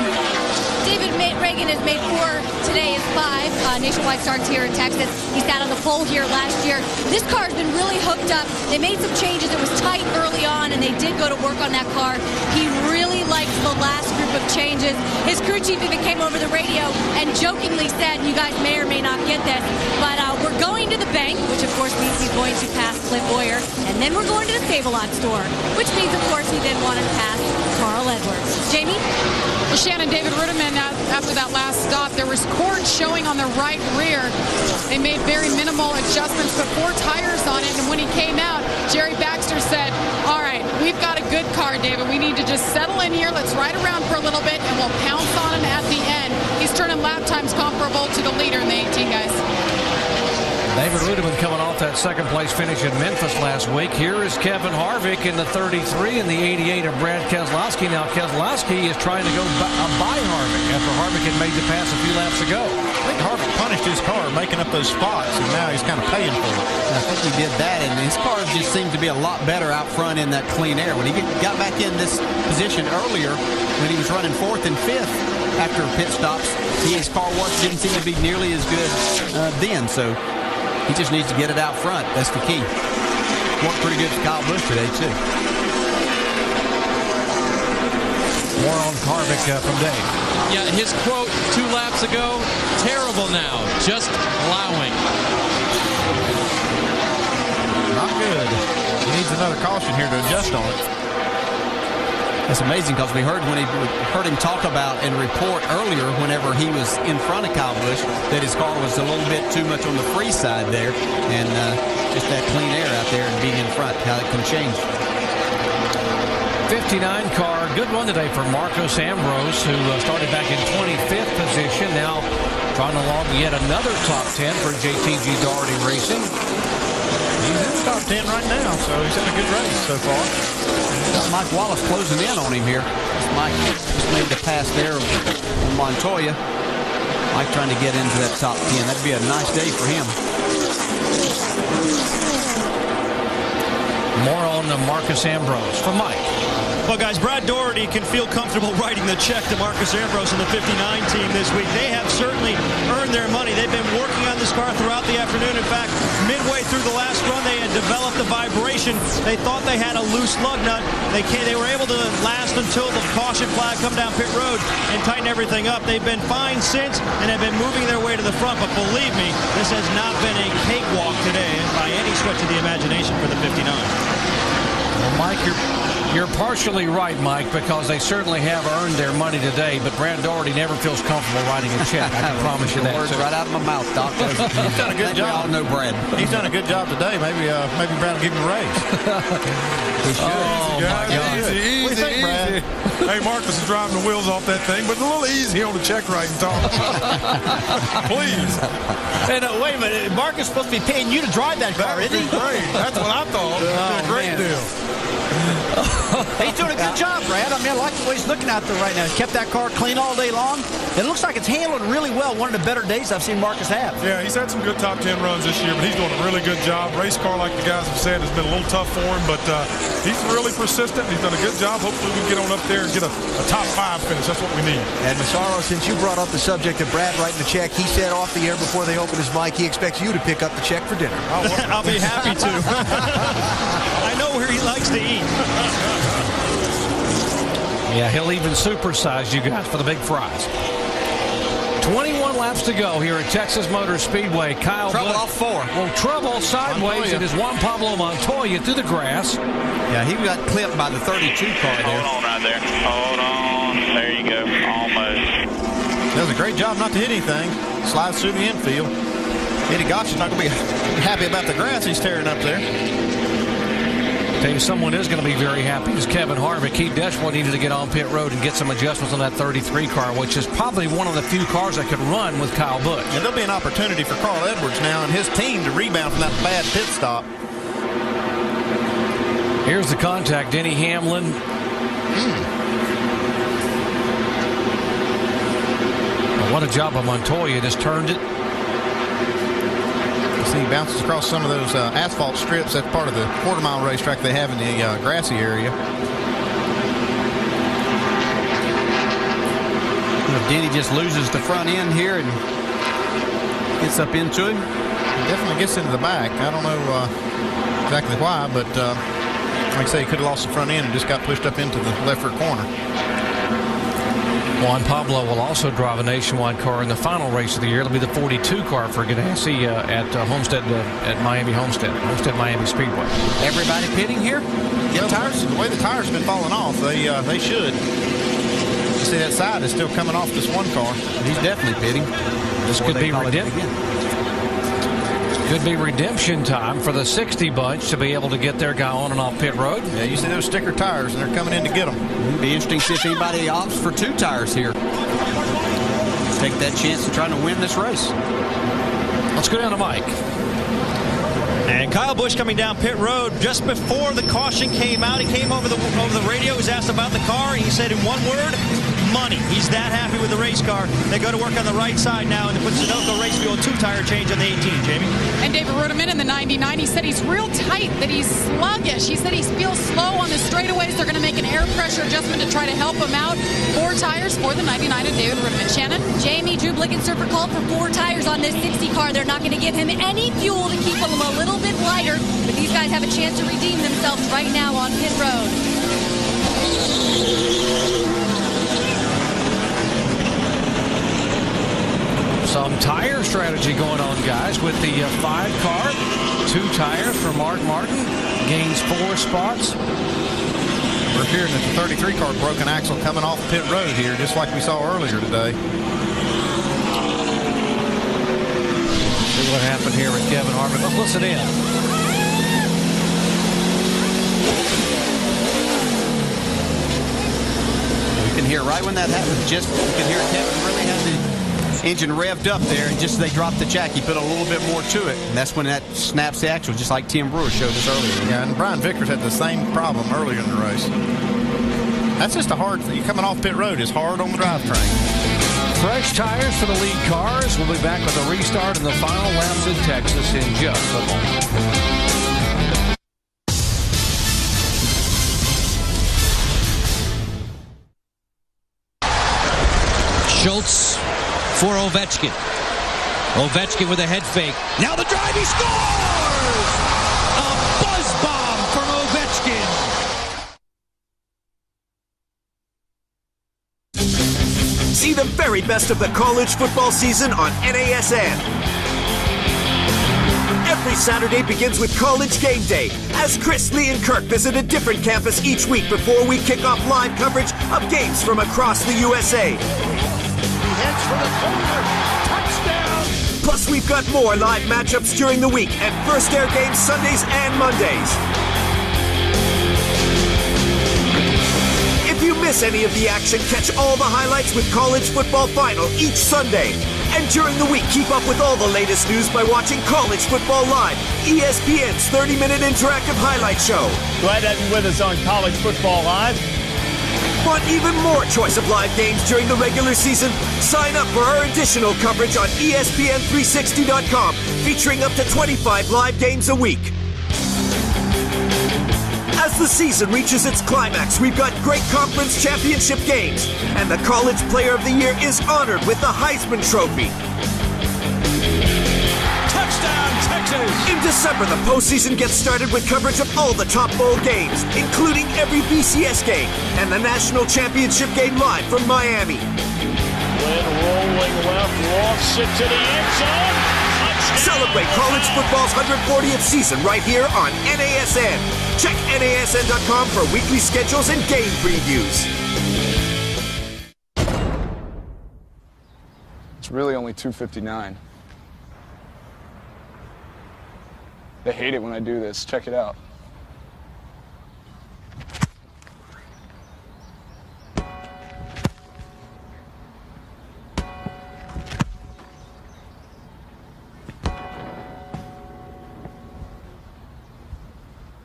David Reagan has made 4. Today is 5. Nationwide starts here in Texas. He sat on the pole here last year. This car has been really hooked up. They made some changes. It was tight early on, and they did go to work on that car. He really likes the last group of changes. His crew chief even came over the radio and jokingly said, you guys may or may not get this, but we're going to the bank, which of course means he's going to pass Cliff Boyer, and then we're going to the Save-A-Lot store, which means, of course, he then wanted to pass Carl Edwards. Jamie? Well, Shannon, David Rudiman, after that last stop, there was cords showing on the right rear. They made very minimal adjustments, put 4 tires on it, and when he came out, Jerry Baxter said, all right, we've got a good car, David. We need to just settle in here. Let's ride around for a little bit, and we'll pounce on him at the end. He's turning lap times comparable to the leader in the 18, guys. David Rudiman coming off that 2nd place finish in Memphis last week. Here is Kevin Harvick in the 33 and the 88 of Brad Keselowski. Now Keselowski is trying to go by Harvick after Harvick had made the pass a few laps ago. I think Harvick punished his car making up those spots, and now he's kind of paying for it. I think he did that, and his car just seemed to be a lot better out front in that clean air. When he got back in this position earlier, when he was running 4th and 5th after pit stops, his car didn't seem to be nearly as good then, so he just needs to get it out front. That's the key. Worked pretty good for Kyle Busch today, too. More on Harvick from Dave. Yeah, his quote 2 laps ago, terrible now, just plowing. Not good. He needs another caution here to adjust on it. It's amazing because we heard him talk about and report earlier whenever he was in front of Kyle Busch that his car was a little bit too much on the free side there, and just that clean air out there and being in front, how it can change. 59 car, good one today for Marcos Ambrose, who started back in 25th position, now trying to log yet another top 10 for JTG Daugherty Racing. He's in the top 10 right now, so he's had a good race so far. Mike Wallace closing in on him here. Mike just made the pass there on Montoya. Mike trying to get into that top 10. That'd be a nice day for him. More on Marcus Ambrose from Mike. Well, guys, Brad Daugherty can feel comfortable writing the check to Marcus Ambrose and the 59 team this week. They have certainly earned their money. They've been working on this car throughout the afternoon. In fact, midway through the last run, they had developed a vibration. They thought they had a loose lug nut. They were able to last until the caution flag come down pit road and tighten everything up. They've been fine since and have been moving their way to the front. But believe me, this has not been a cakewalk today by any stretch of the imagination for the 59. Well, Mike, you're partially right, Mike, because they certainly have earned their money today, but Brad Daugherty never feels comfortable writing a check. I can promise you that. Words right out of my mouth, Doc. He's done a good job. We all know Brad. He's done a good job today. Maybe Brad will give him a raise. He should. Oh, my God. What do you think, Brad? Hey, Marcus is driving the wheels off that thing, but it's a little easy on the check writing talk. Please. And wait a minute, Marcus is supposed to be paying you to drive that car, isn't he? Great. That's what I thought. Oh, a great deal. He's doing a good job, Brad. I mean, I like the way he's looking out there right now. He's kept that car clean all day long. It looks like it's handled really well. One of the better days I've seen Marcus have. Yeah, he's had some good top 10 runs this year, but he's doing a really good job. Race car, like the guys have said, has been a little tough for him, but he's really persistent. He's done a good job. Hopefully we can get on up there and get a top 5 finish. That's what we need. And Massaro, since you brought up the subject of Brad writing the check, he said off the air before they opened his mic, he expects you to pick up the check for dinner. I'll be happy to. I know where he likes to eat. Yeah, he'll even supersize you guys for the big fries. 21 laps to go here at Texas Motor Speedway. Kyle Trouble Busch. off 4. Well, trouble sideways. It is Juan Pablo Montoya through the grass. Yeah, he got clipped by the 32 car there. Hold on right there. Hold on. There you go. Almost. Does a great job not to hit anything. Slides through the infield. Eddie Gottsch is not going to be happy about the grass he's tearing up there. Tell you, someone is going to be very happy is Kevin Harvick. He desperately needed to get on pit road and get some adjustments on that 33 car, which is probably one of the few cars that could run with Kyle Busch. And there'll be an opportunity for Carl Edwards now and his team to rebound from that bad pit stop. Here's the contact, Denny Hamlin. Well, what a job by Montoya. Just turned it. He bounces across some of those asphalt strips. That's part of the quarter-mile racetrack they have in the grassy area. Denny just loses the front end here and gets up into him. He definitely gets into the back. I don't know exactly why, but like I say, he could have lost the front end and just got pushed up into the left rear corner. Juan Pablo will also drive a nationwide car in the final race of the year. It'll be the 42 car for Ganassi at Miami Homestead Miami Speedway. Everybody pitting here? Get tires. The way the tires have been falling off, they should. You see that side is still coming off this one car. He's definitely pitting. This could be redemption time for the 60 bunch to be able to get their guy on and off pit road. Yeah, you see those sticker tires, and they're coming in to get them. It'd be interesting to see if anybody opts for 2 tires here. Take that chance of trying to win this race. Let's go down to Mike. And Kyle Busch coming down pit road just before the caution came out. He came over the radio. He was asked about the car, and he said in one word, money. He's that happy with the race car. They go to work on the right side now and they put Sunoco Race Fuel 2-tire change on the 18, Jamie. And David Ruderman in the 99, he said he's real tight, that he's sluggish. He said he feels slow on the straightaways. They're going to make an air pressure adjustment to try to help him out. 4 tires for the 99 of David Ruderman. Shannon? Jamie, Drew Blickensurfer called for 4 tires on this 60 car. They're not going to give him any fuel to keep him a little bit lighter, but these guys have a chance to redeem themselves right now on pit road. Some tire strategy going on, guys, with the 5 car. 2 tires for Mark Martin. Gains 4 spots. We're hearing that the 33 car broken axle coming off pit road here, just like we saw earlier today. See what happened here with Kevin Harvick. Let's listen in. You can hear right when that happened. Just you can hear Kevin really had the engine revved up there, and just as they dropped the jack, he put a little bit more to it, and that's when that snaps the axle, just like Tim Brewer showed us earlier. Yeah, and Brian Vickers had the same problem earlier in the race. That's just a hard thing. Coming off pit road is hard on the drivetrain. Fresh tires for the lead cars. We'll be back with a restart in the final laps in Texas in just a moment. Schultz for Ovechkin. Ovechkin with a head fake. Now the drive, he scores! A buzz bomb from Ovechkin. See the very best of the college football season on NASN. Every Every Saturday begins with College Game Day, as Chris, Lee, and Kirk visit a different campus each week before we kick off live coverage of games from across the USA. He heads for the corner. Touchdown! Plus, we've got more live matchups during the week and first air games Sundays and Mondays. If you miss any of the action, catch all the highlights with College Football Final each Sunday. And during the week, keep up with all the latest news by watching College Football Live, ESPN's 30-minute interactive highlight show. Glad to have you with us on College Football Live. Want even more choice of live games during the regular season? Sign up for our additional coverage on ESPN360.com, featuring up to 25 live games a week. As the season reaches its climax, we've got great conference championship games, and the College Player of the Year is honored with the Heisman Trophy. Touchdown, Texas! In December, the postseason gets started with coverage of all the top bowl games, including every BCS game and the national championship game live from Miami. Glenn rolling left, lofts it to the end zone. Celebrate college football's 140th season right here on NASN. Check NASN.com for weekly schedules and game previews. It's really only $2.59. They hate it when I do this. Check it out.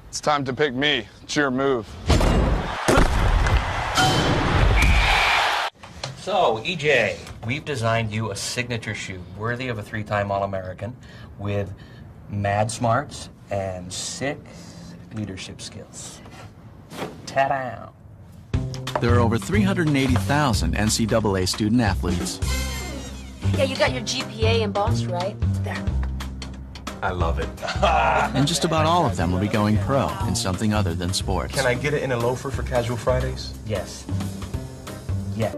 It's time to pick me. It's your move. So, EJ, we've designed you a signature shoe worthy of a 3-time All-American with mad smarts and sick leadership skills. Ta-da! There are over 380,000 NCAA student athletes. Yeah, you got your GPA embossed, right? There. I love it. And just about all of them will be going pro in something other than sports. Can I get it in a loafer for casual Fridays? Yes. Yeah.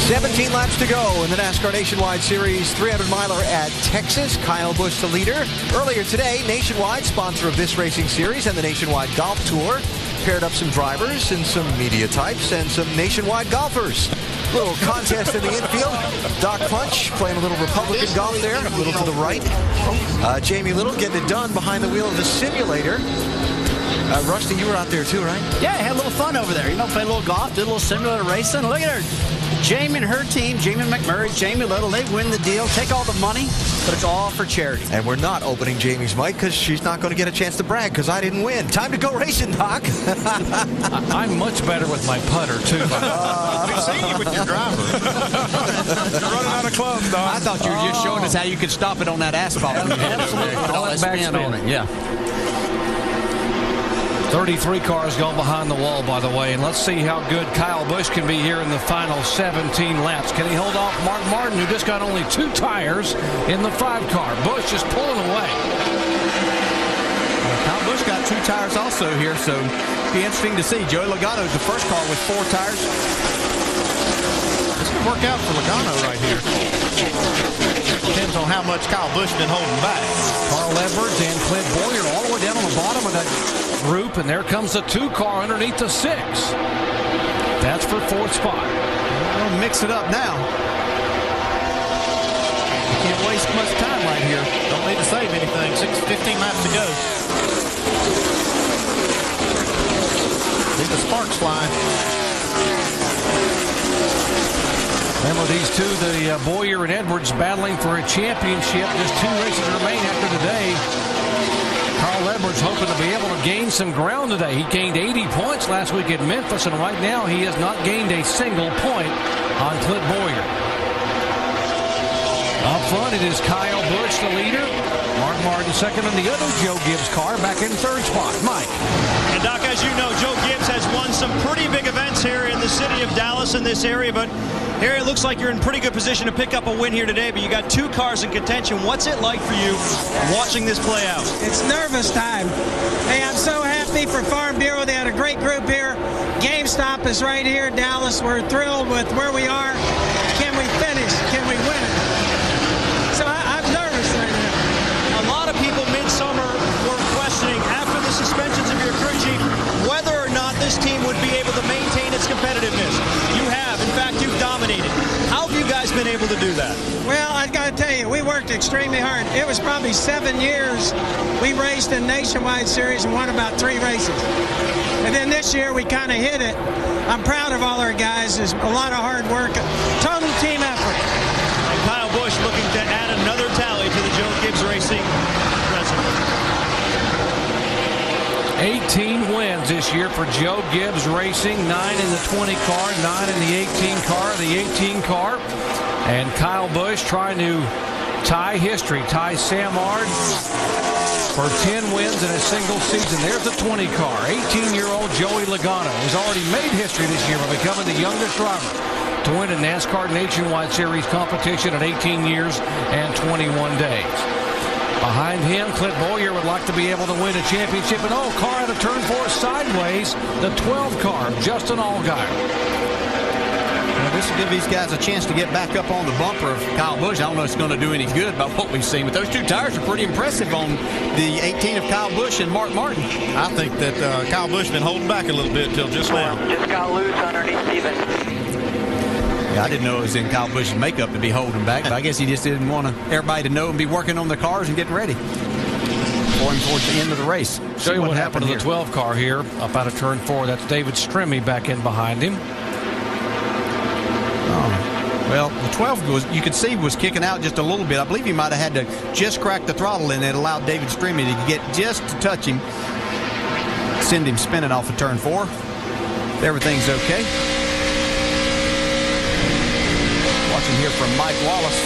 $17 laps to go in the NASCAR Nationwide Series 300-miler at Texas. Kyle Busch the leader. Earlier today, Nationwide, sponsor of this racing series and the Nationwide Golf Tour, paired up some drivers and some media types and some Nationwide golfers. Little contest in the infield. Doc Punch playing a little Republican golf there, a little to the right. Jamie Little getting it done behind the wheel of the simulator. Rusty, you were out there too, right? Yeah, I had a little fun over there. You know, played a little golf, did a little simulator racing. Look at her. Jamie and her team, Jamie McMurray, Jamie Little, they win the deal, take all the money, but it's all for charity. And we're not opening Jamie's mic because she's not going to get a chance to brag because I didn't win. Time to go racing, Doc. I'm much better with my putter, too. We've seen you with your driver. You're running out of clubs, Doc. I thought you were just showing us how you could stop it on that asphalt. Absolutely. All that backspin on it, yeah. 33 cars going behind the wall, by the way, and let's see how good Kyle Busch can be here in the final 17 laps. Can he hold off Mark Martin, who just got only 2 tires in the 5-car? Busch just pulling away. Kyle Busch got 2 tires also here, so it'll be interesting to see. Joey Logano's the first car with 4 tires. This could work out for Logano right here. Depends on how much Kyle Busch been holding back. Carl Edwards and Clint Boyer all the way down on the bottom of that group, and there comes the 2-car underneath the 6. That's for 4th spot. We'll mix it up now. You can't waste much time right here. Don't need to save anything. 15 laps to go. See the sparks flying. And with these two, the Boyer and Edwards battling for a championship. Just 2 races remain after today. Carl Edwards hoping to be able to gain some ground today. He gained 80 points last week at Memphis, and right now he has not gained a single point on Clint Boyer. Up front, it is Kyle Busch, the leader. Mark Martin second, and the other Joe Gibbs car back in 3rd spot. Mike. And Doc, as you know, Joe Gibbs has won some pretty big events here in the city of Dallas in this area, but Harry, it looks like you're in pretty good position to pick up a win here today, but you got 2 cars in contention. What's it like for you watching this play out? It's nervous time. Hey, I'm so happy for Farm Bureau. They had a great group here. GameStop is right here in Dallas. We're thrilled with where we are. Can we finish? Can we win it? So I'm nervous right now. A lot of people midsummer were questioning, after the suspensions of your crew chief, whether or not this team would be able to maintain its competitiveness. You have. In fact, you've dominated. How have you guys been able to do that? Well, I got to tell you, we worked extremely hard. It was probably 7 years we raced in Nationwide Series and won about 3 races. And then this year we kind of hit it. I'm proud of all our guys. There's a lot of hard work, total team effort. And Kyle Busch looking to add another tally to the Joe Gibbs Racing resume. 18 wins this year for Joe Gibbs Racing, 9 in the 20 car, 9 in the 18 car. The 18 car, and Kyle Busch trying to tie history, tie Sam Ard for 10 wins in a single season. There's the 20 car. 18-year-old Joey Logano has already made history this year by becoming the youngest driver to win a NASCAR Nationwide Series competition at 18 years and 21 days. Behind him, Clint Boyer would like to be able to win a championship. And car out of turn 4 sideways. The 12 car, Justin Allgaier. Well, this will give these guys a chance to get back up on the bumper of Kyle Busch. I don't know if it's going to do any good by what we've seen, but those 2 tires are pretty impressive on the 18 of Kyle Busch and Mark Martin. I think that Kyle Busch been holding back a little bit till just now. Just got loose underneath Steven. I didn't know it was in Kyle Busch's makeup to be holding back, but I guess he just didn't want everybody to know and be working on their cars and getting ready for him towards the end of the race. Show you what happened to the 12 car here up out of turn 4. That's David Stremme back in behind him. Well, the 12 was, you could see, was kicking out just a little bit. I believe he might have had to just crack the throttle, and it allowed David Stremme to get just to touch him, send him spinning off of turn 4. Everything's okay. Watching here from Mike Wallace.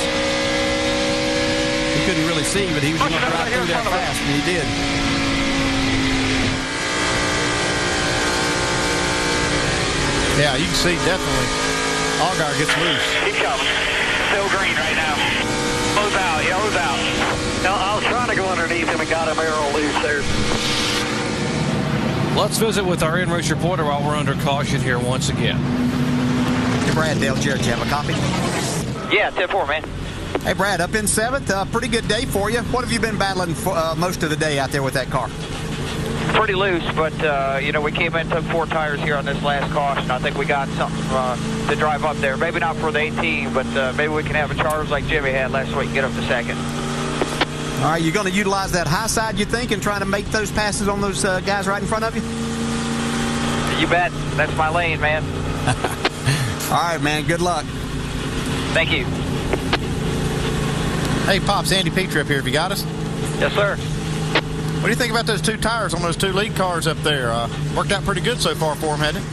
He couldn't really see, but he was going to drive through there fast, and he did. Yeah, you can see definitely Allgaier gets loose. Keep coming. Still green right now. Yellow's out, yellow's out. Now, I was trying to go underneath him and got him arrow loose there. Let's visit with our in-race reporter while we're under caution here once again. Hey, Brad, Dale Jarrett, you have a copy? Yeah, 10-4, man. Hey, Brad, up in 7th. Pretty good day for you. What have you been battling for, most of the day out there with that car? Pretty loose, but, we came in, took 4 tires here on this last caution. I think we got something to drive up there. Maybe not for the 18, but maybe we can have a charge like Jimmy had last week and get up to 2nd. All right, you're going to utilize that high side, you think, and try to make those passes on those guys right in front of you? You bet. That's my lane, man. All right, man. Good luck. Thank you. Hey, Pops, Andy Petrie up here. Have you got us? Yes, sir. What do you think about those 2 tires on those 2 lead cars up there? Worked out pretty good so far for them, hadn't it?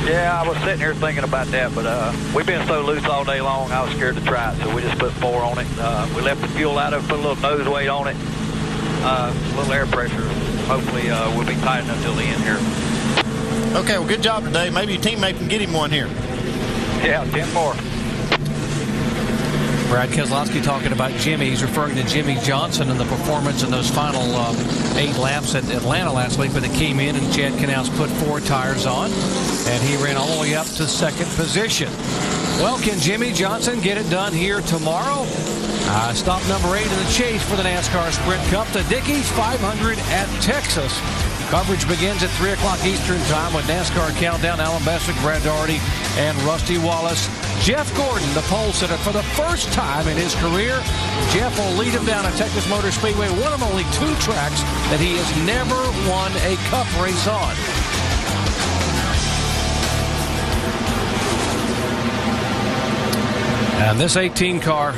Yeah, I was sitting here thinking about that, but we've been so loose all day long, I was scared to try it, so we just put 4 on it. We left the fuel out of it, put a little nose weight on it, a little air pressure. Hopefully we'll be tight enough till the end here. Okay, well, good job today. Maybe your teammate can get him one here. Yeah, 10 more. Brad Keselowski talking about Jimmy. He's referring to Jimmy Johnson and the performance in those final 8 laps at Atlanta last week when it came in and Chad Knaus put 4 tires on, and he ran all the way up to 2nd position. Well, can Jimmy Johnson get it done here tomorrow? Stop number 8 in the chase for the NASCAR Sprint Cup, the Dickies 500 at Texas. Coverage begins at 3 o'clock Eastern Time with NASCAR Countdown. Alan Bassick, Brad Daugherty, and Rusty Wallace. Jeff Gordon, the pole sitter, for the first time in his career. Jeff will lead him down at Texas Motor Speedway, one of only 2 tracks that he has never won a Cup race on. And this 18 car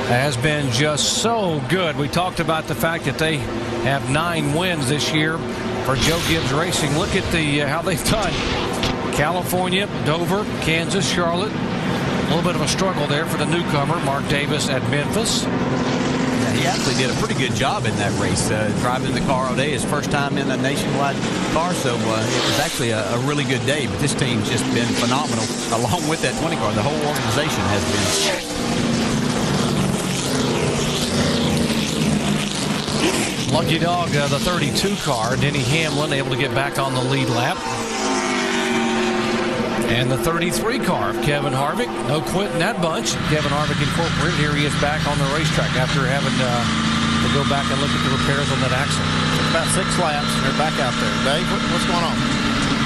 has been just so good. We talked about the fact that they have 9 wins this year for Joe Gibbs Racing. Look at how they've done. California, Dover, Kansas, Charlotte. A little bit of a struggle there for the newcomer, Mark Davis at Memphis. Yeah, he actually did a pretty good job in that race, driving the car all day. His first time in a nationwide car, so it was actually a really good day. But this team's just been phenomenal, along with that 20 car. The whole organization has been. Lucky dog, the 32 car, Denny Hamlin, able to get back on the lead lap. And the 33 car of Kevin Harvick. No quit in that bunch. Kevin Harvick Incorporated. Here he is back on the racetrack after having to go back and look at the repairs on that axle. About 6 laps, and they're back out there. Dave, what's going on?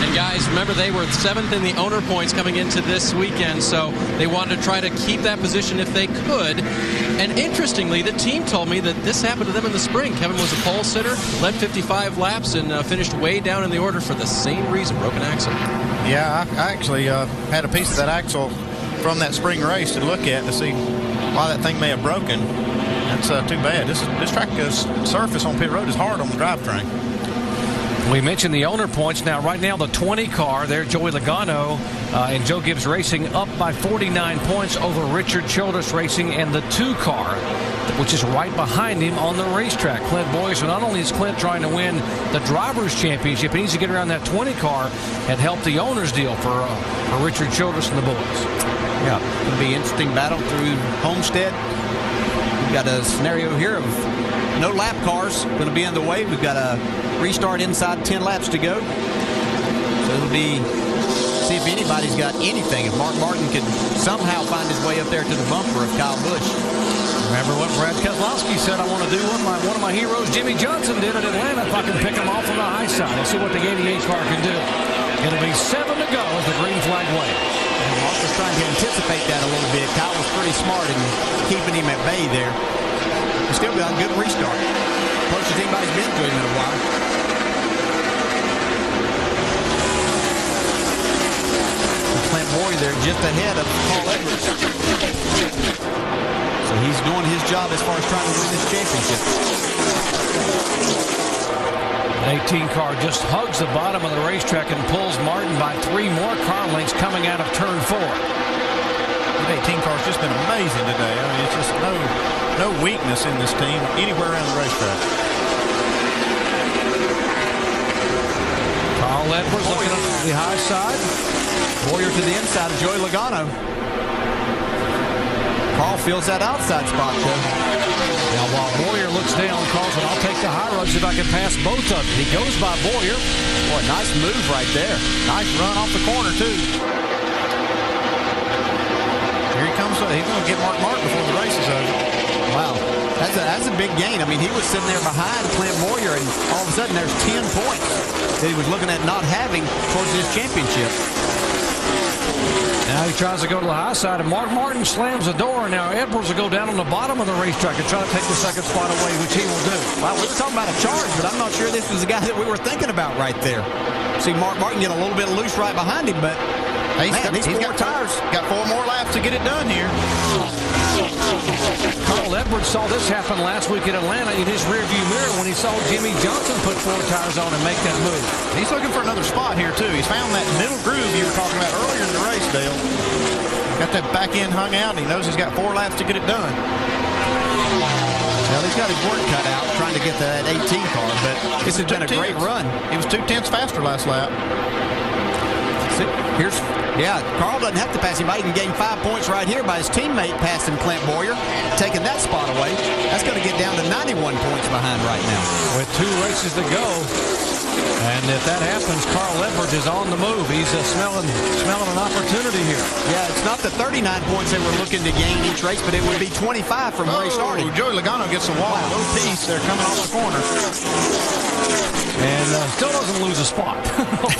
And guys, remember they were 7th in the owner points coming into this weekend, so they wanted to try to keep that position if they could. And interestingly, the team told me that this happened to them in the spring. Kevin was a pole sitter, led 55 laps, and finished way down in the order for the same reason, broken axle. Yeah, I actually had a piece of that axle from that spring race to look at to see why that thing may have broken. That's too bad. This track surface on pit road is hard on the drivetrain. We mentioned the owner points. Now, right now, the 20 car there, Joey Logano and Joe Gibbs Racing up by 49 points over Richard Childress Racing and the 2 car, which is right behind him on the racetrack. Clint Boyer. So not only is Clint trying to win the Drivers' Championship, he needs to get around that 20 car and help the owners deal for Richard Childress and the boys. Yeah, it's going to be an interesting battle through Homestead. We've got a scenario here of no lap cars going to be in the way. We've got a restart inside 10 laps to go. So it'll be, see if anybody's got anything. If Mark Martin could somehow find his way up there to the bumper of Kyle Busch. Remember what Brad Keselowski said, I want to do what one of my heroes, Jimmy Johnson, did at Atlanta, if I can pick him off on the high side. Let's see what the 88 car can do. It'll be 7 to go as the green flag waves. And Mark was trying to anticipate that a little bit. Kyle was pretty smart in keeping him at bay there. He's still got a good restart. Closest anybody's been to him in a while. Clint Boyer there just ahead of Paul Edwards. So he's doing his job as far as trying to win this championship. An 18 car just hugs the bottom of the racetrack and pulls Martin by 3 more car lengths coming out of turn 4. The 18 car's just been amazing today. I mean, it's just no weakness in this team anywhere around the racetrack. Carl Edwards looking at the high side. Boyer to the inside of Joey Logano. Carl feels that outside spot, Joe. Now, while Boyer looks down, calls it, I'll take the high road, see if I can pass both of them. He goes by Boyer. Boy, nice move right there. Nice run off the corner, too. Here he comes. He's going to get Mark Martin before the race is over. Wow. That's a big gain. I mean, he was sitting there behind Clint Boyer, and all of a sudden there's 10 points that he was looking at not having towards this championship. Now he tries to go to the high side, and Mark Martin slams the door. Now Edwards will go down on the bottom of the racetrack and try to take the second spot away, which he will do. Wow, we were talking about a charge, but I'm not sure this was the guy that we were thinking about right there. See Mark Martin get a little bit loose right behind him, but he's got 4 tires. Got 4 more laps to get it done here. Carl Edwards saw this happen last week in Atlanta in his rearview mirror when he saw Jimmy Johnson put 4 tires on and make that move. He's looking for another spot here, too. He's found that middle groove you were talking about earlier in the race, Dale. Got that back end hung out, and he knows he's got 4 laps to get it done. Well, he's got his work cut out trying to get to that 18 car, but this has been a great run. He was 2/10 faster last lap. Carl doesn't have to pass him by. He can gain 5 points right here by his teammate passing Clint Boyer, taking that spot away. That's going to get down to 91 points behind right now. With 2 races to go, and if that happens, Carl Edwards is on the move. He's smelling an opportunity here. Yeah, it's not the 39 points they were looking to gain each race, but it would be 25 from where he started. Joey Logano gets the wall. Wow. Little piece. They're coming off the corner. And still doesn't lose a spot.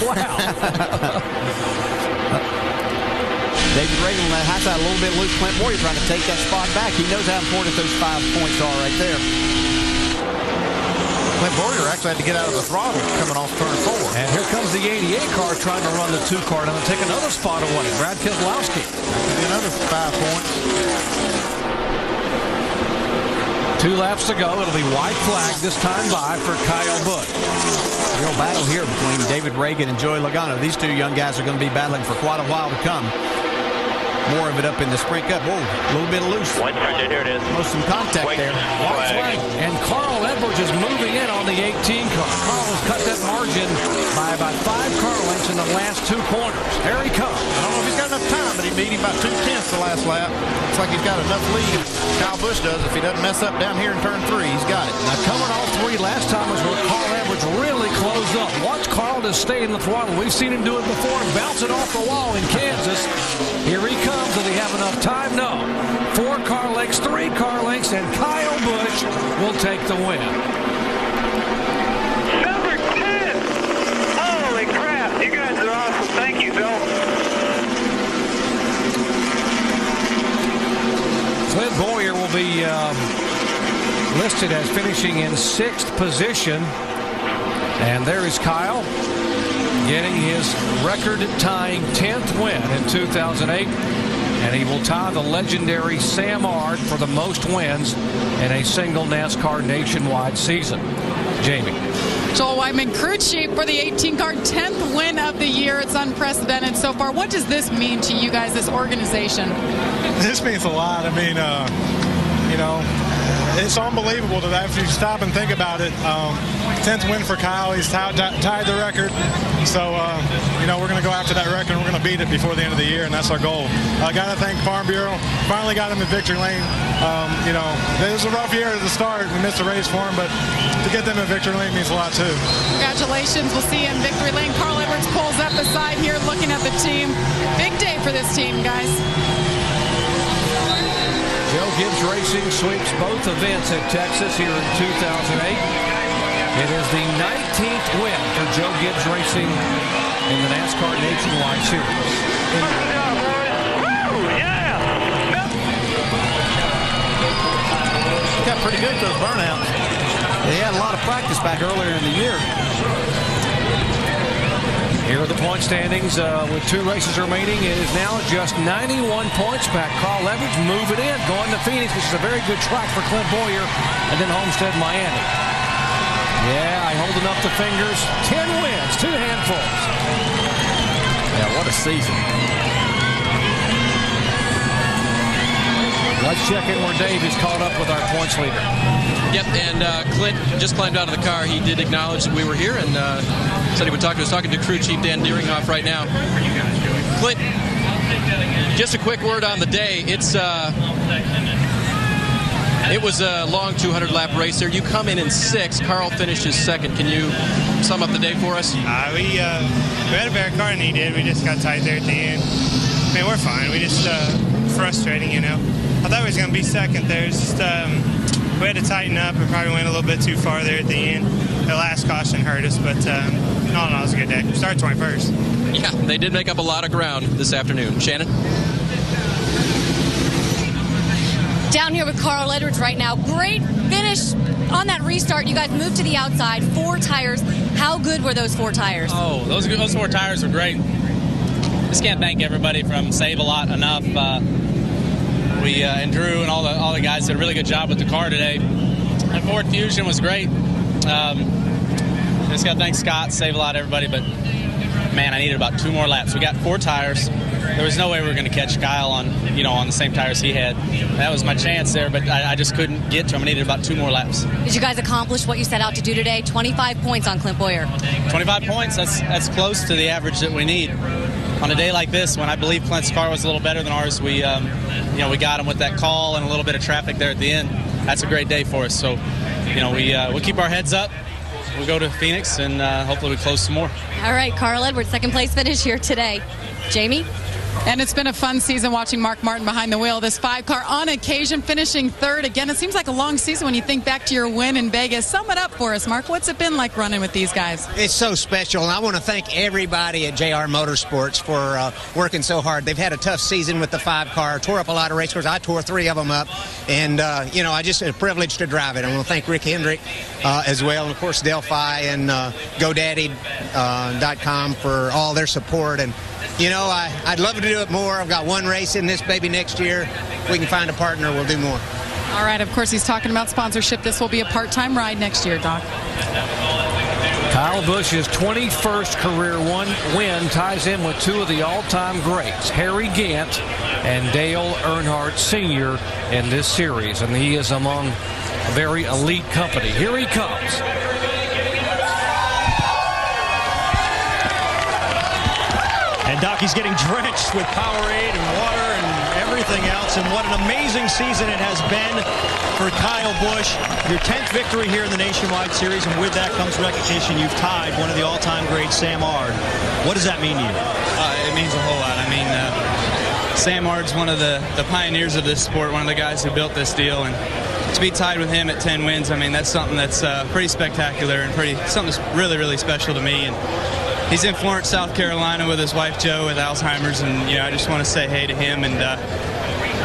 Wow. David Reagan on that high side a little bit loose. Clint Boyer trying to take that spot back. He knows how important those 5 points are right there. Clint Boyer actually had to get out of the throttle coming off turn 4. And here comes the 88 car trying to run the 2 car and take another spot away. Brad Keselowski. Another 5 points. 2 laps to go. It'll be white flag this time by for Kyle Busch. Real battle here between David Reagan and Joey Logano. These 2 young guys are going to be battling for quite a while to come. more of it up in the Sprint Cup. Whoa, a little bit loose. White flag, here it is. Almost some contact there. White flag. And Carl Edwards is moving in on the 18 car. Carl has cut that margin by about 5 car lengths in the last 2 corners. Here he comes. I don't know if he's got enough time, but he beat him by 2/10 the last lap. Looks like he's got enough lead. Kyle Busch does. If he doesn't mess up down here in turn 3, he's got it. Now coming all 3 last time was where Carl Edwards really closed up. Watch Carl just stay in the throttle. We've seen him do it before and bounce it off the wall in Kansas. Here he comes. Does he have enough time? No. 4 car lengths, 3 car lengths, and Kyle Busch will take the win. Number 10. Holy crap. You guys are awesome. Thank you, Phil. Clint Boyer will be listed as finishing in 6th position. And there is Kyle getting his record-tying 10th win in 2008. And he will tie the legendary Sam Ard for the most wins in a single NASCAR nationwide season. Jamie. Joel Whiteman, crew chief for the 18-car, 10th win of the year. It's unprecedented so far. What does this mean to you guys, this organization? This means a lot. I mean, you know, it's unbelievable that after you stop and think about it, 10th win for Kyle. He's tied the record. So, you know, we're going to go after that record. We're going to beat it before the end of the year, and that's our goal. I got to thank Farm Bureau. Finally got him in victory lane. You know, it was a rough year at the start. We missed a race for him, but to get them in victory lane means a lot, too. Congratulations. We'll see you in victory lane. Carl Edwards pulls up beside here looking at the team. Big day for this team, guys. Joe Gibbs Racing sweeps both events at Texas here in 2008. It is the 19th win for Joe Gibbs Racing in the NASCAR Nationwide Series. Got pretty good at those burnouts. They had a lot of practice back earlier in the year. Here are the point standings with 2 races remaining. It is now just 91 points back. Carl Edwards moving in, going to Phoenix, which is a very good track for Clint Boyer, and then Homestead, Miami. Yeah, I holding up the fingers. 10 wins, 2 handfuls. Yeah, what a season. Let's check in where Dave is caught up with our points leader. Yep, and Clint just climbed out of the car. He did acknowledge that we were here and said he would talk to us. Talking to crew chief Dan Deeringhoff right now. Clint, just a quick word on the day. It was a long 200-lap race there. You come in 6th. Carl finished his 2nd. Can you sum up the day for us? We had a better car than he did. We just got tight there at the end. I mean, we're fine. We just frustrating, you know. I thought we was going to be 2nd there. It's just we had to tighten up and probably went a little bit too far there at the end. The last caution hurt us, but all in all, it was a good day. Started 21st. Yeah, they did make up a lot of ground this afternoon. Shannon? Down here with Carl Edwards right now. Great finish on that restart. You guys moved to the outside, 4 tires. How good were those 4 tires? Oh, those 4 tires were great. Just can't thank everybody from Save a Lot enough. We and Drew and all the guys did a really good job with the car today. And Ford Fusion was great. Just got to thank Scott, Save a Lot, everybody. But man, I needed about 2 more laps. We got 4 tires. There was no way we were going to catch Kyle on the same tires he had. That was my chance there, but I just couldn't get to him. I needed about 2 more laps. Did you guys accomplish what you set out to do today? 25 points on Clint Boyer. 25 points. That's close to the average that we need. On a day like this, when I believe Clint's car was a little better than ours, we got him with that call and a little bit of traffic there at the end. That's a great day for us. So, we'll keep our heads up. We'll go to Phoenix and hopefully we close some more. All right, Carl Edwards, 2nd place finish here today. Jamie? And it's been a fun season watching Mark Martin behind the wheel. This 5-car on occasion finishing 3rd. Again, it seems like a long season when you think back to your win in Vegas. Sum it up for us, Mark. What's it been like running with these guys? It's so special, and I want to thank everybody at JR Motorsports for working so hard. They've had a tough season with the 5-car, tore up a lot of race cars. I tore 3 of them up, and, I just had a privilege to drive it. I want to thank Rick Hendrick as well, and, of course, Delphi and GoDaddy.com for all their support. And I'd love to do it more. I've got 1 race in this baby next year. If we can find a partner, we'll do more. All right, of course, he's talking about sponsorship. This will be a part-time ride next year, Doc. Kyle Busch's 21st career win ties him with two of the all-time greats, Harry Gant and Dale Earnhardt Sr. in this series, and he is among a very elite company. Here he comes. And Docky's getting drenched with Powerade and water and everything else. And what an amazing season it has been for Kyle Busch. Your 10th victory here in the Nationwide Series, and with that comes recognition. You've tied one of the all-time greats, Sam Ard. What does that mean to you? It means a whole lot. I mean, Sam Ard's one of the pioneers of this sport, one of the guys who built this deal. And to be tied with him at 10 wins, I mean, that's something that's pretty spectacular and something that's really, really special to me. And he's in Florence, South Carolina with his wife, Joe, with Alzheimer's. And, I just want to say hey to him. And,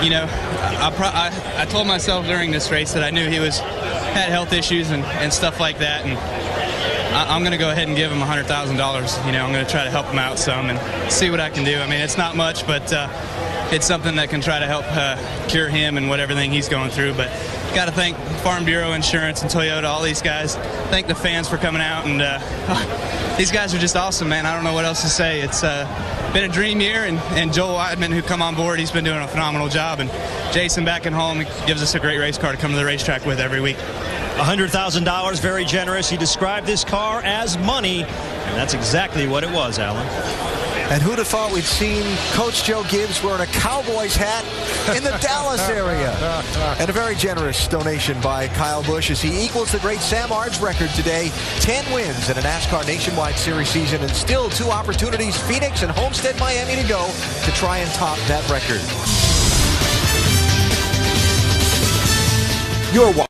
I told myself during this race that I knew he had health issues and stuff like that. And I'm going to go ahead and give him $100,000. I'm going to try to help him out some and see what I can do. I mean, it's not much, but it's something that can try to help cure him and everything he's going through. But got to thank Farm Bureau Insurance and Toyota, all these guys. Thank the fans for coming out. And these guys are just awesome, man. I don't know what else to say. It's been a dream year. And Joel Weidman, who come on board, he's been doing a phenomenal job. And Jason back at home gives us a great race car to come to the racetrack with every week. $100,000, very generous. He described this car as money, and that's exactly what it was, Alan. And who'd have thought we'd seen Coach Joe Gibbs wearing a Cowboys hat in the Dallas area? And a very generous donation by Kyle Busch as he equals the great Sam Ard's record today. 10 wins in a NASCAR Nationwide Series season, and still 2 opportunities, Phoenix and Homestead, Miami, to go to try and top that record. You're watching